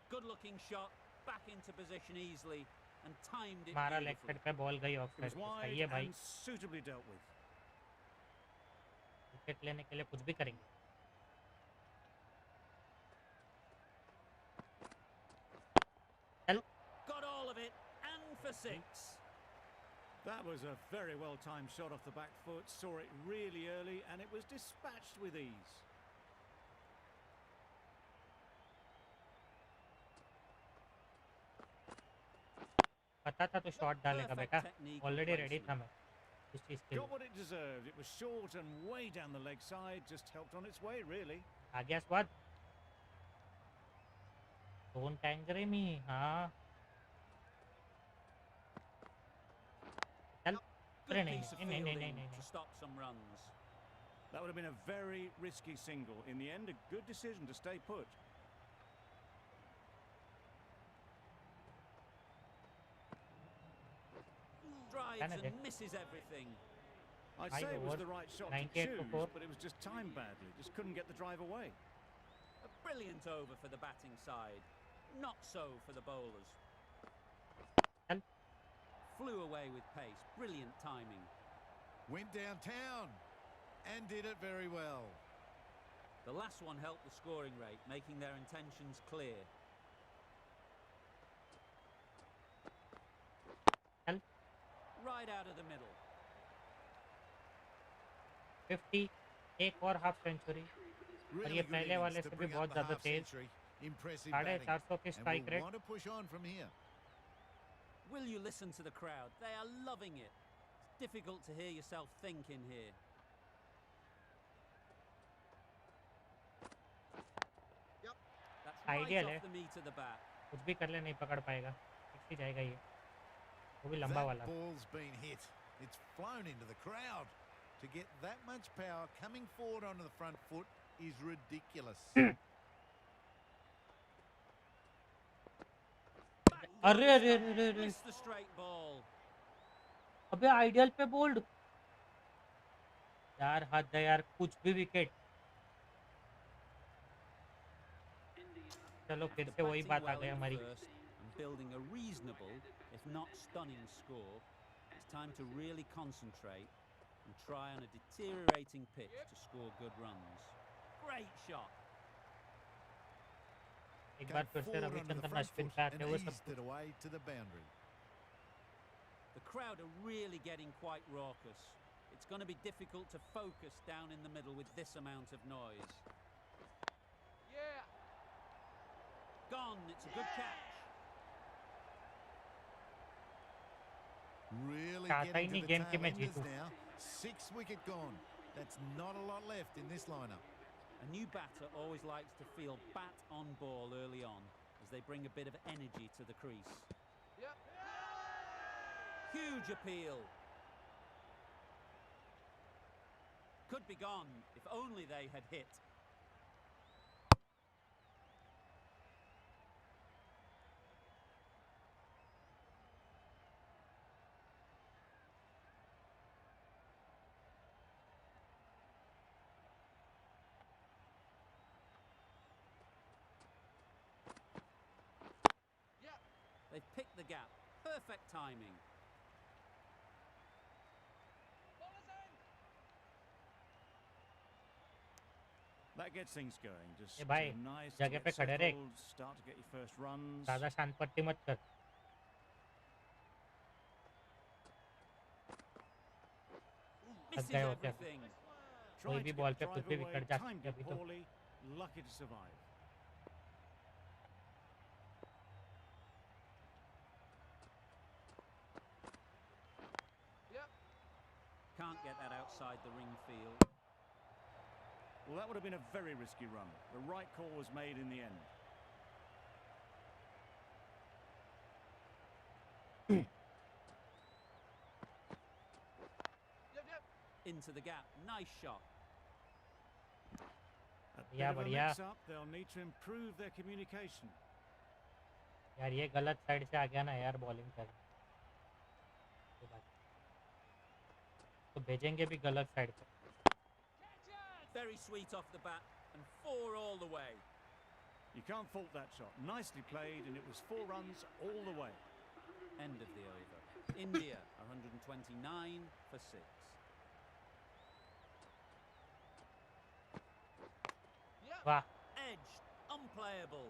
Good looking shot. Back into position easily and timed it मारा leg beautifully. Side पे, बॉल गई of It was side. wide सही है भाई। and suitably dealt with. Wicket लेने के लिए कुछ भी करेंगे। चल Got all of it, and for 6. That was a very well-timed shot off the back foot, saw it really early, and it was dispatched with ease. पता था तू शॉट डालेगा बेटा, Perfect technique and already ready था placement. मैं इस चीज़ के Got लिए। what it deserved. It was short and way down the leg side, just helped on its way, really. आ गया स्वाद। डोंट एंग्री मी। हाँ चल। अरे Good नहीं piece of नहीं नहीं नहीं नहीं fielding नहीं to नहीं। stop some runs. That would have been a very risky single. In the end, a good decision to stay put. Drives Can I and get- misses everything. I'd High say it was over, the right shot to 98 for choose, 4. but it was just timed badly. Just couldn't get the drive away. A brilliant over for the batting side. Not so for the bowlers. चल Flew away with pace. Brilliant timing. Went downtown and did it very well. The last one helped the scoring rate, making their intentions clear. चल Right out of the middle. 50 एक और half century और Really ये good पहले वाले innings to से भी bring बहुत up the ज़्यादा half तेज। century. Impressive batting. 450 की And strike we'll rate. want to push on from here. Will you listen to the crowd? They are loving it. It's difficult to hear yourself think in here. That's right Ideal, eh? off the meat of the bat. कुछ भी कर ले नहीं पकड़ पाएगा, fix ही जाएगा ये, वो भी लंबा That वाला। ball's been hit. It's flown into the crowd. To get that much power coming forward onto the front foot is ridiculous. अरे अरे अरे अरे अरे Missed the straight ball. अबे आइडियल पे बोल्ड यार, हद है यार, कुछ भी विकेट। चलो फिर After से वही batting बात आ well गई in the हमारी। first and building a reasonable, if not stunning score, it's time to really concentrate and try on a deteriorating pitch to score good runs. Great shot. एक Came बार फिर से forward onto the Ravichandran front Ashwin foot पे आते and हुए सब eased it away to the boundary. The crowd are really getting quite raucous. It's going to be difficult to focus down in the middle with this amount of noise. Yeah. Gone, it's a good catch. Really चाहता ही getting to नहीं the game की tail मैं enders जीतूं। now. 6 wicket gone. That's not a lot left in this lineup. A new batter always likes to feel bat on ball early on as they bring a bit of energy to the crease. Yep. Huge appeal. Could be gone if only they had hit. Yep. They've picked the gap. Perfect timing. Bowler's in. That gets things going. Just ए भाई, nice to जगह get पे खड़े रहे। settled, start to get your first runs. ज़्यादा शांत पट्टी मत कर। थक Misses गए हो क्या? everything. कोई Tried भी to बॉल get पे the कुछ drive भी away, विकेट जा timed सकते it अभी तो। poorly, lucky to survive. Yep. Can't get that outside the ring field. Well, that would have been a very risky run. The right call was made in the end. Yep. Yep. Into the gap. Nice shot. A bit बढ़िया of a बढ़िया। mix-up. They'll need to improve their communication. यार ये गलत side से आ गया ना यार, bowling कर ये बात। तो भेजेंगे भी गलत साइड पे। Catch it. Very sweet off the bat and 4 all the way. You can't fault that shot. Nicely played, and it was 4 runs all the way. End of the over. India 129 for 6. वाह Edged, unplayable.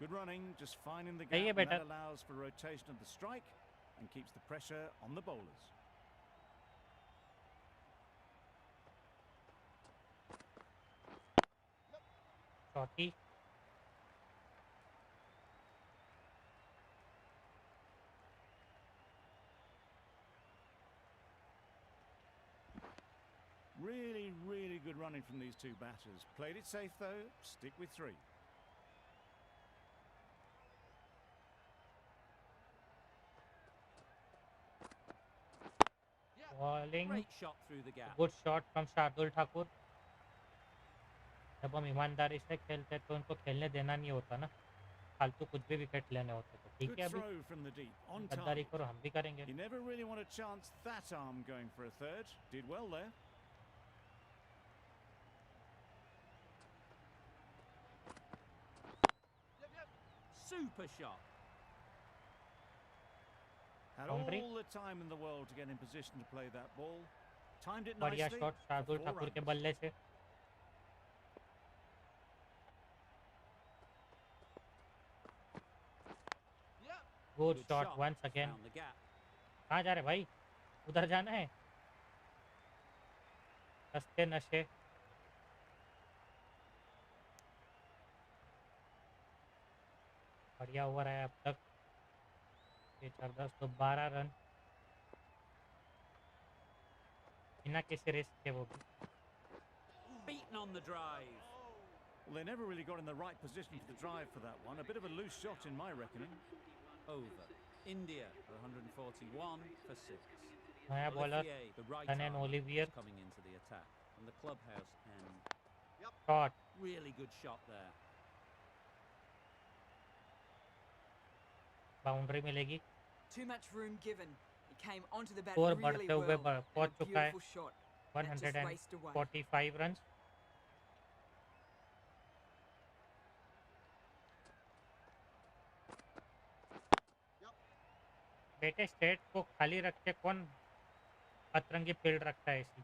Good running, just finding the सही है gap, and that बेटा allows for rotation of the strike and keeps the pressure on the bowlers. चौथी Really, really good running from these two batters. Played it safe though, stick with 3. Yeah. Bowling Great shot through the gap. Good shot from Shardul Thakur जब हम ईमानदारी से खेलते हैं तो उनको खेलने देना नहीं होता ना फालतू कुछ भी विकेट लेने होते तो ठीक Good है अभी throw from the deep, on गद्दारी target. करो हम भी करेंगे You never really want to chance that arm going for a third. Did well there. Yep, yep. Super shot. Had Boundary. all the time in the world to get in position to play that ball. Timed it बढ़िया nicely. Shot for Shardul 4 Thakur के runs. बल्ले से Yep. Good Good shot shot. Once again Found the gap. कहाँ जा रहे भाई उधर जाना है सस्ते नशे बढ़िया ओवर है अब तक ये 14 तो 12 रन बिना किसी रिस्क के वो भी Beaten on the drive. Well, they never really got in the right position for the drive for that one. A bit of a loose shot in my reckoning. Over. India are 141 for 6. नया bowler Olivier, the right Tannen arm, Olivier is coming into the attack from the clubhouse end. Shot Really good shot there. Boundary मिलेगी Too much room given. It came onto the bat score really बढ़ते हुए well. पहुंच And a चुका है beautiful shot. That just raced away. 145 run बेटे state को खाली रख के कौन अतरंगी फील्ड रखता है ऐसी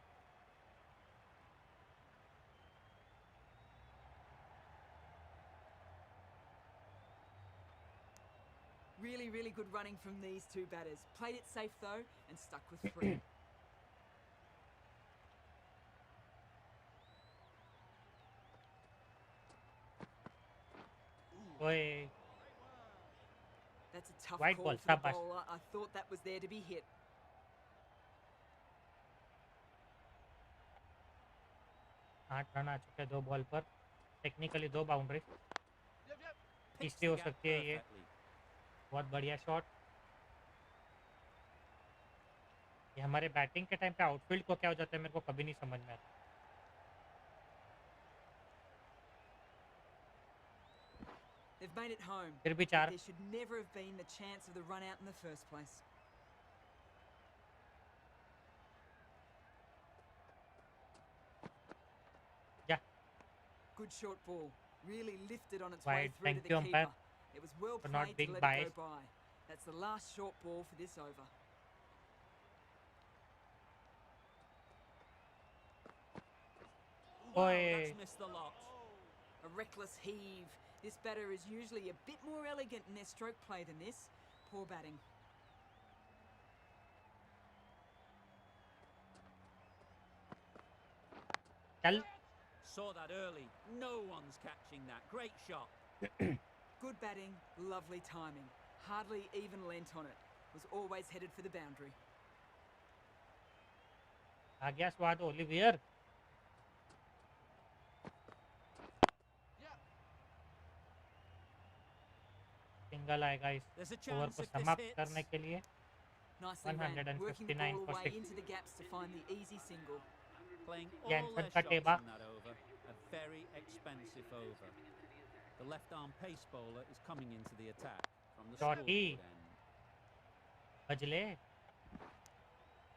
Really, really good running from these two batters. Played it safe though and stuck with 3. ओए That's a tough White call ball, for the शाबाश bowler. I thought that was there to be hit. 8 run आ चुके हैं 2 ball पर technically 2 boundary Yep, yep. Pitched तीसरी the हो gap सकती है ये perfectly. बहुत बढ़िया शॉट ये हमारे बैटिंग के टाइम पे आउटफील्ड को क्या हो जाता है मेरे को कभी नहीं समझ में आता They've made it home. फिर भी But 4 there should never have been the chance of the run out in the first place. या Good short ball. Really lifted on its Wide. way through to Thank the you, umpire, keeper. It was well for not played to being let biased. it go by. That's the last short ball for this over. Wow, ओए that's missed the lot. A reckless heave. This batter is usually a bit more elegant in their stroke play than this. Poor batting. चल Saw that early. No one's catching that. Great shot. Good batting, lovely timing. Hardly even lent on it. Was always headed for the boundary. आ गया स्वाद Olivier Yep. Single आएगा इस There's a over chance को if this समाप्त hits. करने के लिए Nicely ran, working the 159 ball for away 6 into the gaps to find the easy single. Playing all Jensen their का shots टेबा in that over. A very expensive over. The left-arm pace bowler is coming into the attack from the चौथी scoreboard end. बजले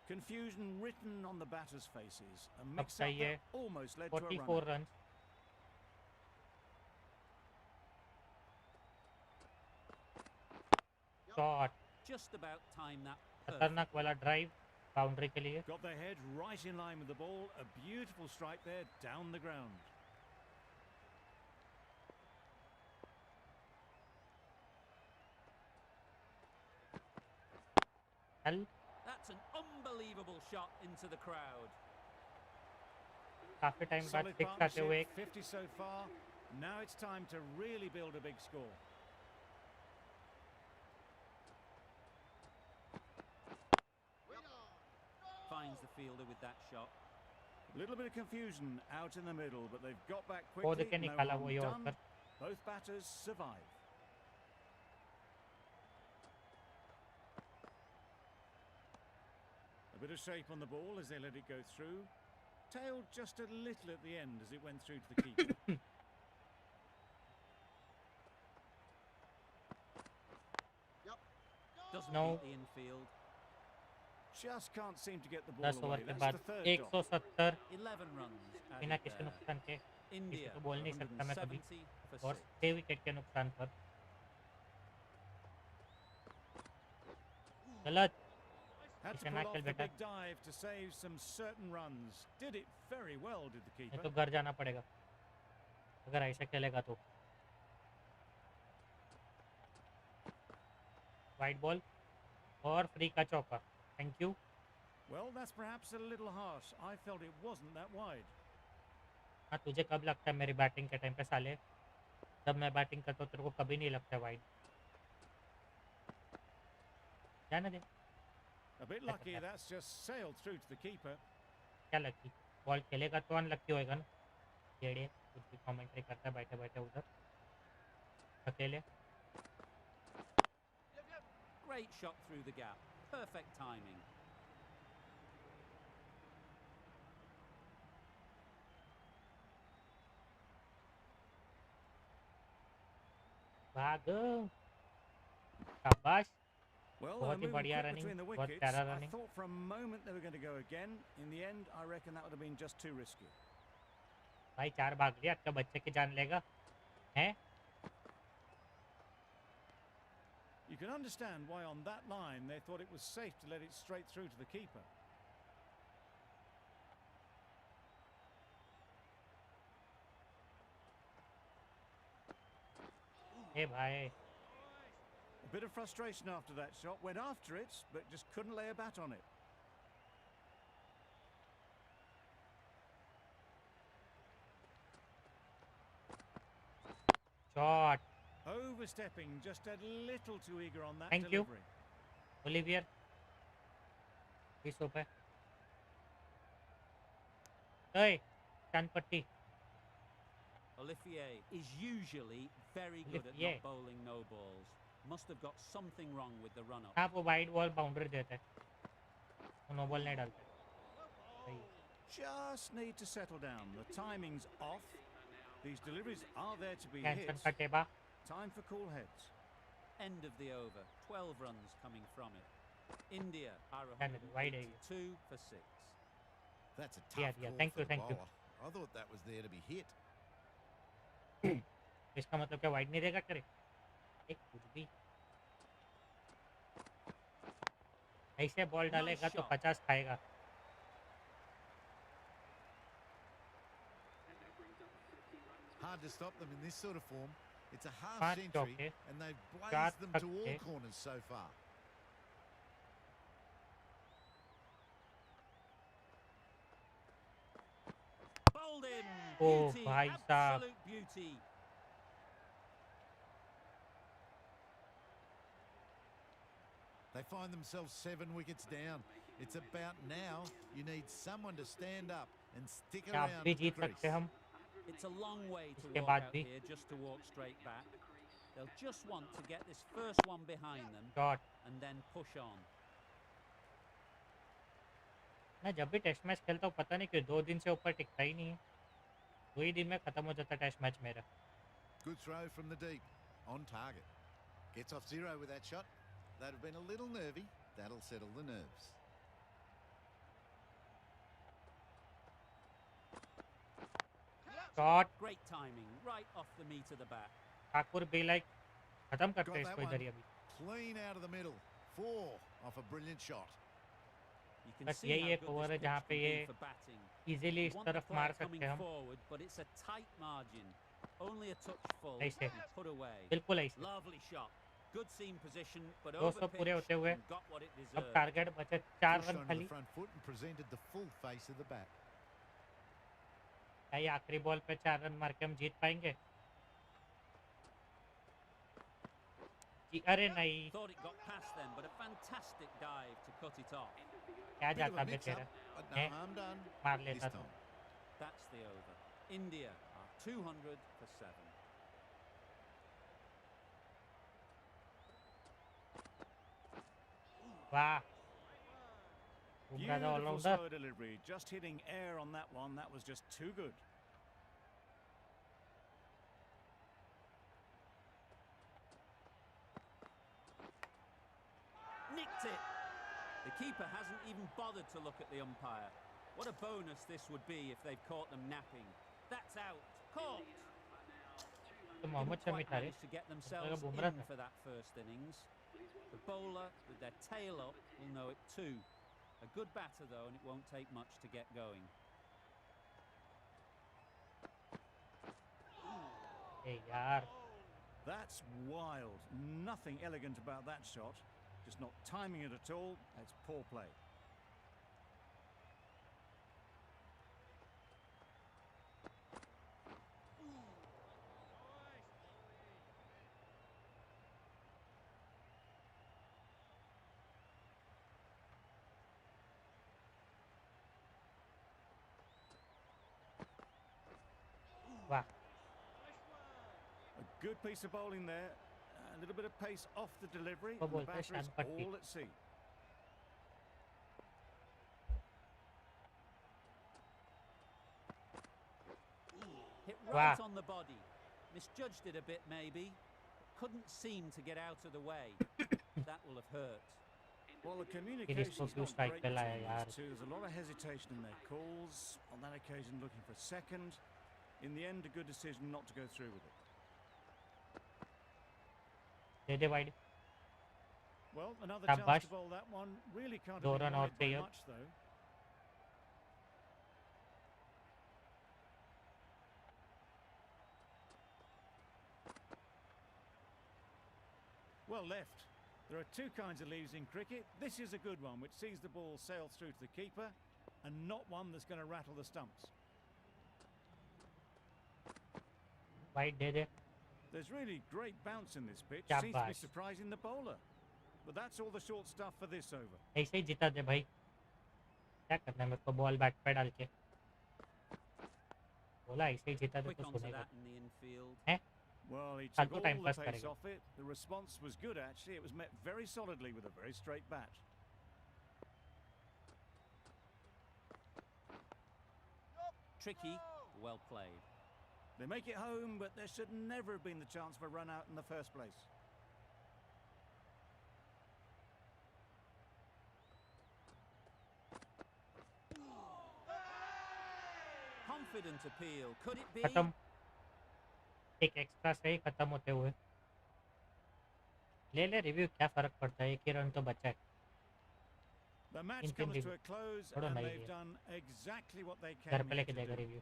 Confusion written on the batters' faces. A अब mix-up सही है that almost led to a 44 run. Run shot Just about time that perfect. खतरनाक वाला drive boundary के लिए। Got their head right in line with the ball. A beautiful strike there down the ground. चल That's an unbelievable shot into the crowd. काफी time बाद Solid 6 आते हुए partnership, 50 so far. Now it's time to really build a big score. Finds the fielder with that shot. A little bit of confusion out in the middle, but they've got back खोद quickly. के No निकाला harm वो ये done. होकर। Both batters survive. A bit of shape on the ball as they let it go through. Tailed just a little at the end as it went through to the keeper. Doesn't No. beat the infield. Just can't seem to get the ball 10 over away. के That's बाद the third dot. 170 11 runs बिना added किसी there. नुकसान के, किसी India को बोल नहीं सकता मैं कभी, 170 for और 6. 6 विकेट के नुकसान पर। गलत, Had इसे to ना pull खेल off the बेटा, big dive to save some certain runs. Did it very well, did the नहीं keeper. तो घर जाना पड़ेगा अगर ऐसा खेलेगा तो। वाइड बॉल और फ्री का चौका। Thank you. Well, that's perhaps a little harsh. I felt it wasn't that wide. हाँ, तुझे कब लगता है मेरी बैटिंग के टाइम पे साले? जब मैं बैटिंग करता हूँ तेरे को कभी नहीं लगता वाइड। जाने दे। A bit lucky that's just sailed through to the keeper. क्या लकी? बॉल खेलेगा तो अनलकी होएगा ना। जेड़े कुछ भी कमेंट्री करता है बैठे बैठे उधर अकेले। Great shot through the gap. Perfect timing. भाग, शाबाश। Well, they were बहुत ही moving बढ़िया quick रनिंग, between the बहुत wickets. प्यारा I running. thought for a moment they were going to go again. In the end, I reckon that would have been just too risky. भाई 4 भाग लिया, आपका बच्चे की जान लेगा हैं? You can understand why on that line they thought it was safe to let it straight through to the keeper. ए भाई, A bit of frustration after that shot. Went after it, but just couldn't lay a bat on it. Shot. Overstepping just a little too eager on that Thank you. delivery. Olivier 20 रुपए। ओए, चांद पट्टी। Olivier is usually very good at Olivier. not bowling no balls. Must have got something wrong with the run-up. हाँ, वो wide ball boundary देता है, वो no ball नहीं डालता है। सही। Just need to settle down. The timing's off. These deliveries are there to be tension hit. का टेबा। Time for cool heads. End of the over. 12 runs coming from it. India are Canada, wide area. 182 for 6. That's a tough Yeah, call thank for you, the thank you. bowler. I thought that was there to be hit. इसका मतलब क्या wide नहीं देगा करे? एक कुछ भी ऐसे बॉल डालेगा तो 50 खाएगा। Hard to stop them in this sort of form. It's a half 5 century चौके, and they've 4 blazed them to all छक्के। corners so far. Bowled in. Oh, Beauty. भाई साहब। Absolute beauty. They find themselves 7 wickets down. It's about now. You need someone to stand up and stick क्या around भी at the जीत सकते crease. हम। It's a long way to इसके walk बाद out भी here just to walk straight back. They'll just want to get this first one behind them shot. and then push on. मैं जब भी test match खेलता हूँ पता नहीं क्यों 2 दिन से ऊपर टिकता ही नहीं है। 2 ही दिन में खत्म हो जाता है टेस्ट मैच मेरा। Good throw from the deep. On target. Gets off 0 with that shot. They'd have been a little nervy. That'll settle the nerves. Shot. Great timing, right off the meat of the bat. Thakur be like खत्म करते Got हैं that इसको इधर one. ही अभी। Clean out of the middle. 4 off a brilliant shot. You can बस see यही how एक good over this है pitch जहाँ पे can ये be for batting. Easily You इस want the तरफ player मार coming सकते हैं हम। forward, but it's a tight margin. Only a touch full ऐसे and put away. बिल्कुल ऐसे Lovely shot. Good seam position, but 200 over पूरे होते pitch हुए and got what it अब deserved. टारगेट बचे 4 Pushed रन onto the खाली। front foot and presented the full face of the bat. क्या ये आखिरी बॉल पे 4 रन मार के हम जीत पाएंगे? जी अरे नहीं, Thought it got past them, but a fantastic dive to cut it off. क्या Bit of जाता a बे mix-up, तेरा, but no हैं? harm done मार this लेता तो। time. That's the over. India are 200 for 7. वाह, बुमराह दा Beautiful allrounder. slow delivery. Just hitting air on that one. That was just too good. Nicked it. The keeper hasn't even bothered to look at the umpire. What a bonus this would be if they've caught them napping. That's out. Caught. तो Mohammad Didn't Shami quite था रे, manage to get लगा themselves Bumrah in था। for that first innings. The bowler, with their tail up, will know it too. A good batter, though, and it won't take much to get going. ए यार, That's wild. Nothing elegant about that shot. Just not timing it at all. It's poor play. वाह, A good piece of bowling there. A little bit of pace off the delivery. वो And the बोलते हैं batter is शान पट्टी। all at sea. Hit Wow. right on the body. Misjudged it a bit, maybe. Couldn't seem to get out of the way. That will have hurt. Well, the इसको communication's क्यों not strike great पे लाया between यार? these two. There's a lot of hesitation in their calls. On that occasion, looking for a second. In the end, a good decision not to go through with it. They they wide. Well, another शाबाश। chance to bowl that one. Really can't दो have been run और worried by चाहिए अब। much, though. Well left. There are two kinds of leaves in cricket. This is a good one, which sees the ball sail through to the keeper, and not one that's going to rattle the stumps. Wide they they. There's really great bounce in this pitch. Seems to be शाबाश। surprising the bowler. But that's all the short stuff for this over. ऐसे ही जिता दे भाई। क्या करना है मेरे को ball bat पे डाल के? बोला ऐसे ही जिता दे Quick तो onto सुनेगा। that in the infield. हैं? Well, he फालतू took all time the pass pace करेगा। off it. The response was good, actually. It was met very solidly with a very straight bat. Tricky, well played. They make it home, but there should never have been the chance for a run out in the first place. Confident appeal. Could it be? खत्म। एक extra से ही खत्म होते हुए। ले ले review, क्या फर्क पड़ता है? एक ही रन तो बचा है। The match In comes review. to a close, थोड़ा and नहीं they've है। done exactly what they घर came पे here लेके to जाएगा do. Review.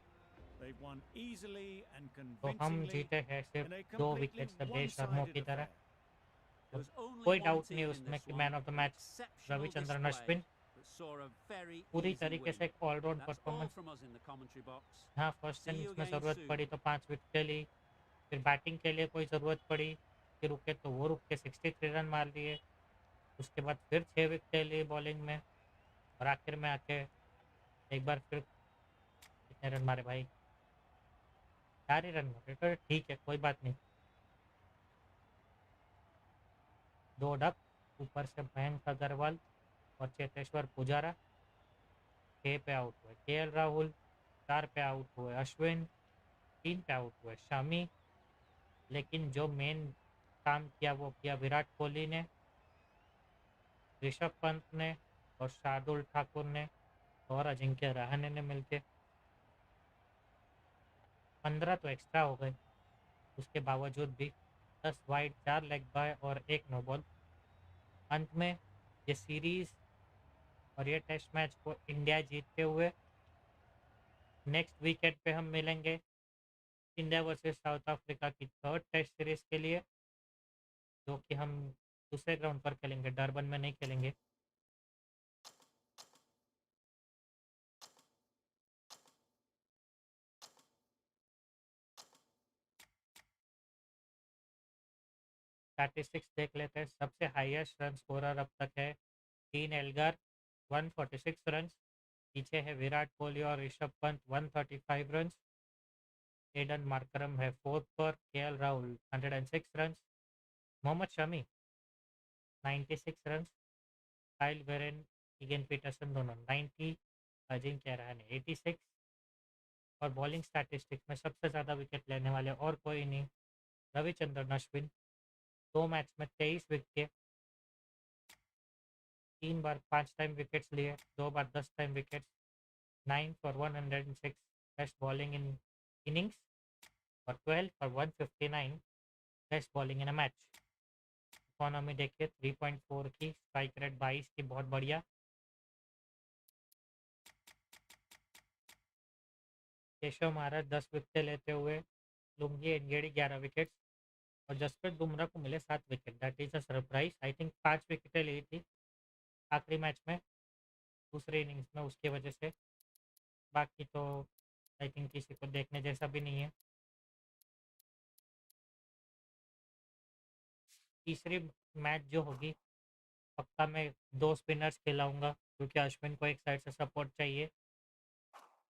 They've won easily and तो हम convincingly जीते हैं सिर्फ in a 2 completely विकेट से बेशर्मों one-sided की तरह। affair. There was only कोई one डाउट team नहीं in उसमें this कि one, man of the an match exceptional Ravichandran display Ashwin that saw a very पूरी easy तरीके win. से एक allround That's all performance. from us in the commentary box. हाँ, first See you innings में again ज़रूरत soon. पड़ी तो 5 विकेटें ली, फिर बैटिंग के लिए कोई ज़रूरत पड़ी कि रुके तो वो रुक के 63 रन मार लिए, उसके बाद फिर 6 विकेटें ली बॉलिंग में और आखिर में आके एक बार फिर कितने रन मारे भाई? 4 ही रन मारे, तो ठीक है, कोई बात नहीं। 2 डक, ऊपर से मयंक अग्रवाल और चेतेश्वर पुजारा 6 पे आउट हुए, केएल राहुल 4 पे आउट हुए, अश्विन 3 पे आउट हुए, शमी। लेकिन जो मेन काम किया वो किया विराट कोहली ने, ऋषभ पंत ने और शार्दुल ठाकुर ने और अजिंक्य रहाणे ने मिलके 15 तो एक्स्ट्रा हो गए। उसके बावजूद भी 10 वाइड, 4 लेग बाय और 1 नो बॉल। अंत में ये सीरीज और ये टेस्ट मैच को इंडिया जीतते हुए नेक्स्ट वीकेंड पे हम मिलेंगे इंडिया वर्सेस साउथ अफ्रीका की थर्ड टेस्ट सीरीज के लिए, जो कि हम दूसरे ग्राउंड पर खेलेंगे, डरबन में नहीं खेलेंगे। स्टैटिस्टिक्स देख लेते हैं। सबसे हाईएस्ट रन स्कोरर अब तक है टीन एल्गार 146 रन। पीछे है विराट कोहली और Rishabh Pant 135 run. Aiden Markram है फोर्थ पर, KL Rahul 106 run, Mohammed Shami 96 run, Kyle Verreynne, Keegan Petersen दोनों 90, अजिंक्य रहाणे 86। और बॉलिंग स्टैटिस्टिक्स में सबसे ज़्यादा विकेट लेने वाले और कोई नहीं, रविचंद्रन अश्विन 2 मैच में 23 विकेट, 3 बार 5 टाइम विकेट्स लिए, 2 बार 10 time wickets, 9 for 106 best bowling in innings और 12 for 159 best bowling in a match. Economy देखिए 3.4 की, स्ट्राइक रेट 22 की, बहुत बढ़िया। केशव महाराज 10 विकेट लेते हुए, लुंगी एनगेडी 11 विकेट्स और जसप्रीत बुमराह को मिले 7 wicket. That is a surprise. I think 5 विकेटें ली थी आखिरी मैच में, दूसरे इनिंग्स में, उसकी वजह से। बाकी तो आई थिंक किसी को देखने जैसा भी नहीं है। तीसरी मैच जो होगी, पक्का मैं 2 स्पिनर्स खिलाऊंगा क्योंकि अश्विन को एक साइड से सपोर्ट चाहिए।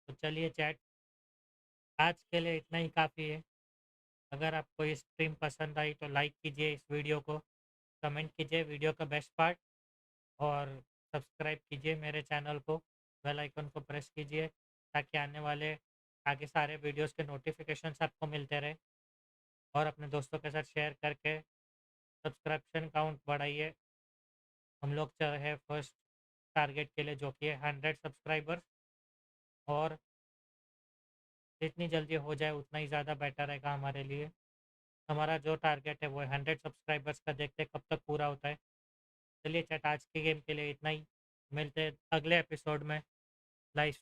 तो चलिए चैट, आज के लिए इतना ही काफ़ी है। अगर आपको ये स्ट्रीम पसंद आई तो लाइक कीजिए इस वीडियो को, कमेंट कीजिए वीडियो का बेस्ट पार्ट, और सब्सक्राइब कीजिए मेरे चैनल को, बेल आइकन को प्रेस कीजिए ताकि आने वाले आगे सारे वीडियोस के नोटिफिकेशंस आपको मिलते रहे। और अपने दोस्तों के साथ शेयर करके सब्सक्रिप्शन काउंट बढ़ाइए। हम लोग चाहे फर्स्ट टारगेट के लिए जो कि है 100 सब्सक्राइबर्स, और जितनी जल्दी हो जाए उतना ही ज़्यादा बेटर रहेगा हमारे लिए। हमारा जो टारगेट है वो 100 सब्सक्राइबर्स का, देखते हैं कब तक पूरा होता है। चलिए चैट, आज के गेम के लिए इतना ही। मिलते हैं अगले एपिसोड में लाइव।